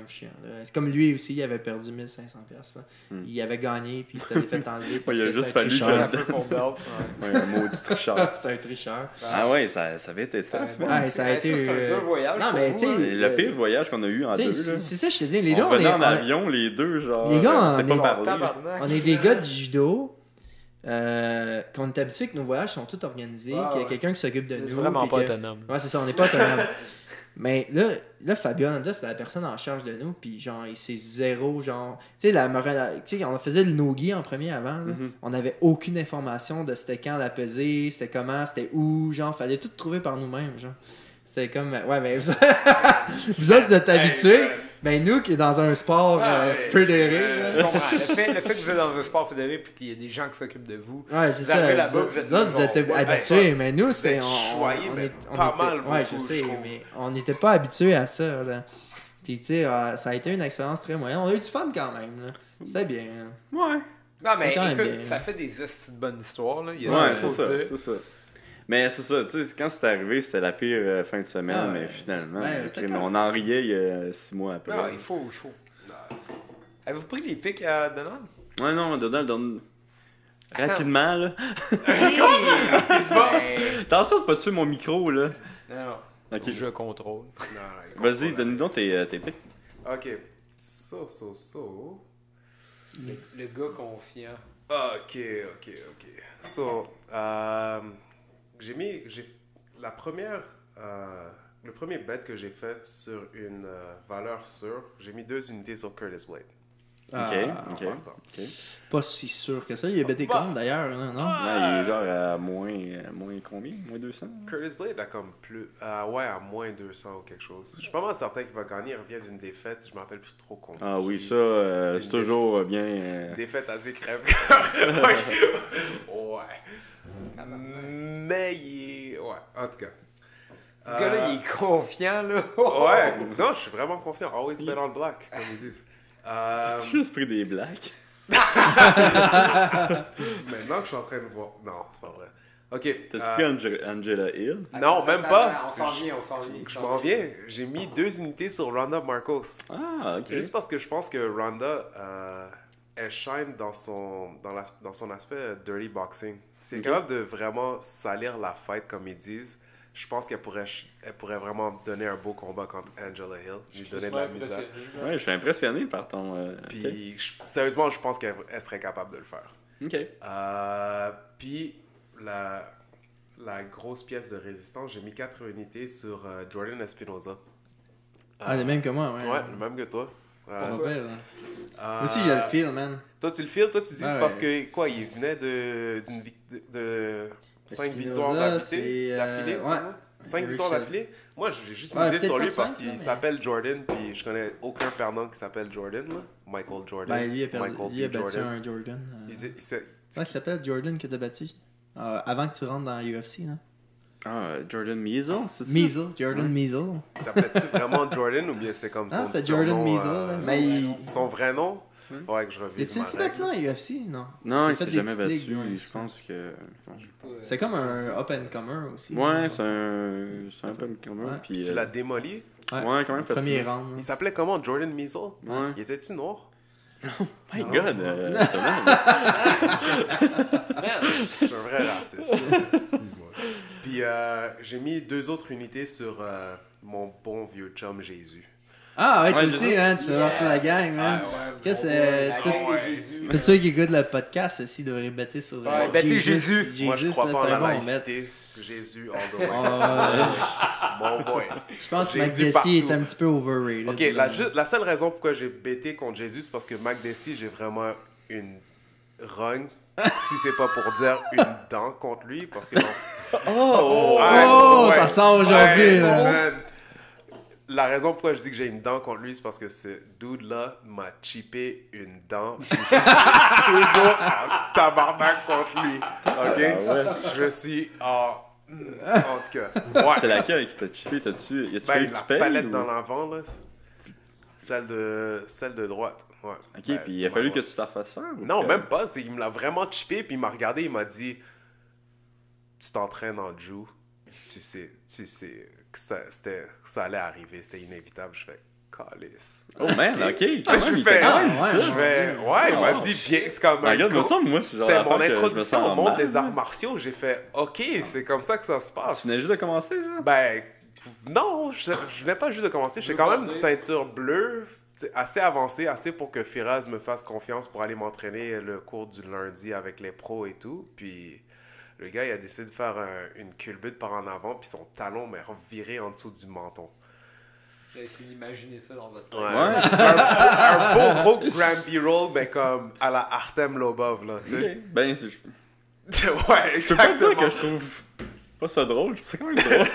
F: chiant. Là. C'est comme lui aussi, il avait perdu 1500 piastres, là. Il avait gagné, puis il s'était fait enlever parce
A: il a
F: que
A: juste
F: c'était un
A: fallu
F: tricheur.
E: Un peu pour belt.
A: Ouais, un maudit tricheur.
F: C'était un tricheur.
A: Ah ouais, ça avait été tough.
F: Ouais, ça a été...
E: C'est un dur voyage.
F: Non,
E: pour
F: mais
E: vous,
F: tu sais,
E: hein.
A: Et le pire voyage qu'on a eu en
F: Tu
A: deux,
F: sais,
A: là.
F: c'est ça, je te dis, les deux,
A: On
F: on
A: venait
F: est...
A: en avion, les deux, genre.
F: Les gars,
A: on s'est
F: on
A: pas
F: est-
A: parlé.
E: Tabarnak.
F: On est des gars du judo. Qu'on est habitué que nos voyages sont tous organisés,
E: Ah,
F: qu'il y a
E: ouais.
F: quelqu'un qui s'occupe de
E: C'est
F: nous.
E: vraiment
F: puis
E: pas
F: que-
E: autonome.
F: Ouais, c'est ça, on n'est pas autonome. Mais là Fabio Honda, c'est la personne en charge de nous, puis genre, c'est zéro, genre... Tu sais, tu sais, on faisait le no-gi en premier avant, là. On n'avait aucune information de c'était quand la pesée, c'était comment, c'était où, genre, fallait tout trouver par nous-mêmes, genre. C'était comme... Ouais, mais vous, vous autres, vous êtes habitués, mais nous, qui est dans un sport fédéré,
E: Je
F: là,
E: comprends. Le fait que vous êtes dans un sport fédéré puis qu'il y a des gens qui s'occupent de vous.
F: ouais, c'est
E: Vous
F: ça.
E: arrivez là-bas,
F: Vous
E: vous êtes
F: autres, vous êtes
E: genre,
F: habitués,
E: ouais,
F: mais nous, c'était.
D: êtes choyés, mais pas mal
F: Ouais,
D: beaucoup,
F: je sais,
D: je trouve.
F: mais on n'était pas habitués à ça. Là. Puis, tu sais, ça a été une expérience très moyenne. On a eu du fun quand même. Là. C'était bien. Là.
A: Ouais.
E: Non, mais
F: C'est quand même
E: écoute,
F: bien.
E: ça fait des hosties de bonnes histoires. Là. Il y a
A: Ouais,
E: ça,
A: c'est
E: faut
A: ça,
E: le dire.
A: c'est ça. Mais c'est ça, tu sais, quand c'est arrivé, c'était la pire fin de semaine,
F: Ah ouais.
A: mais finalement,
F: Ouais,
A: ok,
F: c'était
A: mais
F: correct.
A: on en riait il y a 6 mois après.
E: Non, il faut. Avez-vous pris les pics à Donald?
A: Ouais, non, Donald donne. Rapidement, là. Attention de pas tuer mon micro, là.
E: Non,
A: Ok.
E: je contrôle.
D: Non,
A: Vas-y, donne-nous donc tes pics.
D: Ok. So.
E: Le gars confiant.
D: Ok. So, la première, le premier bet que j'ai fait sur une valeur sûre, j'ai mis 2 unités sur Curtis Blade.
F: Ah,
A: Ok.
F: Pas si sûr que ça. Il a bêté
D: Bah.
F: contre d'ailleurs, non?
A: Ouais, il est genre à moins combien? Moins 200?
D: Curtis Blade a comme plus. Ouais, à moins 200 ou quelque chose. Je suis pas mal certain qu'il va gagner. Il revient d'une défaite. Je me rappelle plus trop contre
A: Ah oui,
D: qui.
A: ça,
D: C'est
A: c'est
D: une
A: toujours bien.
D: Défaite assez crève. Ouais. Mais il est. Ouais, en tout cas.
E: Ce gars-là, il est confiant, là.
D: Ouais, non, je suis vraiment confiant. Always bet on black, comme ils disent.
A: T'as juste pris des blagues?
D: Maintenant que je suis en train de voir. Non, c'est pas vrai. Ok.
A: T'as-tu pris Angela Hill?
D: Non, même pas.
E: On s'en vient.
D: Je m'en viens. J'ai mis 2 unités sur Ronda Marcos.
A: Ah, ok.
D: Juste parce que je pense que Ronda, elle shine dans son aspect dirty boxing. C'est capable de vraiment salir la fight, comme ils disent. Je pense qu'elle pourrait vraiment donner un beau combat contre Angela Hill. Lui donner de la misère.
A: Ouais, je suis impressionné par ton.
D: Puis, sérieusement, je pense qu'elle serait capable de le faire.
A: Ok.
D: Puis, la grosse pièce de résistance, j'ai mis 4 unités sur Jordan Espinoza.
F: Ah, le même que moi, ouais.
D: Ouais, le même que toi.
F: Pas rappelle, hein.
D: Euh,
F: Moi aussi, j'ai le feel, man.
D: Toi, tu le files? Toi, tu dis
F: Ah,
D: c'est parce
F: ouais.
D: que, quoi, il venait de 5
F: Espinoza,
D: victoires
F: c'est,
D: d'affilée,
F: ouais.
D: 5
F: Eric
D: victoires
F: Shell.
D: d'affilée? Moi, j'ai juste
F: Ouais,
D: misé
F: peut-être
D: sur
F: pas
D: lui parce
F: cinq,
D: qu'il
F: là, mais-
D: s'appelle Jordan, puis je connais aucun perdant qui s'appelle Jordan, là. Michael Jordan.
F: Ben, lui, il a, perdu,
D: Michael
F: lui, il a
D: B.
F: battu
D: Jordan.
F: un Jordan.
D: Il
F: Ouais, il s'appelle Jordan que t'as battu. Avant que tu rentres dans UFC, non?
G: Ah, Jordan Measle, c'est ça?
F: Measle, Jordan Measle.
D: Il s'appelait-tu vraiment Jordan ou bien c'est comme
F: Ah,
D: son
F: c'était
D: surnom,
F: Jordan Measle. Là. Mais
D: Son vrai nom? Ouais, que je reviens.
F: tu battu dans UFC? Non.
G: Non,
F: Il
G: il
F: fait
G: s'est
F: des
G: jamais
F: petites
G: battu.
F: ligues, ouais.
G: Je pense que.
F: C'est comme un up-and-comer aussi.
G: Ouais, c'est un peu commun.
F: Ouais.
G: Puis,
D: Tu l'as démoli?
G: Ouais, quand même
F: Premier
G: facile.
F: round.
D: Il s'appelait comment? Jordan Measle?
G: Ouais.
D: Il était-tu noir?
G: My God!
D: Je suis un vrai raciste. Excuse-moi. Puis j'ai mis 2 autres unités sur mon bon vieux chum Jésus.
F: Ah ouais, toi
G: Ouais,
F: aussi,
G: je-
F: hein, tu fais partie de la gang, man. Qu'est-ce que tous ceux qui écoutent le podcast aussi devraient bêter sur
E: Ouais, bêter Jésus.
D: Moi, je crois
F: là,
D: pas en
F: c'est
D: la
F: un bon maître.
D: laïcité. Jésus, all the way.
F: Ah,
D: Mon boy.
F: je pense que
D: Jésus
F: McDessie est
D: partout.
F: un petit peu overrated.
D: Ok,
F: là.
D: la seule raison pourquoi j'ai bêté contre Jésus, c'est parce que Mac Dessy, j'ai vraiment une rogne, si c'est pas pour dire une dent contre lui, parce que...
F: Oh,
D: Ouais,
F: ça
D: ouais.
F: sort aujourd'hui,
D: Ouais,
F: là.
D: man. La raison pourquoi je dis que j'ai une dent contre lui, c'est parce que ce dude-là m'a chippé une dent. Puis je suis toujours en tabarnak contre lui. Ok? Je suis en tout cas. Ouais.
G: C'est laquelle qui t'a chippé? T'as-tu. Y a-tu
D: Ben,
G: fallu que
D: la
G: tu payes?
D: palette
G: ou-
D: dans l'avant, là. Celle de droite. Ouais.
G: Ok,
D: Ben,
G: puis il a fallu que tu t'en refasses faire? ou
D: Non,
G: que-
D: même pas. Il me l'a vraiment chippé, puis il m'a regardé, il m'a dit tu t'entraînes en Jiu, tu sais que ça allait arriver, c'était inévitable. Je fais calice.
G: Oh man, ok. Quand
D: Je
G: même, il
D: fais,
G: t'a quand même dit
F: ouais,
G: ça.
D: je fais, ouais, il m'a dit bien, c'est comme un
G: Regarde, me
D: gros-
G: semble, moi, c'est genre
D: C'était
G: d'affaire
D: mon
G: que je me
D: introduction
G: sens
D: au monde
G: mal.
D: des arts martiaux. J'ai fait, ok, c'est comme ça que ça se passe.
G: Tu venais juste de commencer, là?
D: Ben, non, je venais pas juste de commencer. J'étais quand même une ceinture bleue, tu sais, assez avancée, assez pour que Firaz me fasse confiance pour aller m'entraîner le cours du lundi avec les pros et tout. Puis le gars, il a décidé de faire une culbute par en avant, puis son talon m'a reviré en dessous du menton.
E: J'ai essayé d'imaginer ça dans votre tête.
G: Ouais.
D: Un beau gros Grampy Roll, mais comme à la Artem Lobov, là, tu sais.
G: Ok. Ben, je
D: Ouais,
G: peux pas
D: exactement.
G: dire que je trouve pas ça drôle. C'est quand même drôle.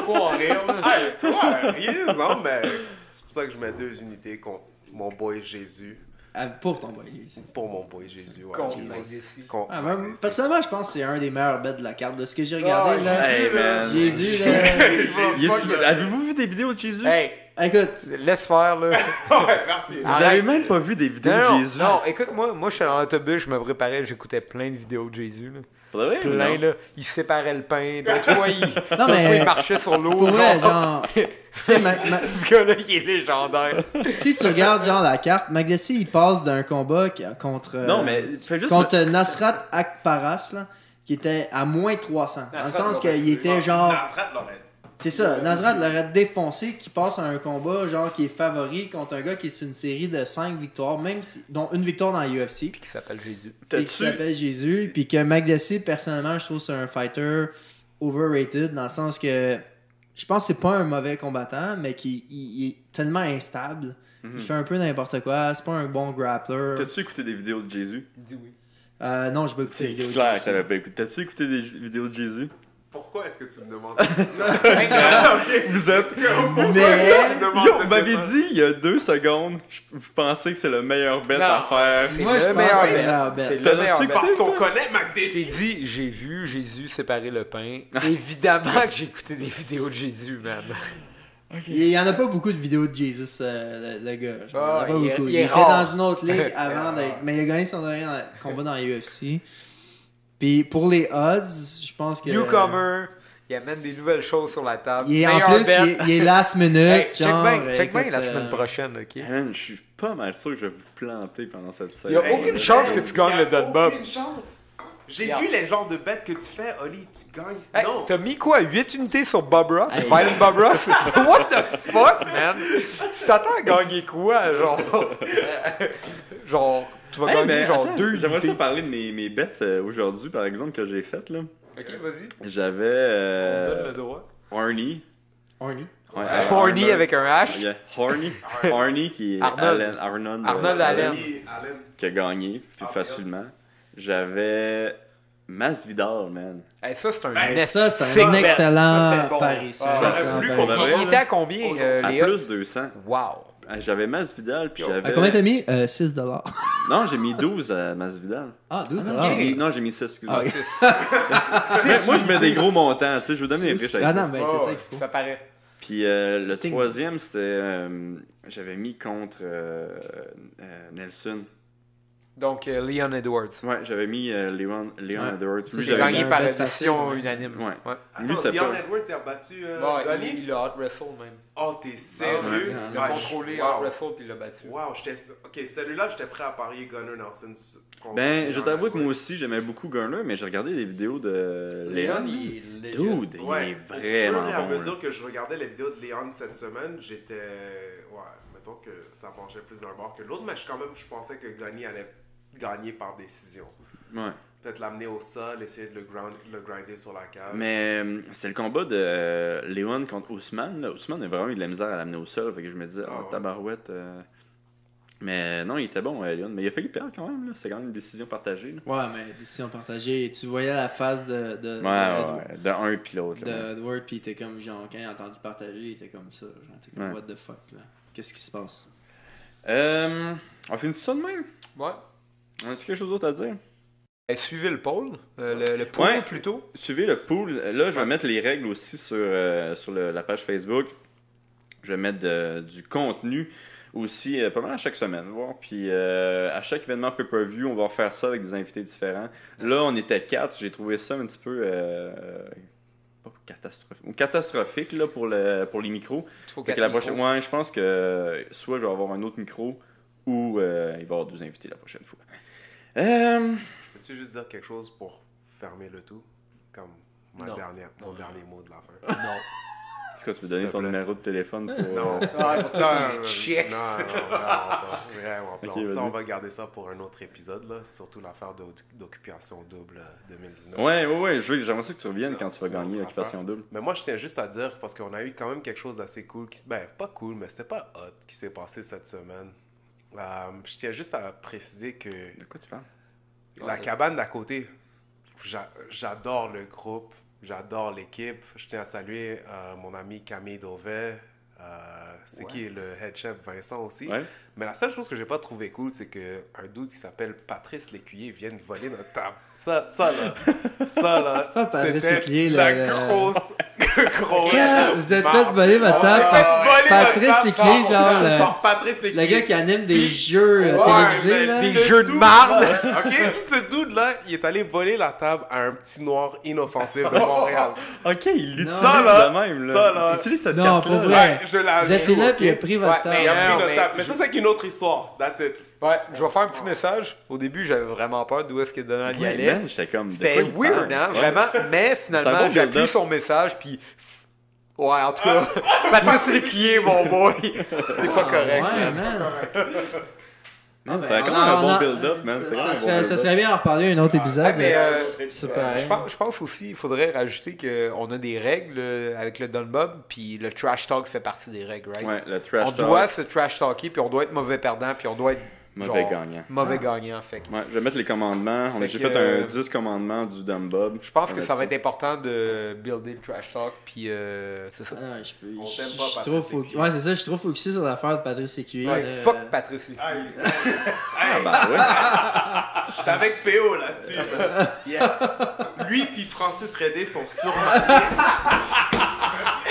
E: Faut en rire, là.
D: Hey, toi, rien, non, mais c'est pour ça que je mets 2 unités contre mon boy Jésus.
F: Ah, pour ton boy, lui.
D: Pour mon boy Jésus, ouais.
E: Contre
D: excuse-moi.
E: Mac Dessy.
D: Contre
F: Ah,
D: Mac
F: moi,
D: Dessy.
F: personnellement, je pense que c'est un des meilleurs bets de la carte. De ce que j'ai regardé, là.
G: Hey, man.
F: Jésus, là.
G: Y a-tu- Avez-vous vu des vidéos de Jésus?
E: Hey,
F: Écoute,
E: laisse faire, là.
D: Ouais, merci.
G: Vous avez même pas vu des vidéos
E: Non,
G: de Jésus?
E: non, écoute, moi, j'étais dans l'autobus, je me préparais, j'écoutais plein de vidéos de Jésus, là.
G: Pour de vrai, ou
E: Plein,
G: non?
E: là. Il séparait le pain, d'autres fois,
F: Non,
E: d'autres
F: mais-
E: fois, il marchait sur l'eau.
F: pour vrai, genre. Tu sais,
E: Ce gars-là, il est légendaire.
F: si tu regardes, genre, la carte, McDessie, il passe d'un combat contre.
G: Non, mais fais juste.
F: Contre Nasrat Akparas, là, qui était à moins 300. Dans le sens qu'il était genre.
D: Nasrat l'aurait.
F: C'est ça, Nasrat l'aurait défoncé, qui passe à un combat, genre, qui est favori contre un gars qui est sur une série de 5 victoires, même si, dont une victoire dans l'UFC.
E: Qui s'appelle Jésus.
F: Et qui
G: T'as-tu.
F: s'appelle Jésus, puis que McDessie, personnellement, je trouve que c'est un fighter overrated, dans le sens que je pense que c'est pas un mauvais combattant, mais il est tellement instable, il fait un peu n'importe quoi, c'est pas un bon grappler.
G: T'as-tu écouté des vidéos de Jésus?
E: Dis oui.
F: Non, j'ai pas écouté
G: C'est
F: la vidéo. de
G: clair
F: Jésus.
G: que t'avais pas écouté. T'as-tu écouté des vidéos de Jésus?
D: Pourquoi est-ce que tu me demandes
G: Vous êtes.
F: Mais,
G: Yo, vous m'avez dit il y a 2 secondes, vous pensez que c'est le meilleur bet à faire.
E: C'est
F: Moi, je
E: le
F: pense
E: meilleur
F: que c'est le
E: bet.
F: meilleur bet.
E: C'est le
G: T'as-
E: meilleur
G: tu
E: bet.
G: écouté?
D: Parce qu'on connaît Mac
E: Je t'ai
D: Dessy.
E: dit, j'ai vu Jésus séparer le pain. Évidemment que j'ai écouté des vidéos de Jésus, man.
F: il y en a pas beaucoup de vidéos de Jesus, le gars. Genre,
E: Ah,
F: il y en a pas
E: il est-
F: beaucoup.
E: il
F: Il
E: est
F: était
E: rare.
F: dans une autre ligue avant d'être. Mais il a gagné son dernier combat dans l'UFC. Puis pour les odds, je pense que.
E: Newcomer, il amène des nouvelles choses sur la table.
F: Il est, en
E: Meilleur
F: plus,
E: bet.
F: il est last minute.
E: Hey,
F: genre,
E: check bien
F: écoute,
E: la semaine prochaine, ok?
G: Hey, man, je suis pas mal sûr que je vais vous planter pendant cette
E: Il y a
G: série.
E: aucune chance que tu gagnes le Dunbob.
D: Aucune chance. J'ai
E: Regarde.
D: vu les genres de bêtes que tu fais, Oli, tu gagnes.
E: Hey,
D: non.
E: t'as mis quoi? 8 unités sur Bob Ross?
F: Hey.
E: Violent Bob Ross? What the fuck, man? Tu t'attends à gagner quoi? Genre, genre tu vas
G: Hey,
E: gagner
G: mais
E: genre
G: attends,
E: 2
G: j'aimerais
E: unités.
G: ça parler de mes bets aujourd'hui, par exemple, que j'ai faites. Là.
E: Ok, vas-y.
G: J'avais
E: On donne le droit.
G: Horny.
F: Horny.
G: Ouais,
E: Horny
G: Arnold.
E: avec un H.
G: Yeah, Horny. Horny qui est
E: Arnold.
G: Arnold
E: Arnold Allen.
D: Oli, Allen.
G: qui a gagné facilement. J'avais Masvidal, man.
E: Hey, ça, c'est un
D: Ben,
F: Ça, c'est
E: sick
F: un
E: bet.
F: excellent
E: Ça, c'était bon.
F: pari. ça.
E: Ah,
F: C'est un
D: j'aurais
F: excellent
D: voulu
F: pari.
D: qu'on
G: avait-
E: Il était à combien,
G: À
E: Léa?
G: plus 200.
E: Wow.
G: J'avais Masvidal, puis j'avais...
F: À combien t'as mis? 6 $.
G: Non, j'ai mis 12 à Masvidal.
F: Ah, 12
G: Non, j'ai mis 6, excuse-moi.
F: Ah, ok.
G: Moi, je mets des gros montants, tu sais, je veux donner les riches avec
F: Ah
G: ça.
F: non, mais c'est ça qu'il faut.
E: Ça paraît.
G: Puis le
F: Ting.
G: troisième, c'était... j'avais mis contre Nelson.
E: Donc, Leon Edwards.
G: Ouais, j'avais mis Leon Edwards. Lui,
E: J'ai
G: j'avais
E: gagné
G: mis...
E: par
F: bête
E: décision
F: facile, ouais.
E: unanime.
G: Ouais.
E: Ouais.
G: Lui, c'est
D: Leon
G: pas...
D: Edwards, il a battu
E: Ouais,
D: Gunny?
E: il a out-wrestle même.
D: Oh, t'es sérieux?
F: Ouais.
E: Il a contrôlé out-wrestle puis il l'a battu.
D: Wow, ok, celui-là, j'étais prêt à parier Gunnar Nelson. contre
G: Ben,
D: Leon
G: je t'avoue que moi
D: Edwards.
G: aussi, j'aimais beaucoup Garner, mais j'ai regardé des vidéos de
E: Leon,
G: Léon.
E: il est legit.
G: Dude,
D: Ouais,
G: il est
D: au
G: vraiment
D: fur et à
G: bon.
D: mesure
G: là.
D: que je regardais les vidéos de Léon cette semaine, j'étais... Ouais, mettons que ça penchait plus d'un bord que l'autre, mais je pensais que Gunny allait gagner par décision.
G: Ouais.
D: Peut-être l'amener au sol, essayer de le grinder sur la cage.
G: Mais c'est le combat de Léon contre Ousmane. Là. Ousmane a vraiment eu de la misère à l'amener au sol, fait que je me disais,
D: Ah ouais.
G: tabarouette. Mais non, il était bon, Léon. Mais il a failli perdre quand même, là. C'est quand même une décision partagée. Là.
F: Ouais, mais décision partagée. Tu voyais la face de
G: Ouais, d'un puis l'autre. là, ouais.
F: Edward, puis il était comme, genre, quand il a entendu partager, il était comme ça. Genre, t'es comme,
G: Ouais.
F: what the fuck, là. Qu'est-ce qui se passe?
G: On finit ça de même?
E: Ouais.
G: On a-tu quelque chose d'autre à dire?
E: Suivez le poll. Le poll
G: Ouais.
E: plutôt.
G: Suivez le pool. Là, je vais mettre les règles aussi sur la page Facebook. Je vais mettre du contenu aussi pas mal à chaque semaine. Voir. Puis à chaque événement pay-per-view, on va faire ça avec des invités différents. Là, on était 4. J'ai trouvé ça un petit peu pas catastrophique là, pour les micros.
E: Il faut
G: Fait que la prochaine... Ouais, je pense que soit je vais avoir un autre micro ou il va y avoir 2 invités la prochaine fois.
D: Peux-tu juste dire quelque chose pour fermer le tout? Comme mon
E: Non.
D: dernier mot de la fin.
E: Non.
G: Est-ce que tu veux
D: S'il
G: donner
D: te
G: ton
D: plaît.
G: numéro de téléphone pour...
D: Non.
E: Non, checks.
D: Vraiment pas.
G: Ok, vas-y.
D: Ça, on va garder ça pour un autre épisode, là. Surtout l'affaire d'occupation double 2019.
G: Ouais, j'aimerais ça que tu reviennes quand tu vas
D: C'est
G: gagner
D: notre
G: l'occupation
D: affaire.
G: double.
D: Mais moi, je tiens juste à dire, parce qu'on a eu quand même quelque chose d'assez cool. Ben, pas cool, mais c'était pas hot qui s'est passé cette semaine. Je tiens juste à préciser que
G: De quoi tu parles?
D: la cabane d'à côté, j'adore le groupe, j'adore l'équipe. Je tiens à saluer mon ami Camille Dauvet. C'est qui le head chef Vincent aussi.
G: Ouais.
D: Mais la seule chose que j'ai pas trouvé cool, c'est qu'un dude qui s'appelle Patrice Lécuyer vienne voler notre table. Ça là,
F: Ah, Patrice
D: c'était
F: Lécuyer,
D: la
F: le-
D: grosse.
F: Vous êtes fait voler votre table par Patrice Lécuyer, genre
D: Par Patrice
F: le
D: Lécuyer.
F: gars qui anime des jeux
D: Ouais,
F: télévisés,
D: mais
F: là.
E: des
D: ce
E: jeux de
D: dude,
E: marde.
D: là, OK? Ce dude-là, il est allé voler la table à un petit noir inoffensif de Montréal.
G: Ok, il l'utilise
F: Ça,
D: là,
G: de même. Là.
D: ça, là.
G: Tu utilises cette
F: Non,
G: carte-là.
F: pour vrai.
G: là.
D: Je l'ai
F: Vous étiez là, puis il a pris votre
E: Ouais,
F: table.
D: Il a pris
E: Non,
D: notre
E: mais
D: table. Mais ça, c'est une autre histoire. That's it.
E: Ouais, je vais faire un petit message. Au début, j'avais vraiment peur d'où est-ce que Donald y
G: Ouais,
E: allait.
G: man, j'étais comme... de
E: C'était
G: quoi il
E: weird,
G: parle?
E: hein, vraiment. Mais
G: C'est un
E: finalement,
G: bon
E: j'ai appuyé
G: build-up.
E: son message, puis... Ouais, en tout cas, Patrice Lécuyer, mon boy, c'est pas correct.
F: Ouais,
E: man.
F: man.
G: Non,
F: Ah,
G: c'est
F: ben,
G: quand
F: on
G: même
F: a-
G: un
F: on
G: bon
F: a-
G: build-up, man. C'est quand même un bon
F: Ça
G: build-up.
F: serait bien en reparler un autre épisode,
E: Ah, mais,
F: mais c'est pareil.
E: je pense aussi, il faudrait rajouter qu'on a des règles avec le Dunbob, puis le trash talk fait partie des règles, right?
G: Ouais, le trash
E: On
G: talk.
E: doit se trash talker, puis on doit être mauvais perdant, puis on doit être
G: Mauvais
E: genre,
G: gagnant.
E: Mauvais gagnant, fait que
G: Ouais, je vais mettre les commandements.
E: Fait
G: J'ai
E: que,
G: fait un 10 commandements du Dumb Bob.
E: je pense que ça va être important de builder le trash talk, puis c'est ça.
F: Ah non, je peux.
D: On
F: je-
D: t'aime
F: je
D: pas,
F: suis
D: Patrice
F: trop
D: Lécuyer.
F: Ouais, c'est ça, je suis trop focusé sur l'affaire de Patrice Lécuyer.
E: Ouais,
F: là.
E: fuck Patrice Lécuyer.
G: Ah, bah ouais.
D: J'étais avec PO là-dessus. Yes. Lui puis Francis Redé sont sur ma liste.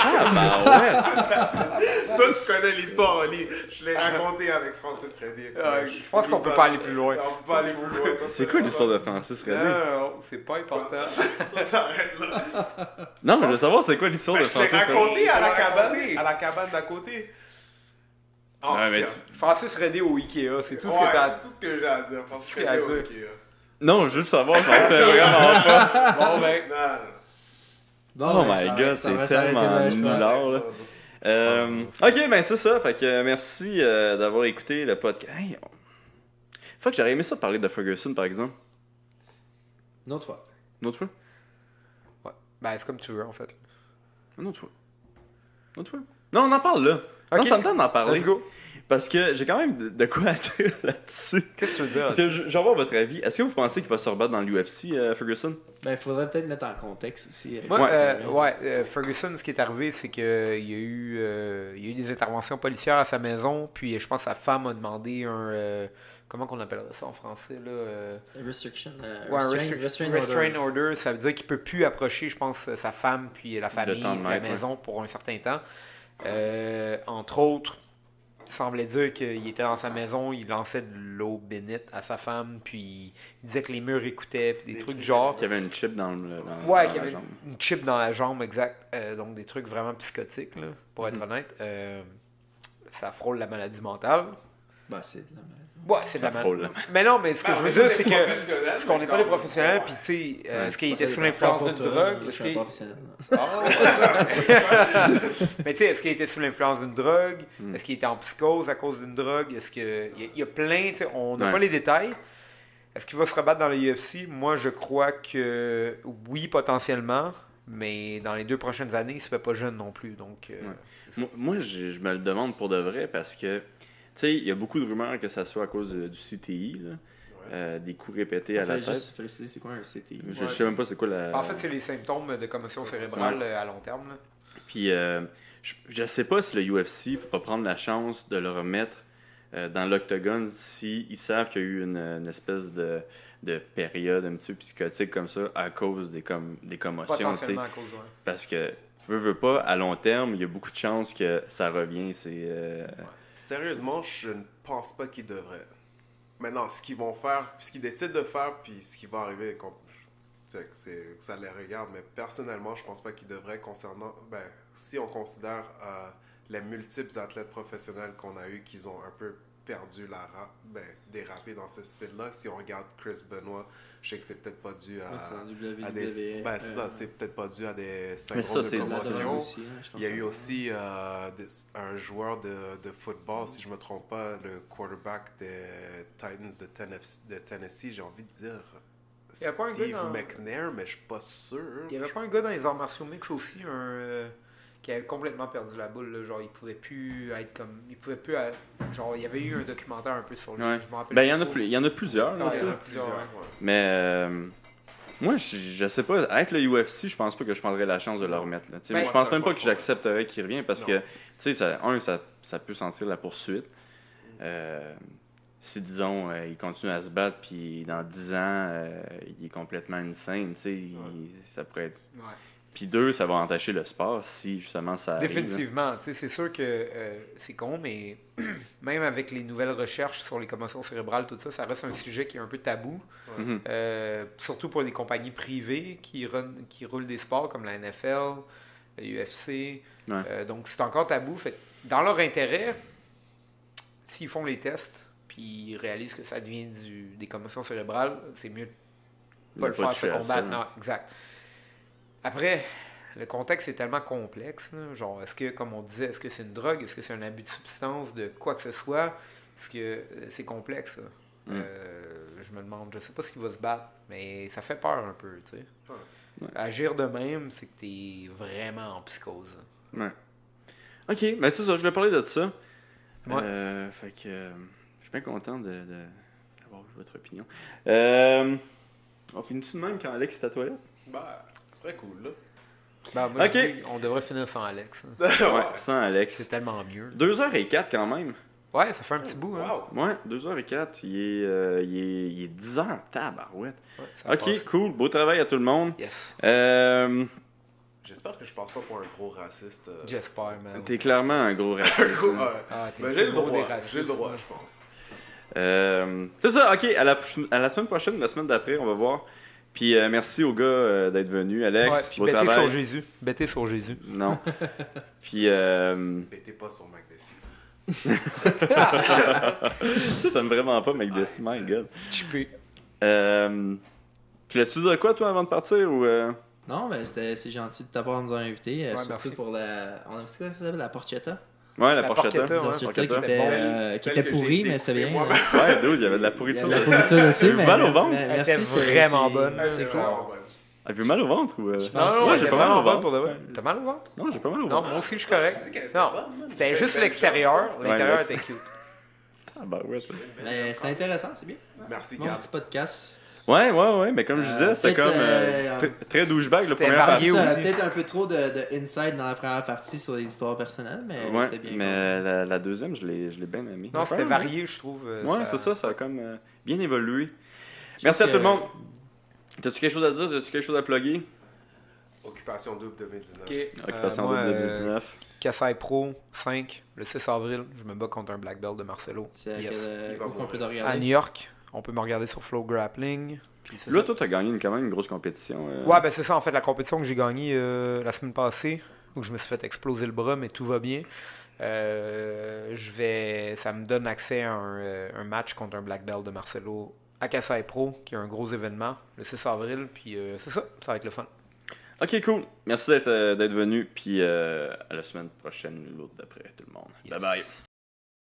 G: Ah, bah ouais.
D: Toi, tu connais l'histoire, Oli. Je l'ai raconté avec Francis Redé.
E: Je pense qu'on peut pas aller plus loin.
D: On peut pas aller plus loin.
G: C'est quoi l'histoire de Francis Redé?
E: Non, c'est pas important.
D: Ça s'arrête là.
G: Non, mais je veux savoir c'est quoi l'histoire de
D: Je l'ai
G: Francis Redé.
D: raconté à la
E: Tu l'as
D: cabane,
E: raconté.
D: à la cabane d'à côté. En
G: Ouais,
D: tout
G: mais
D: cas.
E: Francis Redé au Ikea, c'est tout ce
D: Ouais,
E: que t'as.
D: c'est tout ce que j'ai à dire. Francis
E: ce qu'il y a à
D: Redé,
E: dire.
D: ok.
G: Non, je veux le savoir, j'en sais vraiment pas.
E: Bon, ben,
D: Non,
F: Bon,
G: Oh
F: ben,
G: my
F: ça
G: god,
F: va- ça
G: c'est
F: va s'arrêter
G: tellement
F: là, je pense.
G: nulard, là. Ok, ben c'est ça. Fait que merci d'avoir écouté le podcast. Hey, faut que j'aurais aimé ça parler de Ferguson, par exemple.
F: Une autre fois.
G: Une autre fois?
E: ben, c'est comme tu veux, en fait.
G: Une autre fois. Une autre fois? Non, on en parle là. Non,
E: Ok.
G: ça me tente d'en parler.
E: Let's go.
G: Parce que j'ai quand même de quoi à dire là-dessus.
E: Qu'est-ce que tu veux dire?
G: Parce que je vais avoir votre avis. Est-ce que vous pensez qu'il va se rebattre dans l'UFC, Ferguson?
F: Ben, il faudrait peut-être mettre en contexte aussi.
E: Moi,
G: Ouais.
E: Ferguson, ce qui est arrivé, c'est qu'il y a eu des interventions policières à sa maison, puis je pense que sa femme a demandé un... comment qu'on appellerait ça en français, là?
F: Restriction.
E: Ouais, un
F: restraint
E: restraint order. Ça veut dire qu'il peut plus approcher, je pense, sa femme, puis la famille,
G: temps de
E: puis la
G: maître,
E: maison pour un certain temps. Entre autres, il semblait dire qu'il était dans sa maison, il lançait de l'eau bénite à sa femme, puis il disait que les murs écoutaient, puis des trucs du genre.
G: Qu'il y avait une chip dans
E: Ouais,
G: dans
E: qu'il y
G: la
E: avait
G: jambe.
E: une chip dans la jambe, exact. Donc des trucs vraiment psychotiques, là, pour être honnête. Ça frôle la maladie mentale.
F: Ben, c'est de la merde.
E: Ouais, c'est de la
G: Ça frôle
E: maladie.
G: la
E: Mais non, mais ce que je veux dire, c'est que. Parce qu'on n'est pas des
D: des
E: professionnels, puis tu sais, est-ce qu'il était sous l'influence d'une drogue?
F: Je
E: Est-ce
F: suis un
E: qu'il-
F: professionnel.
E: Ah, mais tu sais, est-ce qu'il était sous l'influence d'une drogue? Est-ce qu'il était en psychose à cause d'une drogue? Est-ce que. Il y a plein, tu sais, on n'a
G: Ouais.
E: pas les détails. Est-ce qu'il va se rebattre dans le UFC? Moi, je crois que oui, potentiellement. Mais dans les 2 prochaines années, il ne se fait pas jeune non plus. Donc,
G: Moi, je me le demande pour de vrai parce que, tu sais, il y a beaucoup de rumeurs que ça soit à cause du CTI, là, des coups répétés à la
F: Faudrait
G: tête.
F: juste préciser c'est quoi un CTI.
G: Je sais même pas c'est quoi la...
E: en fait, c'est les symptômes de commotion cérébrale à long terme. Là.
G: Puis, je sais pas si le UFC va prendre la chance de le remettre dans l'octogone s'ils savent qu'il y a eu une espèce de période un petit peu psychotique comme ça à cause des commotions, tu sais.
E: Potentiellement à cause de.
G: Parce que, veux pas, à long terme, il y a beaucoup de chances que ça revienne.
D: Sérieusement, je ne pense pas qu'ils devraient. Maintenant, ce qu'ils vont faire, ce qu'ils décident de faire, puis ce qui va arriver, tu sais, que ça les regarde, mais personnellement, je pense pas qu'ils devraient concernant... Ben, si on considère les multiples athlètes professionnels qu'on a eu qui ont un peu perdu dérapé dans ce style-là, si on regarde Chris Benoit, je sais que c'est peut-être pas dû à des... Ben, c'est ça, c'est peut-être pas dû à des syndromes
G: ça,
D: de
G: c'est
D: commotion. Il y a eu
F: eu
D: aussi un joueur de football, si je ne me trompe pas, le quarterback des Titans de Tennessee, j'ai envie de dire
E: Il y a pas un gars
D: Steve
E: dans-
D: McNair, mais je suis pas sûr.
E: Il y avait pas un gars dans les arts martiaux mix aussi, qui avait complètement perdu la boule. Là. Genre, il pouvait plus être comme. Il pouvait plus. Genre, il y avait eu un documentaire un peu sur lui.
G: Ouais.
E: Je m'en rappelle
G: Ben, il
E: plus
G: y en a plusieurs, là,
E: Ah,
G: tu
E: il y
G: sais.
E: en a plusieurs, ouais.
G: Mais moi, je sais pas. Avec le UFC, je pense pas que je prendrais la chance de le remettre. Là. Tu sais,
E: Ben,
G: je pense
D: ça,
G: même
D: je
G: pas
D: pense
G: que
D: pas.
G: j'accepterais qu'il revienne parce
D: Non.
G: que, tu sais, ça peut sentir la poursuite. Si, disons, il continue à se battre, puis dans 10 ans, il est complètement insane, tu sais, ça pourrait être...
E: Ouais.
G: Puis 2, ça va entacher le sport si, justement, ça arrive. là.
E: Définitivement. Tu sais, c'est sûr que c'est con, mais même avec les nouvelles recherches sur les commotions cérébrales, tout ça, ça reste un sujet qui est un peu tabou.
G: Mhm.
E: Surtout pour les compagnies privées qui roulent des sports comme la NFL, le UFC.
G: Ouais.
E: Donc, c'est encore tabou. Fait que dans leur intérêt, s'ils font les tests puis ils réalisent que ça devient des commotions cérébrales, c'est mieux de pas le faire se
G: toucher à ça,
E: combattre. Non, exact. Après, le contexte est tellement complexe. Là. Genre, est-ce que, comme on disait, est-ce que c'est une drogue? Est-ce que c'est un abus de substance, de quoi que ce soit? Est-ce que c'est complexe? Là. Je me demande, je sais pas ce qu'il va se battre, mais ça fait peur un peu, tu sais.
D: Ouais.
E: Agir de même, c'est que t'es vraiment en psychose.
G: Ouais. OK, mais c'est ça, je voulais parler de ça.
E: Ouais.
G: Fait que je suis bien content d'avoir eu votre opinion. On finit-tu de même quand Alex est à la toilette?
D: Bah, ce serait cool, là.
E: Ben, moi,
G: Ok.
E: je dis, on devrait finir sans Alex. hein.
G: Ouais, sans Alex.
E: C'est tellement mieux.
G: 2h04 quand même.
E: Ouais, ça fait un petit bout. Hein?
D: Wow.
G: Ouais, 2h04. Il est 10h. Tabarouette.
E: Ouais, ça
G: OK,
E: passe.
G: cool. Beau travail à tout le monde.
E: Yes.
D: J'espère que je passe pas pour un gros raciste.
E: J'espère, man.
G: T'es clairement un gros raciste.
D: Ouais.
G: hein.
E: Ah, t'es
D: Ben, j'ai le
E: gros
D: droit,
E: des racistes,
D: j'ai le droit,
E: hein.
D: je pense.
G: C'est ça, OK. À la semaine prochaine, la semaine d'après, on va voir. Puis merci aux gars d'être venus. Alex,
E: Ouais, puis
G: beau
E: bêtez
G: travail.
E: sur Jésus. Bêtez sur Jésus.
G: Non. Puis,
D: Mettez pas sur McDessie.
G: tu t'aimes vraiment pas McDessie, my God.
E: Chippé.
G: Tu l'as-tu dit de quoi, toi, avant de partir, ou...
F: Non, mais c'est gentil de t'avoir nous invité.
E: Ouais,
F: surtout
E: merci.
F: pour la. On a vu quoi ça s'appelle? La porchetta?
G: Ouais, la
E: La
G: porchetta.
E: porchetta, ouais.
F: Porchetta qui
G: porchetta.
F: était, qui
D: Celle
F: était
D: que j'ai
F: pourrie, mais c'est
D: découpée
F: bien.
D: moi-même.
G: Ouais, dude, il y avait de la
F: Il y
G: pourriture.
F: a de la pourriture dessus, mais.
G: Mal au ventre.
F: mais
E: Elle
F: merci,
E: était
F: c'est-
E: vraiment
F: c'est-
E: bonne.
F: C'est cool.
D: vraiment bonne.
G: Avez-vous mal au ventre ou.
F: pense
E: Non,
G: Moi,
E: j'ai
G: j'ai pas mal au ventre.
E: pour de vrai. T'as mal au ventre?
G: Non, j'ai pas mal au
E: Non,
G: ventre.
E: moi aussi, je suis correct. Non, c'était juste l'extérieur. L'intérieur
G: Ouais,
E: était cute.
G: Ah, bah ouais.
F: Mais c'est intéressant, c'est bien.
D: Merci,
F: Mon
D: Gab.
F: petit podcast.
G: Ouais, mais comme je disais, c'était
F: peut-être,
G: comme très douchebag le
E: c'était
G: premier
E: varié
G: partie.
F: Ça,
E: aussi.
F: peut-être un peu trop de insight dans la première partie sur les histoires personnelles, mais
G: Ouais,
F: c'était bien.
G: mais la deuxième, je l'ai bien aimé.
E: Non, c'était
G: Ouais,
E: varié, je trouve.
G: Ouais, c'est ça, ça a comme bien évolué. Merci à
F: que-
G: tout le monde. T'as-tu quelque chose à dire? T'as-tu quelque chose à plugger?
D: Occupation double 2019.
E: Ok.
G: Occupation
E: moi,
G: de 2019.
E: Kasai Pro 5, le 6 avril, je me bats contre un Black Belt de Marcelo.
F: C'est
E: Yes.
F: où qu'on peut le
E: À
F: regarder.
E: New York, on peut me regarder sur Flow Grappling. Puis c'est
G: Là,
E: ça.
G: toi, t'as gagné quand même une grosse compétition.
E: Ouais, ben c'est ça en fait, la compétition que j'ai gagnée la semaine passée, où je me suis fait exploser le bras, mais tout va bien. Ça me donne accès à un match contre un Black Belt de Marcelo à Kasai Pro, qui est un gros événement, le 6 avril, puis c'est ça va être le fun.
G: Ok, cool. Merci d'être venu, puis à la semaine prochaine, l'autre d'après, tout le monde.
E: Yes.
G: Bye bye.